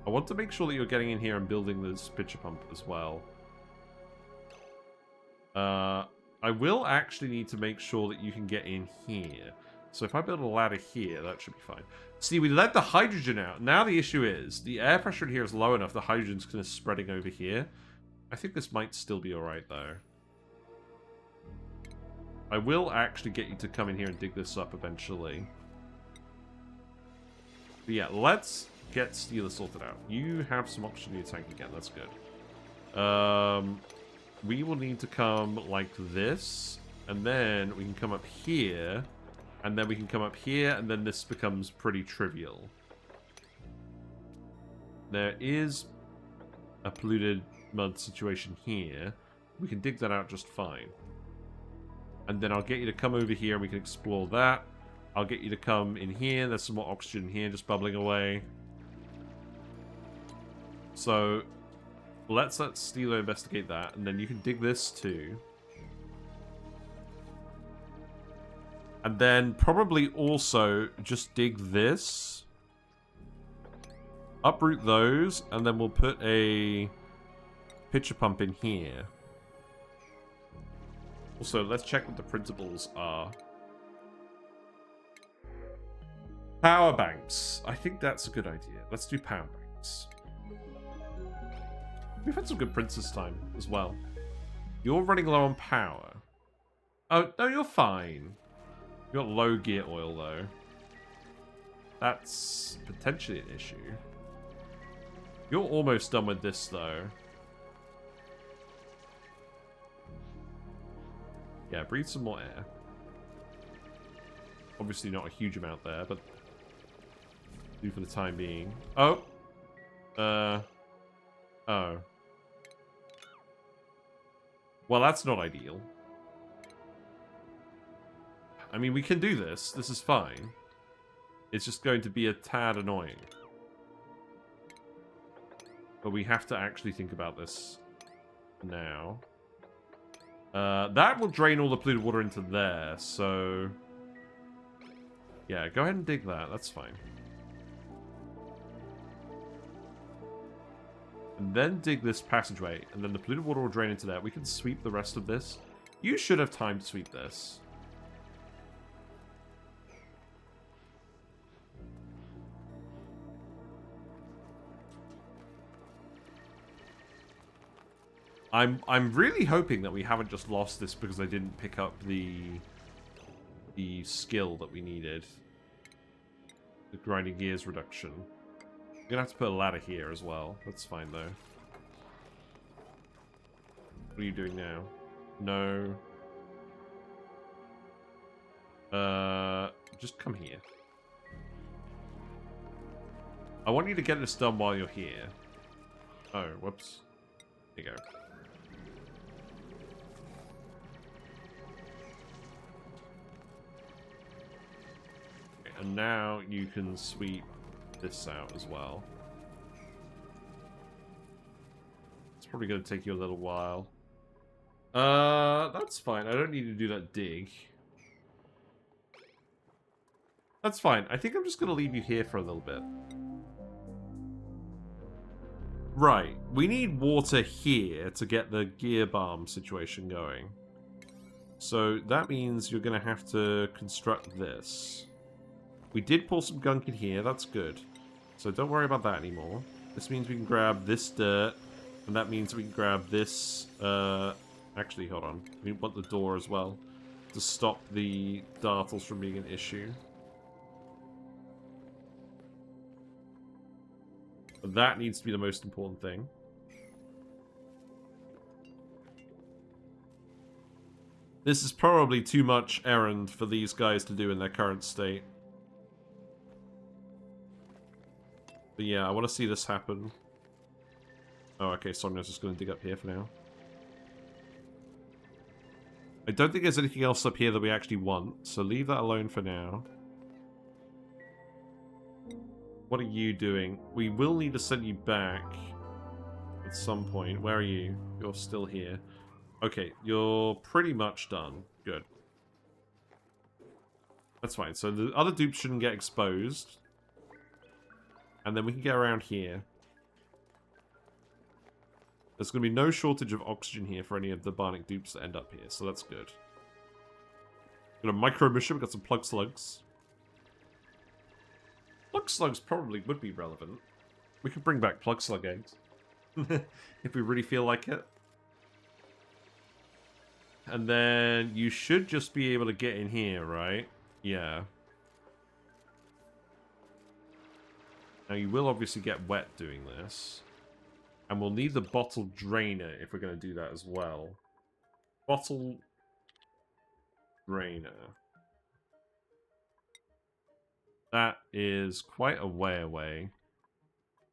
I want to make sure that you're getting in here and building this pitcher pump as well. I will actually need to make sure that you can get in here. So if I build a ladder here, that should be fine. See, we let the hydrogen out. Now the issue is, the air pressure in here is low enough, the hydrogen's kind of spreading over here. I think this might still be alright, though. I will actually get you to come in here and dig this up eventually. But yeah, let's get Steeler sorted out. You have some oxygen in your tank again. That's good. We will need to come like this. And then we can come up here. And then we can come up here. And then this becomes pretty trivial. There is a polluted mud situation here. We can dig that out just fine. And then I'll get you to come over here and we can explore that. I'll get you to come in here. There's some more oxygen here just bubbling away. So let's let Steelo investigate that. And then you can dig this too. And then probably also just dig this. Uproot those. And then we'll put a pitcher pump in here. Also, let's check what the printables are. Power banks. I think that's a good idea. Let's do power banks. We've had some good prints this time as well. You're running low on power. Oh, no, you're fine. You got low gear oil, though. That's potentially an issue. You're almost done with this, though. Yeah, breathe some more air. Obviously not a huge amount there, but do for the time being. Oh! Oh. Well, that's not ideal. I mean, we can do this. This is fine. It's just going to be a tad annoying. But we have to actually think about this now. That will drain all the polluted water into there, so... Yeah, go ahead and dig that. That's fine. And then dig this passageway, and then the polluted water will drain into there. We can sweep the rest of this. You should have time to sweep this. I'm really hoping that we haven't just lost this because I didn't pick up the skill that we needed. The grinding gears reduction. I'm gonna have to put a ladder here as well. That's fine though. What are you doing now? No. Just come here. I want you to get this done while you're here. Oh, whoops. There you go. And now you can sweep this out as well. It's probably going to take you a little while. That's fine. I don't need to do that dig. That's fine. I think I'm just going to leave you here for a little bit. Right. We need water here to get the gear balm situation going. So that means you're going to have to construct this. We did pull some gunk in here, that's good. So don't worry about that anymore. This means we can grab this dirt, and that means we can grab this, actually, hold on. We want the door as well, to stop the dartles from being an issue. But that needs to be the most important thing. This is probably too much errand for these guys to do in their current state. But yeah, I want to see this happen. Oh, okay, Sonia's just going to dig up here for now. I don't think there's anything else up here that we actually want, so leave that alone for now. What are you doing? We will need to send you back at some point. Where are you? You're still here. Okay, you're pretty much done. Good. That's fine. So the other dupes shouldn't get exposed. And then we can get around here. There's going to be no shortage of oxygen here for any of the Barnic dupes that end up here, so that's good. Got a micro mission, we've got some plug slugs. Plug slugs probably would be relevant. We could bring back plug slug eggs. If we really feel like it. and then you should just be able to get in here, right? Yeah. Now you will obviously get wet doing this. And we'll need the bottle drainer if we're going to do that as well. Bottle drainer. That is quite a way away.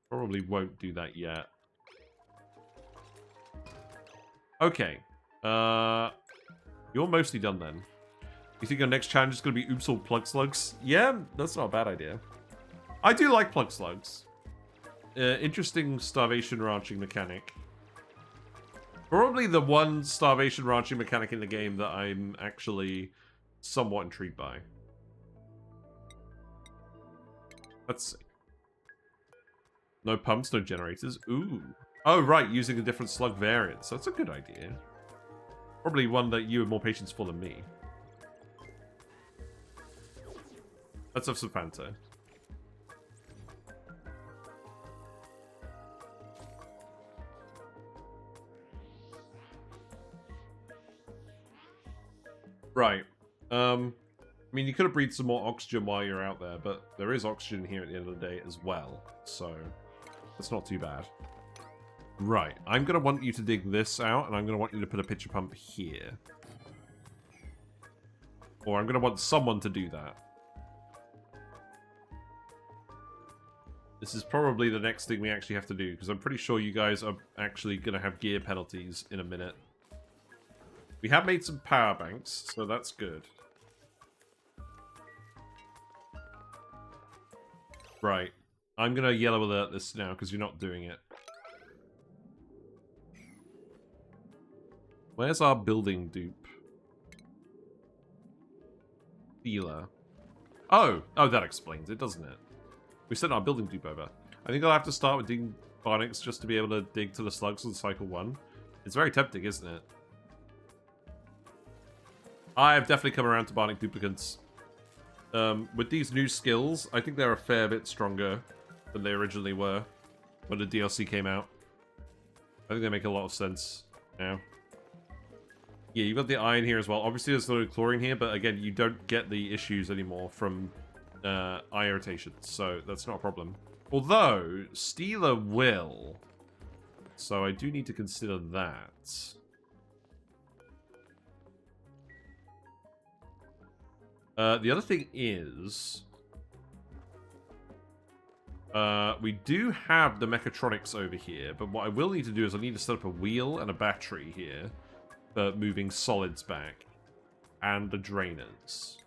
Probably won't do that yet. Okay. You're mostly done then. You think your next challenge is going to be oops all plug slugs? Yeah, that's not a bad idea. I do like plug slugs. Interesting starvation ranching mechanic. Probably the one starvation ranching mechanic in the game that I'm actually somewhat intrigued by. Let's see. No pumps, no generators. Ooh. Oh, right, using a different slug variant. So that's a good idea. Probably one that you have more patience for than me. Let's have some Fanta. Right. I mean, you could have breathed some more oxygen while you're out there, but there is oxygen here at the end of the day as well, so that's not too bad. Right. I'm going to want you to dig this out, and I'm going to want you to put a pitcher pump here. Or I'm going to want someone to do that. This is probably the next thing we actually have to do, because I'm pretty sure you guys are actually going to have gear penalties in a minute. We have made some power banks, so that's good. Right. I'm going to yellow alert this now, because you're not doing it. Where's our building dupe? Dealer. Oh, that explains it, doesn't it? We sent our building dupe over. I think I'll have to start with digging barnacks just to be able to dig to the slugs on cycle 1. It's very tempting, isn't it? I have definitely come around to barnac duplicants. With these new skills, I think they're a fair bit stronger than they originally were when the DLC came out. I think they make a lot of sense now. Yeah, you've got the iron here as well. Obviously, there's no chlorine here, but again, you don't get the issues anymore from eye irritation, so that's not a problem. Although, Stealer will. So I do need to consider that. The other thing is... we do have the mechatronics over here, but what I will need to do is I need to set up a wheel and a battery here for moving solids back. And the drainers.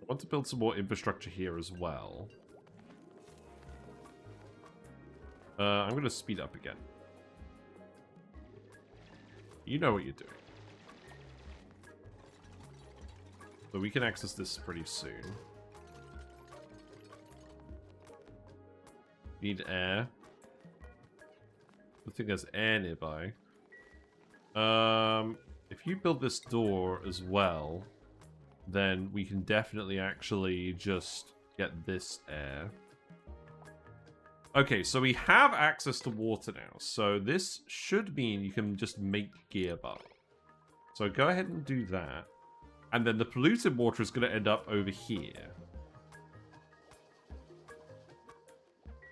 I want to build some more infrastructure here as well. I'm going to speed up again. You know what you're doing. So we can access this pretty soon. Need air. I think there's air nearby. If you build this door as well, then we can definitely actually just get this air. Okay, so we have access to water now. So this should mean you can just make gear bar. So go ahead and do that. And then the polluted water is going to end up over here.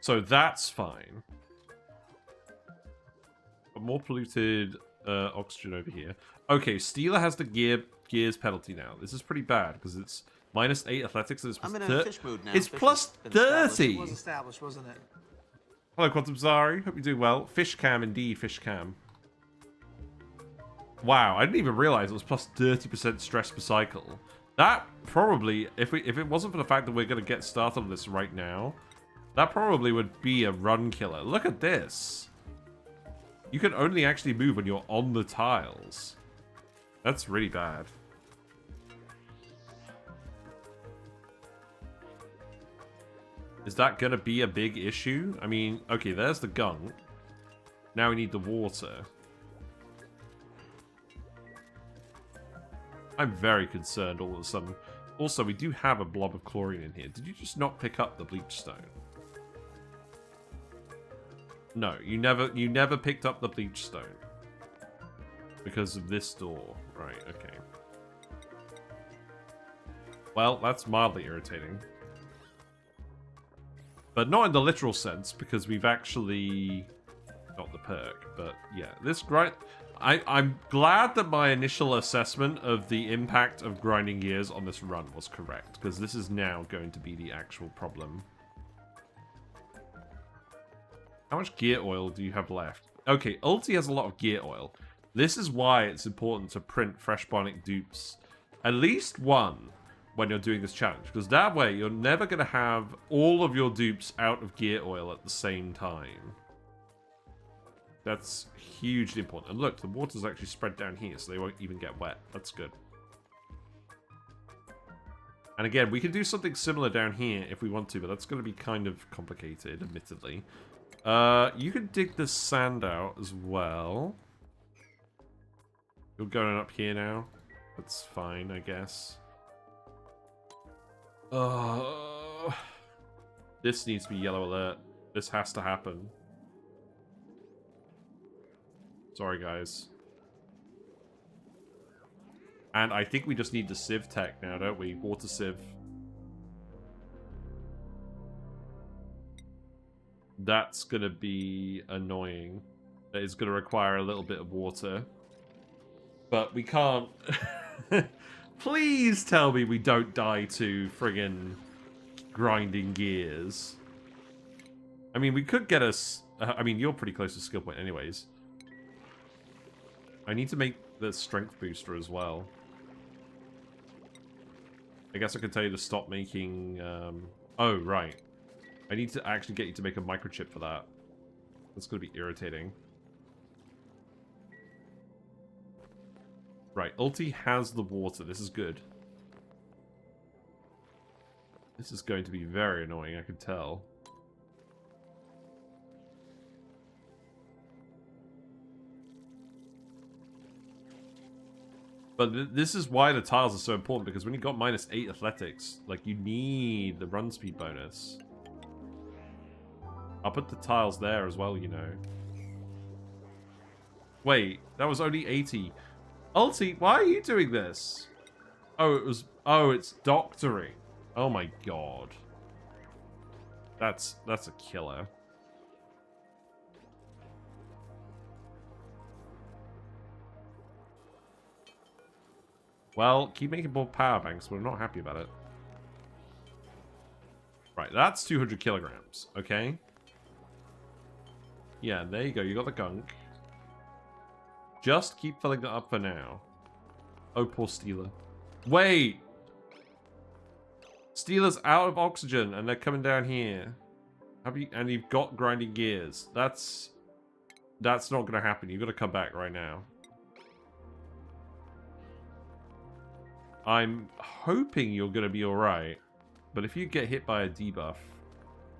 So that's fine. But more polluted oxygen over here. Okay, Steeler has the gears penalty now. This is pretty bad because it's -8 athletics. And it's I'm in a fish mood now. It's Fish plus has been established. 30. It was established, wasn't it? Hello, Quantum Zari. Hope you're doing well. Fish cam, indeed, fish cam. Wow, I didn't even realize it was plus 30% stress per cycle. That probably, if it wasn't for the fact that we're going to get started on this right now, that probably would be a run killer. Look at this. You can only actually move when you're on the tiles. That's really bad. Is that going to be a big issue? I mean, okay, there's the gunk. Now we need the water. I'm very concerned all of a sudden. Also, we do have a blob of chlorine in here. Did you just not pick up the bleach stone? No, you never picked up the bleach stone. Because of this door. Right, okay. Well, that's mildly irritating. But not in the literal sense, because we've actually got the perk. But yeah, this grind... I'm glad that my initial assessment of the impact of grinding gears on this run was correct, because this is now going to be the actual problem. How much gear oil do you have left? Okay, Ulti has a lot of gear oil. This is why it's important to print fresh bionic dupes. At least one when you're doing this challenge, because that way you're never going to have all of your dupes out of gear oil at the same time. That's hugely important. And look, the water's actually spread down here, so they won't even get wet. That's good. And again, we can do something similar down here if we want to, but that's going to be kind of complicated, admittedly. You can dig the sand out as well. You're going up here now. That's fine, I guess. This needs to be yellow alert. This has to happen. Sorry, guys. And I think we just need the sieve tech now, don't we? Water sieve. That's going to be annoying. That is going to require a little bit of water. But we can't... Please tell me we don't die to friggin' grinding gears. I mean, we could get us... I mean, you're pretty close to skill point anyways. I need to make the strength booster as well. I guess I could tell you to stop making... Oh, right. I need to actually get you to make a microchip for that. That's going to be irritating. Right, Ulti has the water. This is good. This is going to be very annoying, I can tell. But this is why the tiles are so important, because when you got -8 athletics, like, you need the run speed bonus. I'll put the tiles there as well, you know. Wait, that was only 80. Ulti, why are you doing this? Oh, it was... Oh, it's doctoring. Oh my god. That's a killer. Well, keep making more power banks. We're not happy about it. Right, that's 200 kilograms. Okay. Yeah, there you go. You got the gunk. Just keep filling it up for now. Oh, poor Steeler. Wait! Steeler's out of oxygen, and they're coming down here. And you've got grinding gears. That's not going to happen. You've got to come back right now. I'm hoping you're going to be alright. But if you get hit by a debuff,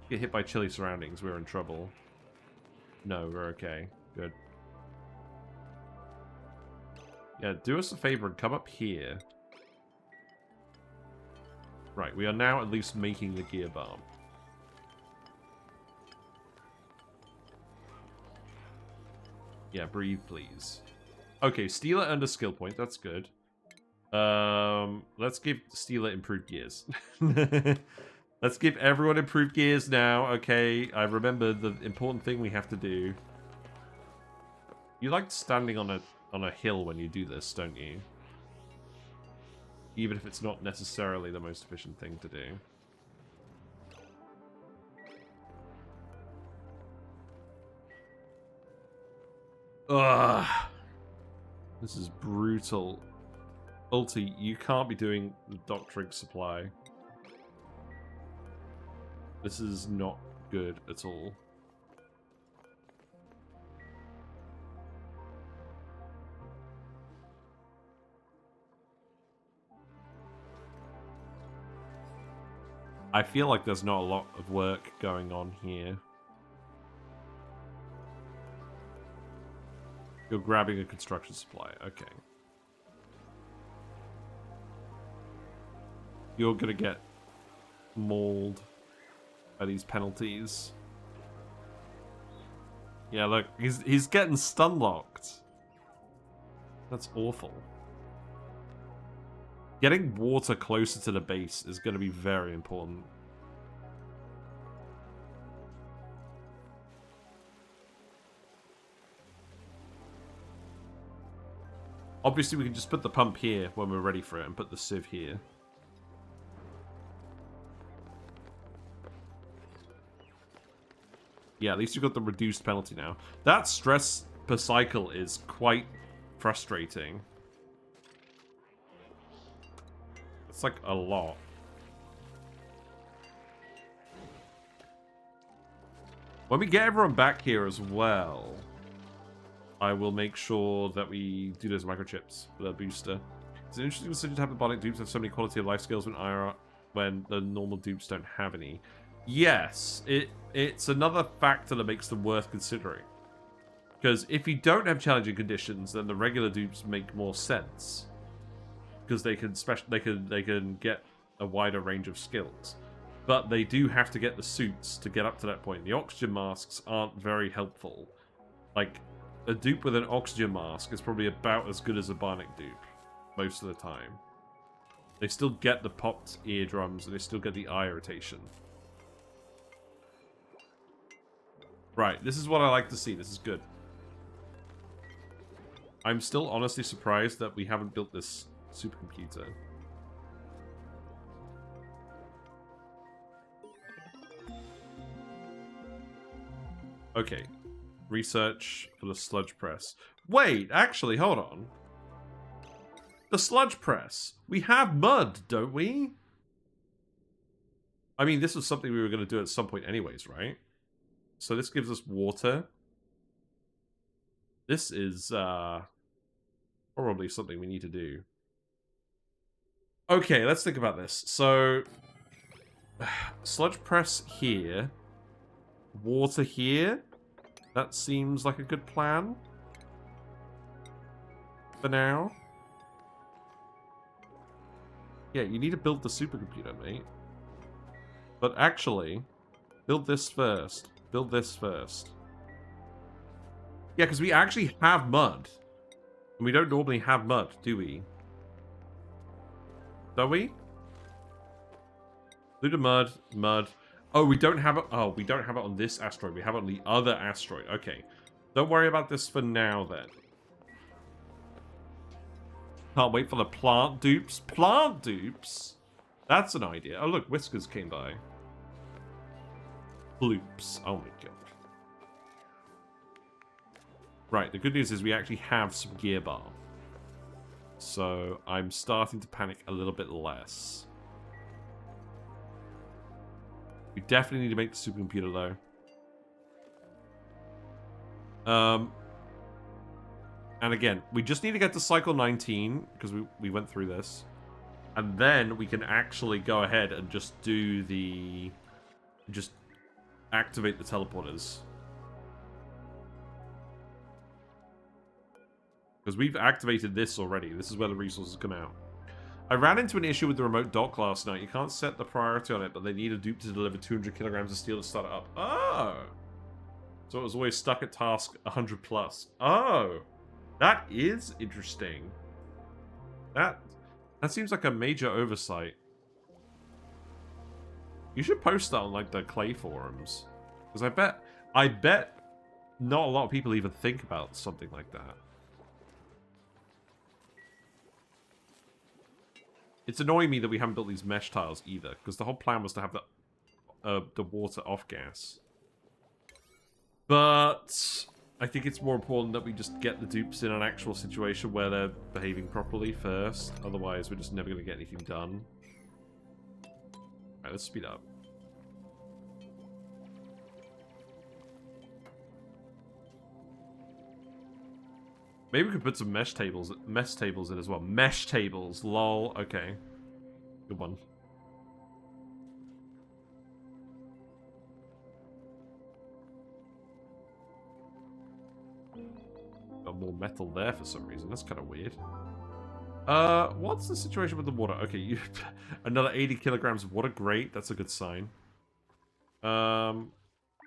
get hit by chilly surroundings, we're in trouble. No, we're okay. Good. Yeah, do us a favor and come up here. Right, we are now at least making the gear bomb. Yeah, breathe, please. Okay, Steeler earned a skill point. That's good. Let's give Steeler improved gears. Let's give everyone improved gears now. Okay, I remember the important thing we have to do. You like standing on a hill when you do this, don't you? Even if it's not necessarily the most efficient thing to do. Ugh. This is brutal. Ulti, you can't be doing the doctoring supply. This is not good at all. I feel like there's not a lot of work going on here. You're grabbing a construction supply. Okay. You're gonna get mauled by these penalties. Yeah, look, he's getting stun locked. That's awful. Getting water closer to the base is going to be very important. Obviously, we can just put the pump here when we're ready for it and put the sieve here. Yeah, at least you've got the reduced penalty now. That stress per cycle is quite frustrating. It's like a lot. When we get everyone back here as well, I will make sure that we do those microchips for the booster. It's an interesting decision to have the bionic dupes have so many quality of life skills when the normal dupes don't have any. Yes, it's another factor that makes them worth considering. Because if you don't have challenging conditions, then the regular dupes make more sense. Because they can get a wider range of skills. But they do have to get the suits to get up to that point. The oxygen masks aren't very helpful. Like, a dupe with an oxygen mask is probably about as good as a bionic dupe most of the time. They still get the popped eardrums and they still get the eye irritation. Right, this is what I like to see. This is good. I'm still honestly surprised that we haven't built this supercomputer. Okay. Research for the sludge press. Wait, actually, hold on. The sludge press. We have mud, don't we? I mean, this was something we were going to do at some point anyways, right? So this gives us water. This is probably something we need to do. Okay, let's think about this. So, sludge press here. Water here. That seems like a good plan. For now. Yeah, you need to build the supercomputer, mate. But actually, build this first. Build this first. Yeah, because we actually have mud. And we don't normally have mud, do we? Don't we? Loot of mud, mud. Oh, we don't have it. Oh, we don't have it on this asteroid. We have it on the other asteroid. Okay. Don't worry about this for now, then. Can't wait for the plant dupes. Plant dupes? That's an idea. Oh, look, Whiskers came by. Bloops. Oh my god. Right, the good news is we actually have some gear bar. So I'm starting to panic a little bit less. We definitely need to make the supercomputer though. And again, we just need to get to cycle 19 because we went through this. And then we can actually go ahead and just do the... just activate the teleporters. Because we've activated this already. This is where the resources come out. I ran into an issue with the remote dock last night. You can't set the priority on it, but they need a dupe to deliver 200 kilograms of steel to start it up. Oh! So it was always stuck at task 100 plus. Oh! That is interesting. That seems like a major oversight. You should post that on, like, the Clay forums. Because I bet not a lot of people even think about something like that. It's annoying me that we haven't built these mesh tiles either, because the whole plan was to have the water off gas. But I think it's more important that we just get the dupes in an actual situation where they're behaving properly first. Otherwise, we're just never going to get anything done. Alright, let's speed up. Maybe we could put some mesh tables in as well. Mesh tables, lol. Okay. Good one. Got more metal there for some reason. That's kind of weird. What's the situation with the water? Okay, you another 80 kilograms of water. Great. That's a good sign.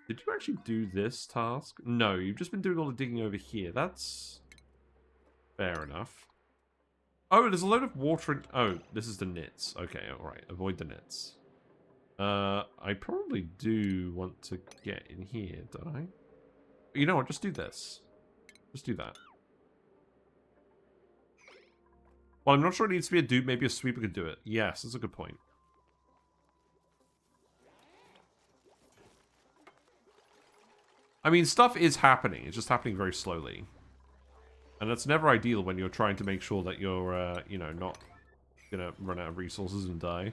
Did you actually do this task? No, you've just been doing all the digging over here. That's fair enough. Oh, there's a load of water in... Oh, this is the Gnits. Okay, alright. Avoid the Gnits. I probably do want to get in here, don't I? You know what? Just do this. Just do that. Well, I'm not sure it needs to be a dupe. Maybe a sweeper could do it. Yes, that's a good point. I mean, stuff is happening. It's just happening very slowly. And that's never ideal when you're trying to make sure that you're, you know, not gonna run out of resources and die.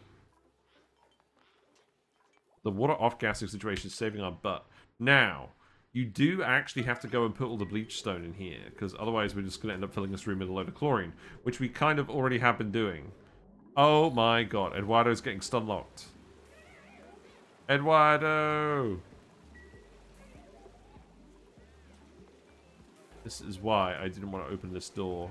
The water off-gassing situation is saving our butt. Now, you do actually have to go and put all the bleach stone in here, because otherwise we're just going to end up filling this room with a load of chlorine, which we kind of already have been doing. Oh my god, Eduardo's getting stun-locked. Eduardo! This is why I didn't want to open this door.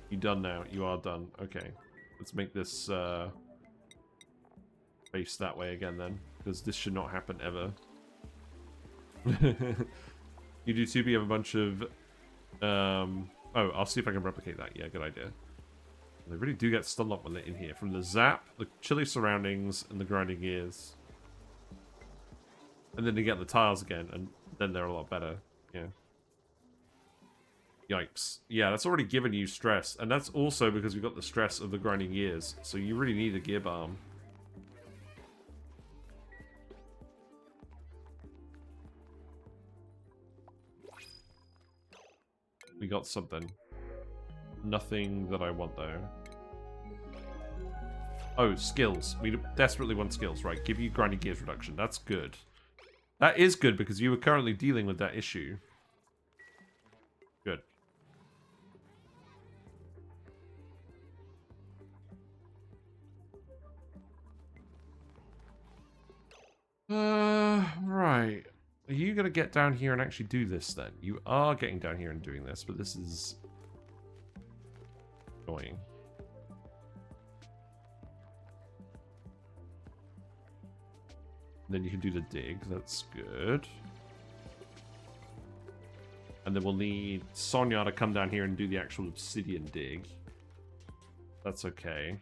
You done now? You are done. Okay. Let's make this face that way again then. Because this should not happen ever. You do too, but you have a bunch of... Oh, I'll see if I can replicate that. Yeah, good idea. They really do get stun locked when they're in here. From the zap, the chilly surroundings, and the grinding gears. And then they get the tiles again, and then they're a lot better. Yeah. Yikes. Yeah, that's already given you stress. And that's also because we've got the stress of the grinding gears. So you really need a gear balm. We got something. Nothing that I want, though. Oh, skills. We desperately want skills, right? Give you grinding gears reduction. That's good. That is good, because you were currently dealing with that issue. Good. Right. Are you going to get down here and actually do this, then? You are getting down here and doing this, but this is... annoying. Then you can do the dig. That's good. And then we'll need Sonia to come down here and do the actual obsidian dig. That's okay.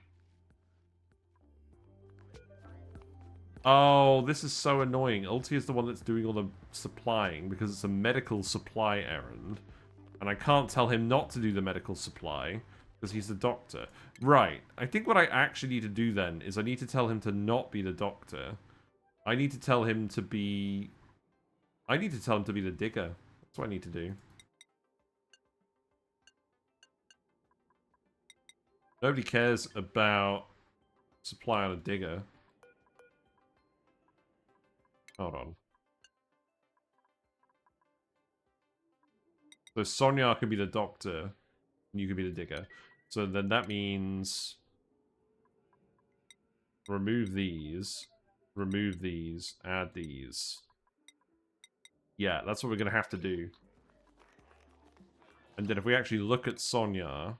Oh, this is so annoying. Ulti is the one that's doing all the supplying because it's a medical supply errand. And I can't tell him not to do the medical supply because he's the doctor. Right. I think what I actually need to do then is I need to tell him to not be the doctor. I need to tell him to be... I need to tell him to be the digger. That's what I need to do. Nobody cares about supply on a digger. Hold on. So Sonia can be the doctor, and you can be the digger. So then that means... remove these, add these. Yeah, that's what we're going to have to do. And then if we actually look at Sonia,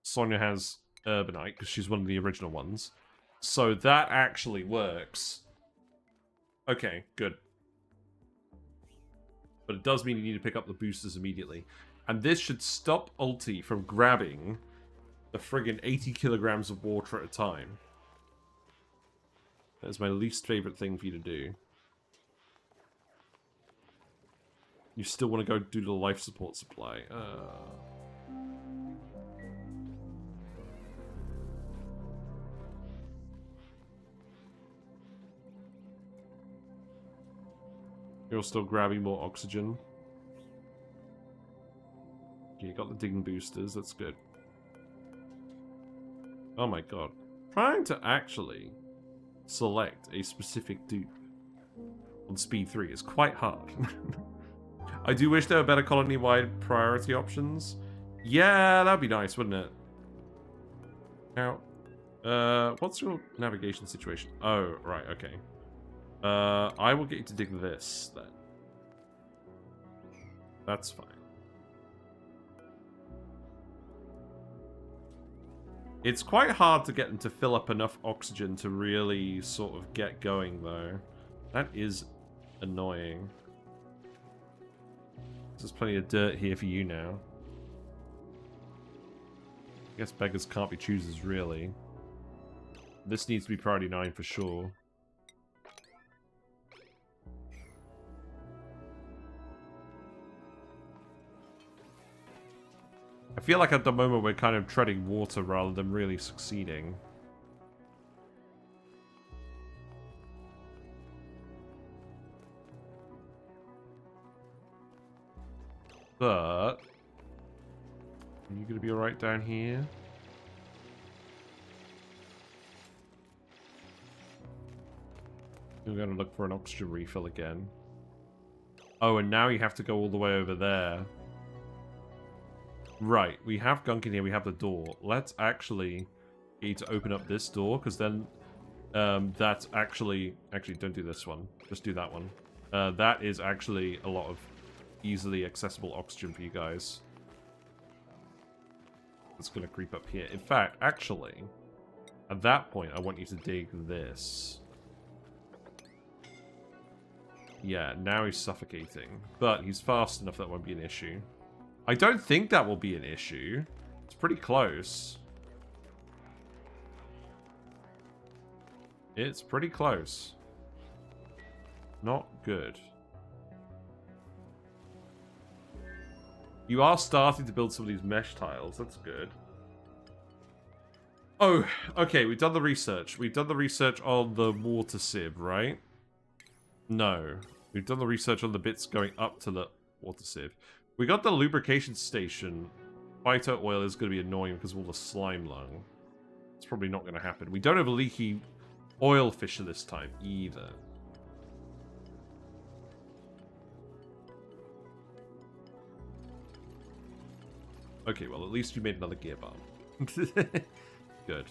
Sonia has Urbanite, because she's one of the original ones. So that actually works. Okay, good. But it does mean you need to pick up the boosters immediately. And this should stop Ulti from grabbing the friggin' 80 kilograms of water at a time. That is my least favorite thing for you to do. You still want to go do the life support supply. You're still grabbing more oxygen. Okay, you got the digging boosters, that's good. Oh my god. Trying to actually select a specific dupe on speed 3 is quite hard. I do wish there were better colony-wide priority options. Yeah, that'd be nice, wouldn't it? Now, what's your navigation situation? Oh, right, okay. I will get you to dig this, then. That's fine. It's quite hard to get them to fill up enough oxygen to really sort of get going, though. That is annoying. There's plenty of dirt here for you now. I guess beggars can't be choosers, really. This needs to be priority 9 for sure. I feel like at the moment we're kind of treading water rather than really succeeding. But... are you going to be alright down here? We're going to look for an oxygen refill again. Oh, and now you have to go all the way over there. Right, we have gunk in here, we have the door. Let's actually need to open up this door, because then that's actually... Actually, don't do this one. Just do that one. That is actually a lot of easily accessible oxygen for you guys. It's going to creep up here. In fact, actually, at that point, I want you to dig this. Yeah, now he's suffocating. But he's fast enough that won't be an issue. I don't think that will be an issue. It's pretty close. It's pretty close. Not good. You are starting to build some of these mesh tiles. That's good. Oh, okay. We've done the research. We've done the research on the water sieve, right? No. We've done the research on the bits going up to the water sieve. We got the lubrication station. Phyto oil is going to be annoying because of all the slime lung. It's probably not going to happen. We don't have a leaky oil fisher this time either. Okay, well, at least you made another gear bomb. Good.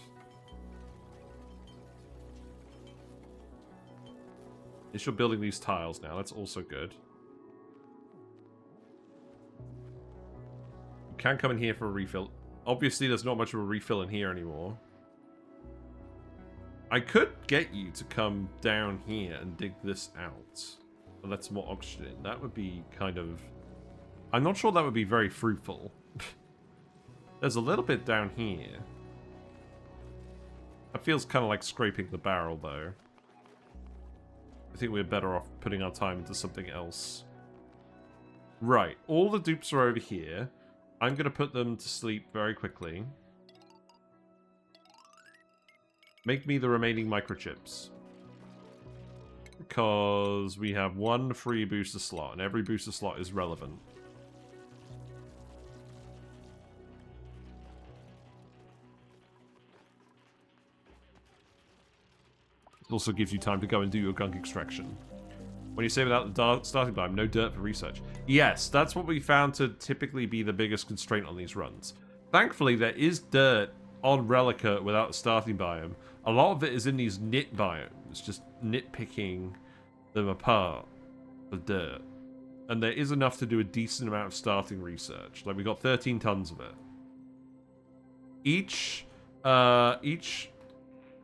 At least you're building these tiles now. That's also good. You can come in here for a refill. Obviously, there's not much of a refill in here anymore. I could get you to come down here and dig this out. But let some more oxygen in. That would be kind of... I'm not sure that would be very fruitful. There's a little bit down here. That feels kind of like scraping the barrel, though. I think we're better off putting our time into something else. Right, all the dupes are over here. I'm going to put them to sleep very quickly. Make me the remaining microchips. Because we have one free booster slot, and every booster slot is relevant. It also gives you time to go and do your gunk extraction. When you say without the starting biome, no dirt for research. Yes, that's what we found to typically be the biggest constraint on these runs. Thankfully, there is dirt on Relica without the starting biome. A lot of it is in these Gnit biomes, just nitpicking them apart for dirt. And there is enough to do a decent amount of starting research. Like, we got 13 tons of it. Each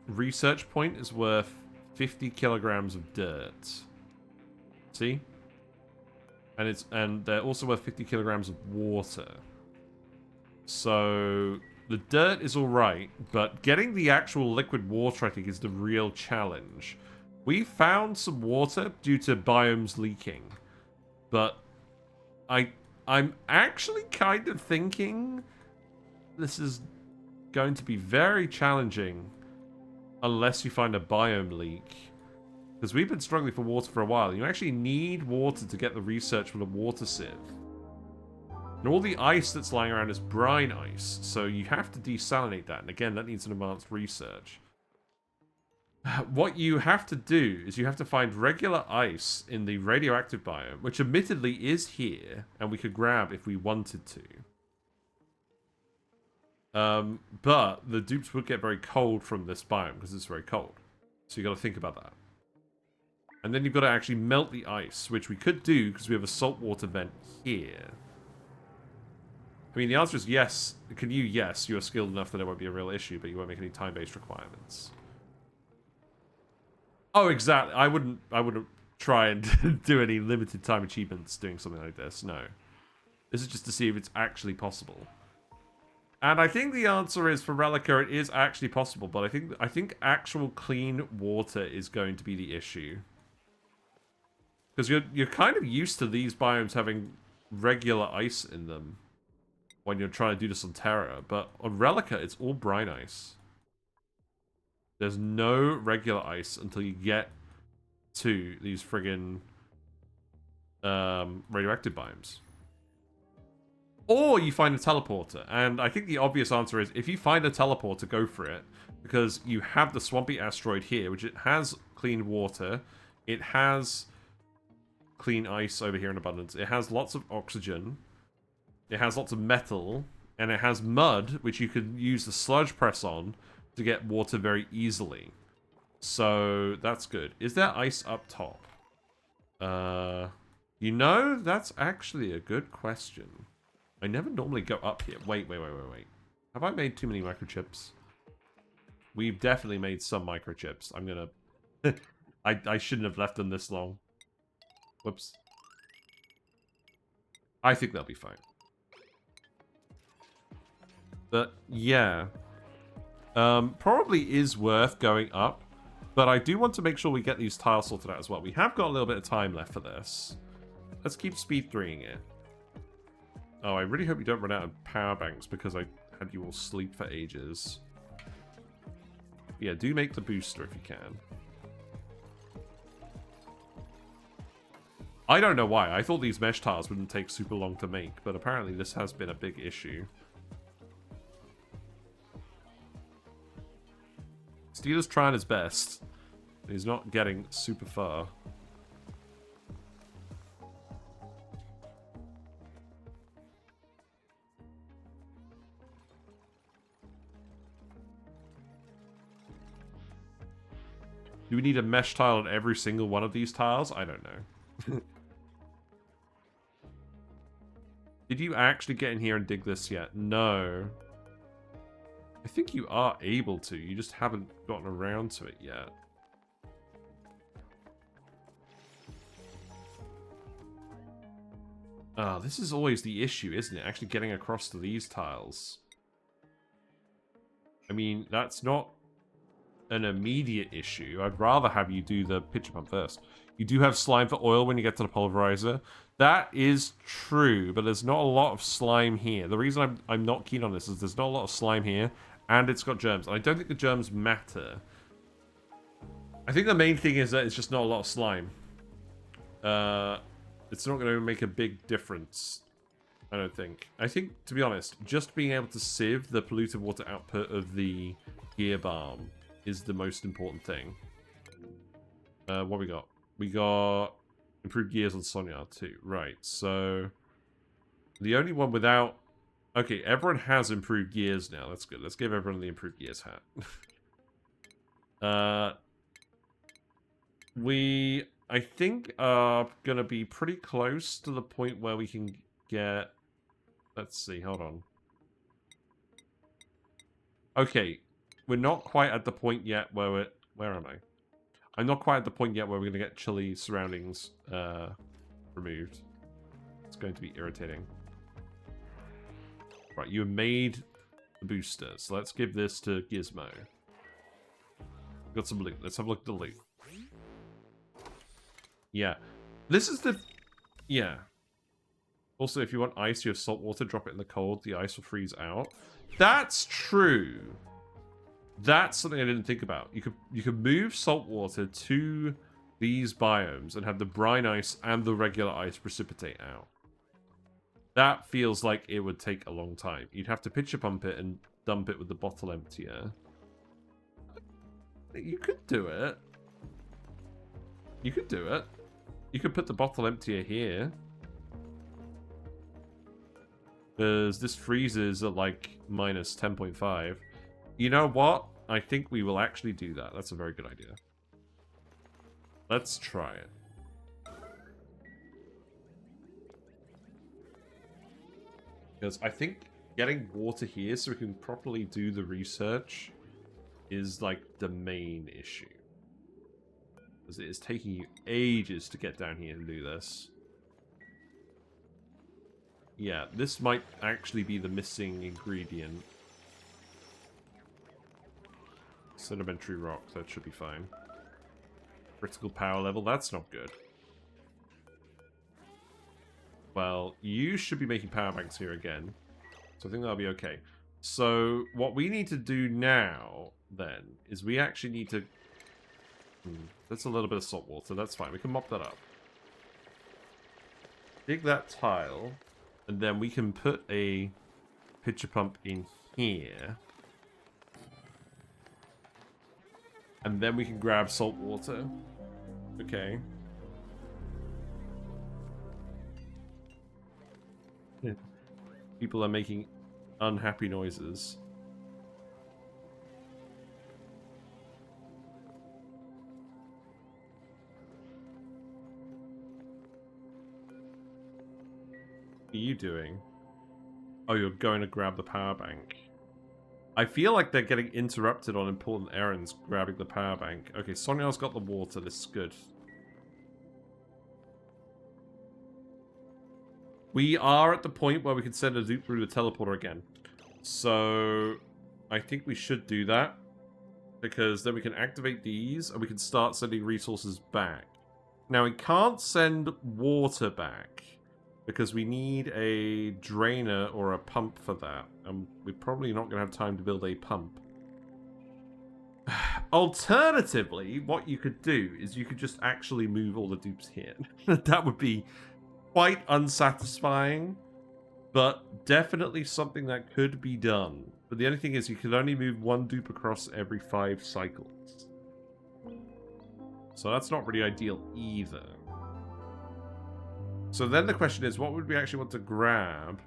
research point is worth 50 kilograms of dirt. See? And they're also worth 50 kilograms of water. So the dirt is alright, but getting the actual liquid water, I think, is the real challenge. We found some water due to biomes leaking, but I'm actually kind of thinking this is going to be very challenging unless you find a biome leak. Because we've been struggling for water for a while. You actually need water to get the research from the water sieve. And all the ice that's lying around is brine ice. So you have to desalinate that. And again, that needs an advanced research. What you have to do is you have to find regular ice in the radioactive biome, which admittedly is here, and we could grab if we wanted to. But the dupes would get very cold from this biome because it's very cold. So you got to think about that. And then you've got to actually melt the ice, which we could do because we have a saltwater vent here. I mean, the answer is yes. Can you? Yes, you are skilled enough that it won't be a real issue, but you won't make any time-based requirements. Oh, exactly. I wouldn't try and do any limited time achievements doing something like this. No. This is just to see if it's actually possible. And I think the answer is for Relica, it is actually possible, but I think actual clean water is going to be the issue. Because you're kind of used to these biomes having regular ice in them when you're trying to do this on Terra, but on Relica, it's all brine ice. There's no regular ice until you get to these friggin' radioactive biomes. Or you find a teleporter, and I think the obvious answer is if you find a teleporter, go for it, because you have the swampy asteroid here, which it has clean water, it has clean ice over here in abundance, it has lots of oxygen, it has lots of metal, and it has mud, which you can use the sludge press on to get water very easily. So that's good. Is there ice up top? You know, that's actually a good question. I never normally go up here. Wait. Have I made too many microchips? We've definitely made some microchips. I'm gonna... I shouldn't have left them this long. Whoops. I think they'll be fine. But, yeah. Probably is worth going up. But I do want to make sure we get these tiles sorted out as well. We have got a little bit of time left for this. Let's keep speed 3ing it. Oh, I really hope you don't run out of power banks because I had you all sleep for ages. Yeah, do make the booster if you can. I don't know why. I thought these mesh tiles wouldn't take super long to make, but apparently this has been a big issue. Steeler's trying his best. He's not getting super far. Do we need a mesh tile on every single one of these tiles? I don't know. Did you actually get in here and dig this yet? No. I think you are able to. You just haven't gotten around to it yet. Ah, this is always the issue, isn't it? Actually getting across to these tiles. I mean, that's not an immediate issue. I'd rather have you do the pitcher pump first. You do have slime for oil when you get to the pulverizer. That is true, but there's not a lot of slime here. The reason I'm not keen on this is there's not a lot of slime here, and it's got germs. And I don't think the germs matter. I think the main thing is that it's just not a lot of slime. It's not going to make a big difference, I don't think. I think, to be honest, just being able to sieve the polluted water output of the gear balm is the most important thing. What we got? We got improved gears on Sonya too. Right, so the only one without... Okay, everyone has improved gears now. That's good. Let's give everyone the improved gears hat. We, I think, are going to be pretty close to the point where we can get... Let's see, hold on. Okay, we're not quite at the point yet where we're... Where am I? I'm not quite at the point yet where we're going to get chilly surroundings removed. It's going to be irritating. Right, you made the booster, so let's give this to Gizmo. Got some loot. Let's have a look at the loot. Yeah. This is the... Yeah. Also, if you want ice, you have salt water. Drop it in the cold. The ice will freeze out. That's true. That's something I didn't think about. You could move salt water to these biomes and have the brine ice and the regular ice precipitate out. That feels like it would take a long time. You'd have to pitcher pump it and dump it with the bottle emptier. You could do it. You could do it. You could put the bottle emptier here. Because this freezes at like minus 10.5. You know what? I think we will actually do that. That's a very good idea. Let's try it. Because I think getting water here so we can properly do the research is like the main issue. Because it is taking you ages to get down here and do this. Yeah, this might actually be the missing ingredient. Sedimentary rock, that should be fine. Critical power level, that's not good. Well, you should be making power banks here again. So I think that'll be okay. So what we need to do now, then, is we actually need to... that's a little bit of salt water, that's fine. We can mop that up. Dig that tile, and then we can put a pitcher pump in here. And then we can grab salt water. Okay. People are making unhappy noises. What are you doing? Oh, you're going to grab the power bank. I feel like they're getting interrupted on important errands grabbing the power bank. Okay, Sonia's got the water. This is good. We are at the point where we can send a loop through the teleporter again. So I think we should do that. Because then we can activate these and we can start sending resources back. Now we can't send water back. Because we need a drainer or a pump for that. And we're probably not going to have time to build a pump. Alternatively, what you could do is you could just actually move all the dupes here. That would be quite unsatisfying. But definitely something that could be done. But the only thing is you can only move one dupe across every 5 cycles. So that's not really ideal either. So then the question is, what would we actually want to grab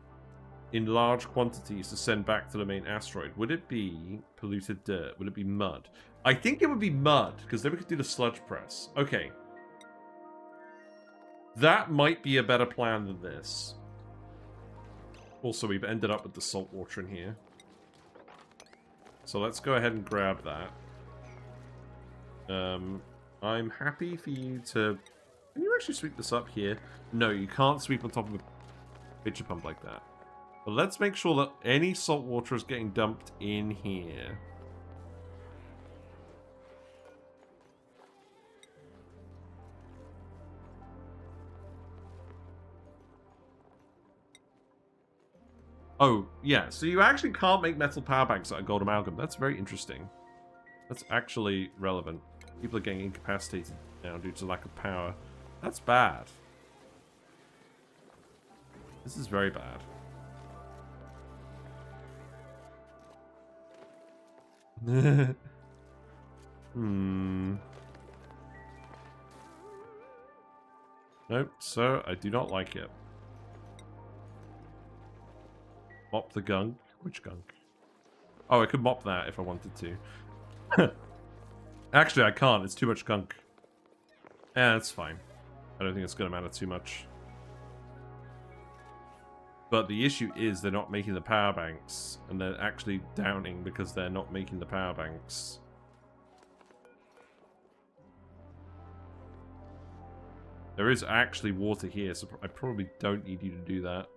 in large quantities to send back to the main asteroid? Would it be polluted dirt? Would it be mud? I think it would be mud, because then we could do the sludge press. Okay. That might be a better plan than this. Also, we've ended up with the salt water in here. So let's go ahead and grab that. I'm happy for you to... Can you actually sweep this up here? No, you can't sweep on top of a pitcher pump like that. But let's make sure that any salt water is getting dumped in here. Oh, yeah. So you actually can't make metal power banks out of gold amalgam. That's very interesting. That's actually relevant. People are getting incapacitated now due to lack of power. That's bad. This is very bad. Nope, sir, I do not like it. Mop the gunk? Which gunk? Oh, I could mop that if I wanted to. Actually, I can't. It's too much gunk. Yeah, that's fine. I don't think it's going to matter too much. But the issue is they're not making the power banks. And they're actually downing because they're not making the power banks. There is actually water here, so I probably don't need you to do that.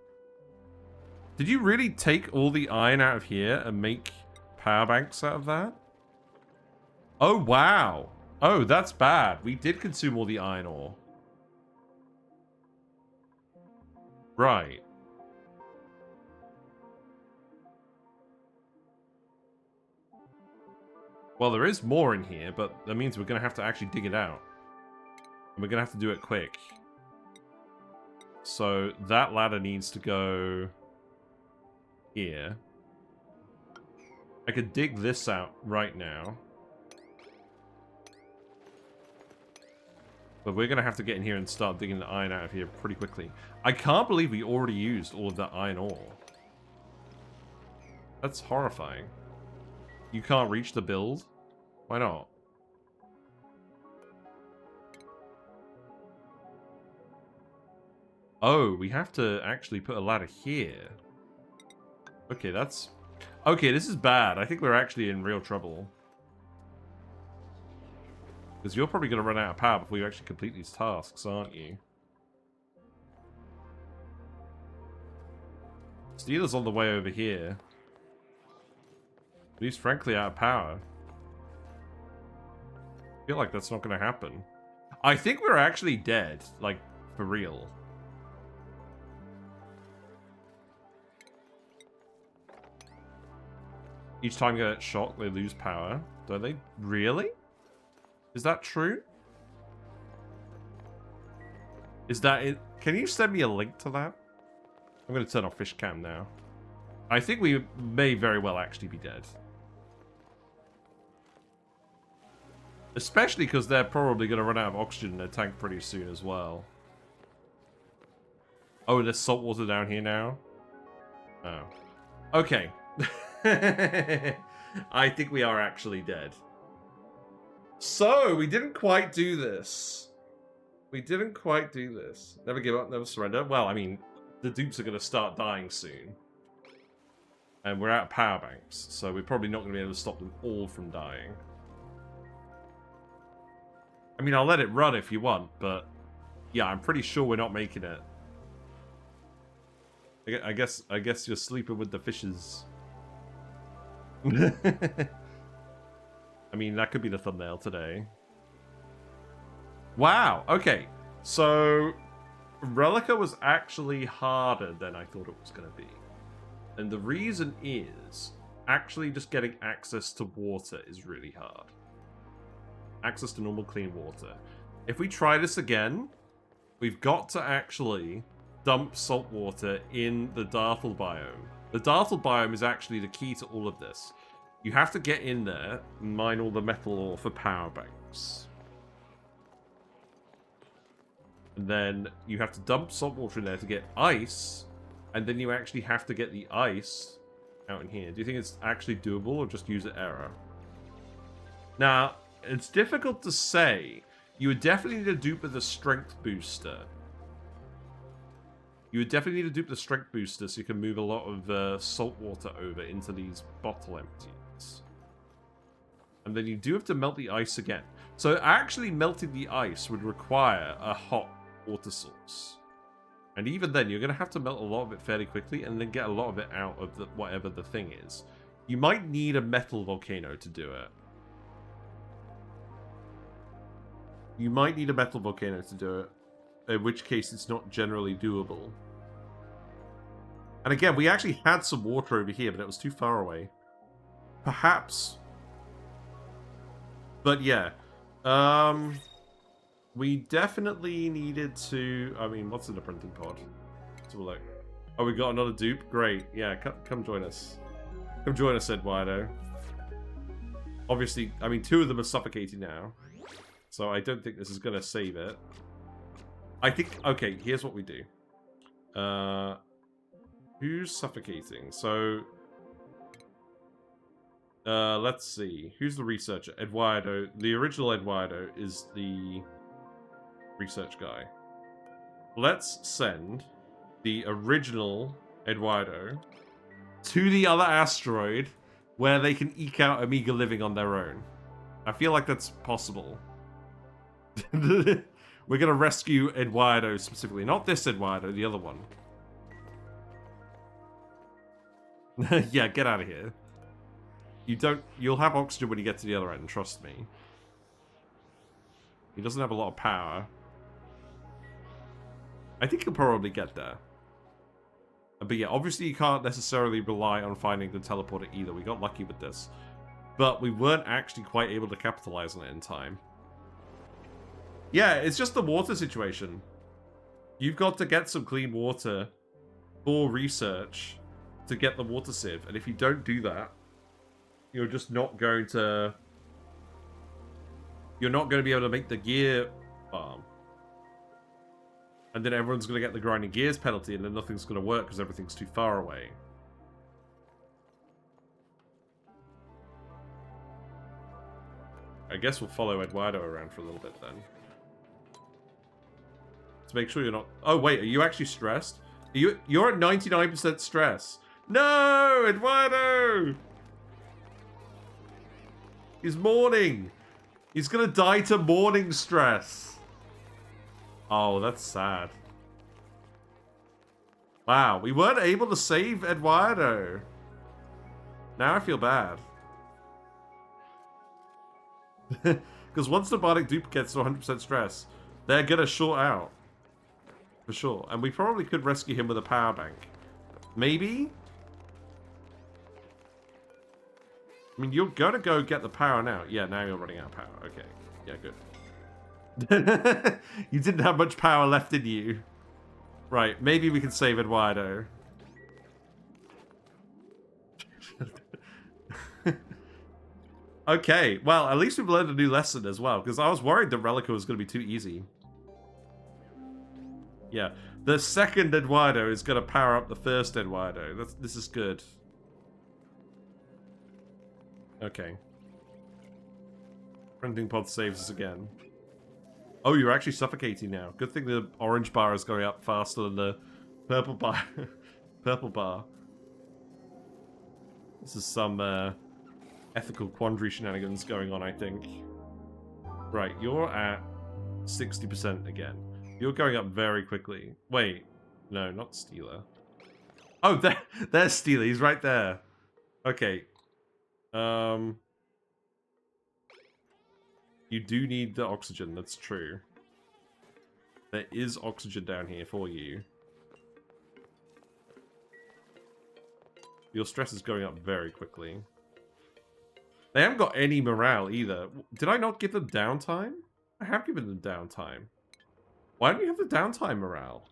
Did you really take all the iron out of here and make power banks out of that? Oh, wow. Oh, that's bad. We did consume all the iron ore. Right. Well, there is more in here, but that means we're going to have to actually dig it out. And we're going to have to do it quick. So that ladder needs to go here. I could dig this out right now. But we're going to have to get in here and start digging the iron out of here pretty quickly. I can't believe we already used all of that iron ore. That's horrifying. You can't reach the build? Why not? Oh, we have to actually put a ladder here. Okay, that's... Okay, this is bad. I think we're actually in real trouble. Because you're probably going to run out of power before you actually complete these tasks, aren't you? Steeler's on the way over here. But he's frankly out of power. I feel like that's not going to happen. I think we're actually dead. Like, for real. Each time you get shot, they lose power. Don't they? Really? Is that true? Is that it? Can you send me a link to that? I'm going to turn off fish cam now. I think we may very well actually be dead. Especially because they're probably going to run out of oxygen in their tank pretty soon as well. Oh, there's salt water down here now? Oh. Okay. I think we are actually dead. So, we didn't quite do this. We didn't quite do this. Never give up, never surrender. Well, I mean, the dupes are going to start dying soon. And we're out of power banks, so we're probably not going to be able to stop them all from dying. I mean, I'll let it run if you want, but yeah, I'm pretty sure we're not making it. I guess you're sleeping with the fishes. I mean, that could be the thumbnail today. Wow, okay. So, Relica was actually harder than I thought it was going to be. And the reason is, actually just getting access to water is really hard. Access to normal clean water. If we try this again, we've got to actually dump salt water in the Dartle biome. The Dartle biome is actually the key to all of this. You have to get in there and mine all the metal ore for power banks. And then you have to dump salt water in there to get ice. And then you actually have to get the ice out in here. Do you think it's actually doable or just user error? Now, it's difficult to say. You would definitely need a dupe with a strength booster. You would definitely need a dupe with a strength booster so you can move a lot of salt water over into these bottle empties. And then you do have to melt the ice again. So actually melting the ice would require a hot water source. And even then, you're going to have to melt a lot of it fairly quickly and then get a lot of it out of whatever the thing is. You might need a metal volcano to do it. You might need a metal volcano to do it. In which case, it's not generally doable. And again, we actually had some water over here, but it was too far away. Perhaps. But yeah. We definitely needed to... I mean, what's in the printing pod? Let's have a look. Oh, we got another dupe? Great. Yeah, come join us. Come join us, Eduardo. Obviously, I mean, 2 of them are suffocating now. So I don't think this is going to save it. I think... Okay, here's what we do. Who's suffocating? So... let's see. Who's the researcher? Eduardo. The original Eduardo is the... research guy. Let's send the original Eduardo to the other asteroid where they can eke out Amiga living on their own. I feel like that's possible. We're gonna rescue Eduardo specifically. Not this Eduardo, the other one. Yeah, get out of here. You'll have oxygen when you get to the other end, trust me. He doesn't have a lot of power. I think he'll probably get there. But yeah, obviously you can't necessarily rely on finding the teleporter either. We got lucky with this. But we weren't actually quite able to capitalize on it in time. Yeah, it's just the water situation. You've got to get some clean water for research to get the water sieve. And if you don't do that, you're just not going to... You're not going to be able to make the gear farm. And then everyone's going to get the grinding gears penalty, and then nothing's going to work because everything's too far away. I guess we'll follow Eduardo around for a little bit then. To make sure you're not... Oh, wait, are you actually stressed? You're at 99% stress. No, Eduardo! He's mourning. He's gonna die to mourning stress. Oh, that's sad. Wow, we weren't able to save Eduardo. Now I feel bad. Because once the Bardic dupe gets to 100% stress, they're gonna short out. For sure. And we probably could rescue him with a power bank. Maybe? I mean, you're gonna go get the power now. Yeah, now you're running out of power. Okay. Yeah, good. You didn't have much power left in you. Right, maybe we can save Eduardo. Okay, well, at least we've learned a new lesson as well, because I was worried that Relica was going to be too easy. Yeah, the second Eduardo is going to power up the first Eduardo. This is good. Okay. Printing pod saves us again. Oh, you're actually suffocating now. Good thing the orange bar is going up faster than the purple bar. Purple bar. This is some ethical quandary shenanigans going on, I think. Right, you're at 60% again. You're going up very quickly. Wait, no, not Steeler. Oh, there's Steeler. He's right there. Okay. You do need the oxygen, that's true. There is oxygen down here for you. Your stress is going up very quickly. They haven't got any morale either. Did I not give them downtime? I have given them downtime. Why don't you have the downtime morale?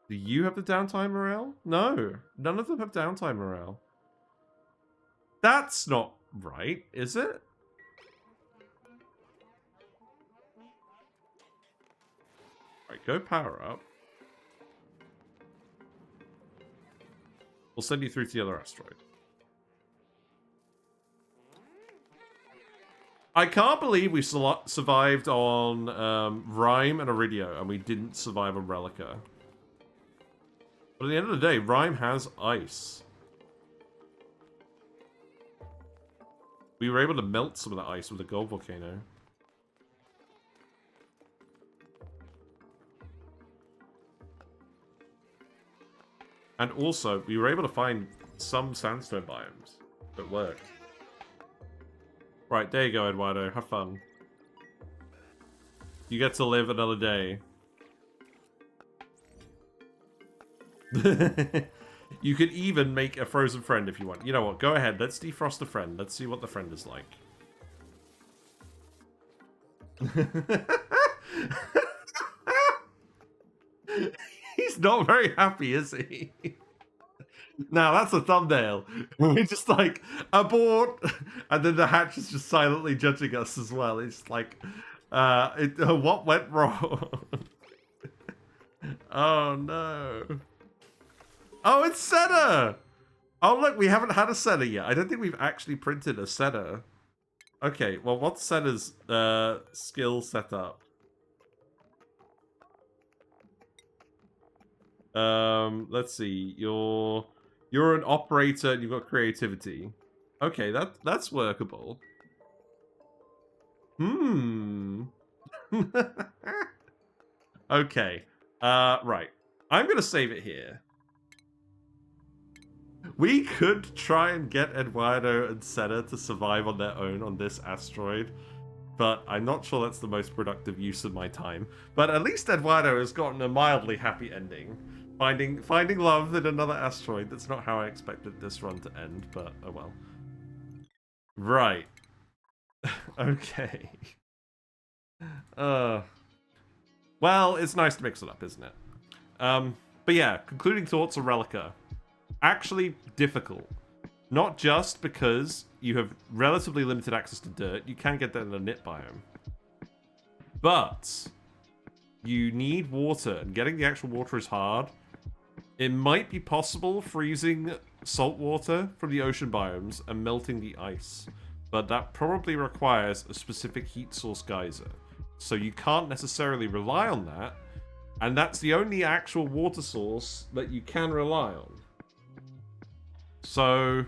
Do you have the downtime morale? No, none of them have downtime morale. That's not right, is it? Right, go power up. We'll send you through to the other asteroid. I can't believe we survived on Rime and Iridio, and we didn't survive on Relica. But at the end of the day, Rime has ice. We were able to melt some of the ice with the gold volcano. And also, we were able to find some sandstone biomes that worked. Right, there you go, Eduardo. Have fun. You get to live another day. You could even make a frozen friend if you want. You know what? Go ahead. Let's defrost a friend. Let's see what the friend is like. He's not very happy, is he? Now that's a thumbnail. We're just like, abort! And then the hatch is just silently judging us as well. It's like, what went wrong? Oh no. Oh, it's Senna! Oh look, we haven't had a Senna yet. I don't think we've actually printed a Senna. Okay, well what's Senna's skill setup? Let's see. You're an operator and you've got creativity. Okay, that's workable. Okay. Right. I'm gonna save it here. We could try and get Eduardo and Senna to survive on their own on this asteroid, but I'm not sure that's the most productive use of my time. But at least Eduardo has gotten a mildly happy ending. Finding love in another asteroid. That's not how I expected this run to end, but oh well. Right. Okay. Well, it's nice to mix it up, isn't it? But yeah, concluding thoughts on Relica. Actually difficult. Not just because you have relatively limited access to dirt. You can get that in the Gnit biome. But you need water, and getting the actual water is hard. It might be possible freezing salt water from the ocean biomes and melting the ice. But that probably requires a specific heat source geyser. So you can't necessarily rely on that. And that's the only actual water source that you can rely on. So,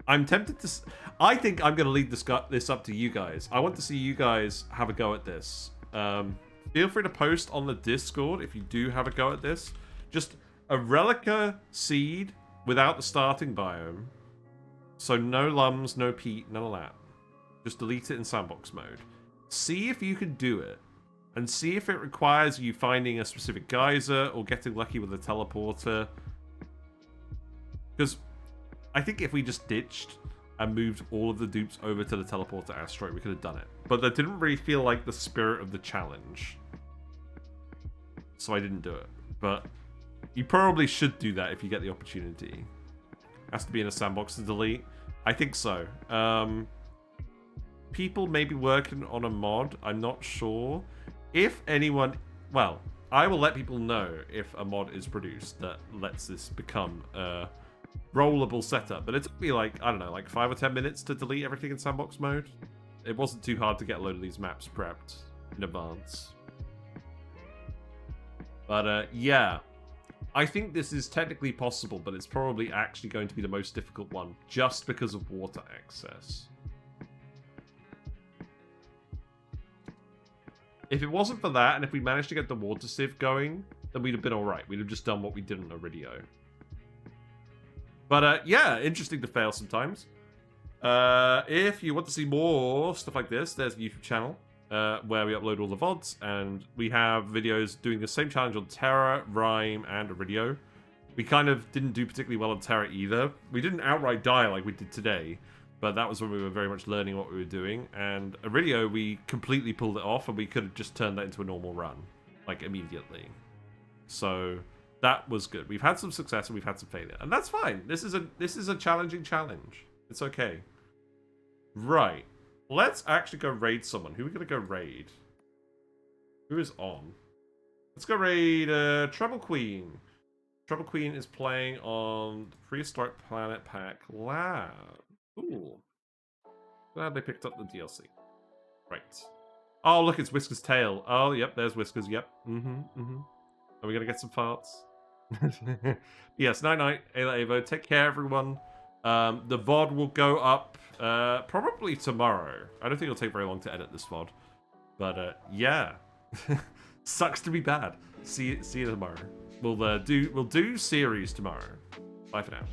I'm tempted to... I think I'm going to lead this up to you guys. I want to see you guys have a go at this. Feel free to post on the Discord if you do have a go at this. Just a Relica seed without the starting biome. So no Lumbs, no Peat, none of that. Just delete it in sandbox mode. See if you can do it. And see if it requires you finding a specific geyser or getting lucky with a teleporter. Because I think if we just ditched and moved all of the dupes over to the teleporter asteroid, we could have done it. But that didn't really feel like the spirit of the challenge. So I didn't do it. But you probably should do that if you get the opportunity. Has to be in a sandbox to delete. I think so. People may be working on a mod. I'm not sure. If anyone... Well, I will let people know if a mod is produced that lets this become a rollable setup. But it took me like, I don't know, like 5 or 10 minutes to delete everything in sandbox mode. It wasn't too hard to get a load of these maps prepped in advance. But yeah, I think this is technically possible, but it's probably actually going to be the most difficult one just because of water access. If it wasn't for that, and if we managed to get the water sieve going, then we'd have been alright. We'd have just done what we did on Iridio. But yeah, interesting to fail sometimes. If you want to see more stuff like this, there's the YouTube channel where we upload all the VODs, and we have videos doing the same challenge on Terra, Rime, and Iridio. We kind of didn't do particularly well on Terra either. We didn't outright die like we did today, but that was when we were very much learning what we were doing. And Iridio, we completely pulled it off, and we could have just turned that into a normal run, like immediately. So that was good. We've had some success and we've had some failure, and that's fine. This is a challenging challenge. It's okay. Right. Let's actually go raid someone. Who are we gonna go raid? Who is on? Let's go raid Trouble Queen. Trouble Queen is playing on the Prehistoric Planet Pack Lab. Cool. Glad they picked up the DLC. Right. Oh, look, it's Whisker's tail. Oh, yep, there's Whiskers. Yep. Are we gonna get some farts? Yes, night-night, Ayla Avo. Take care, everyone. The VOD will go up probably tomorrow. I don't think it'll take very long to edit this VOD. But yeah. Sucks to be bad. See you tomorrow. We'll do series tomorrow. Bye for now.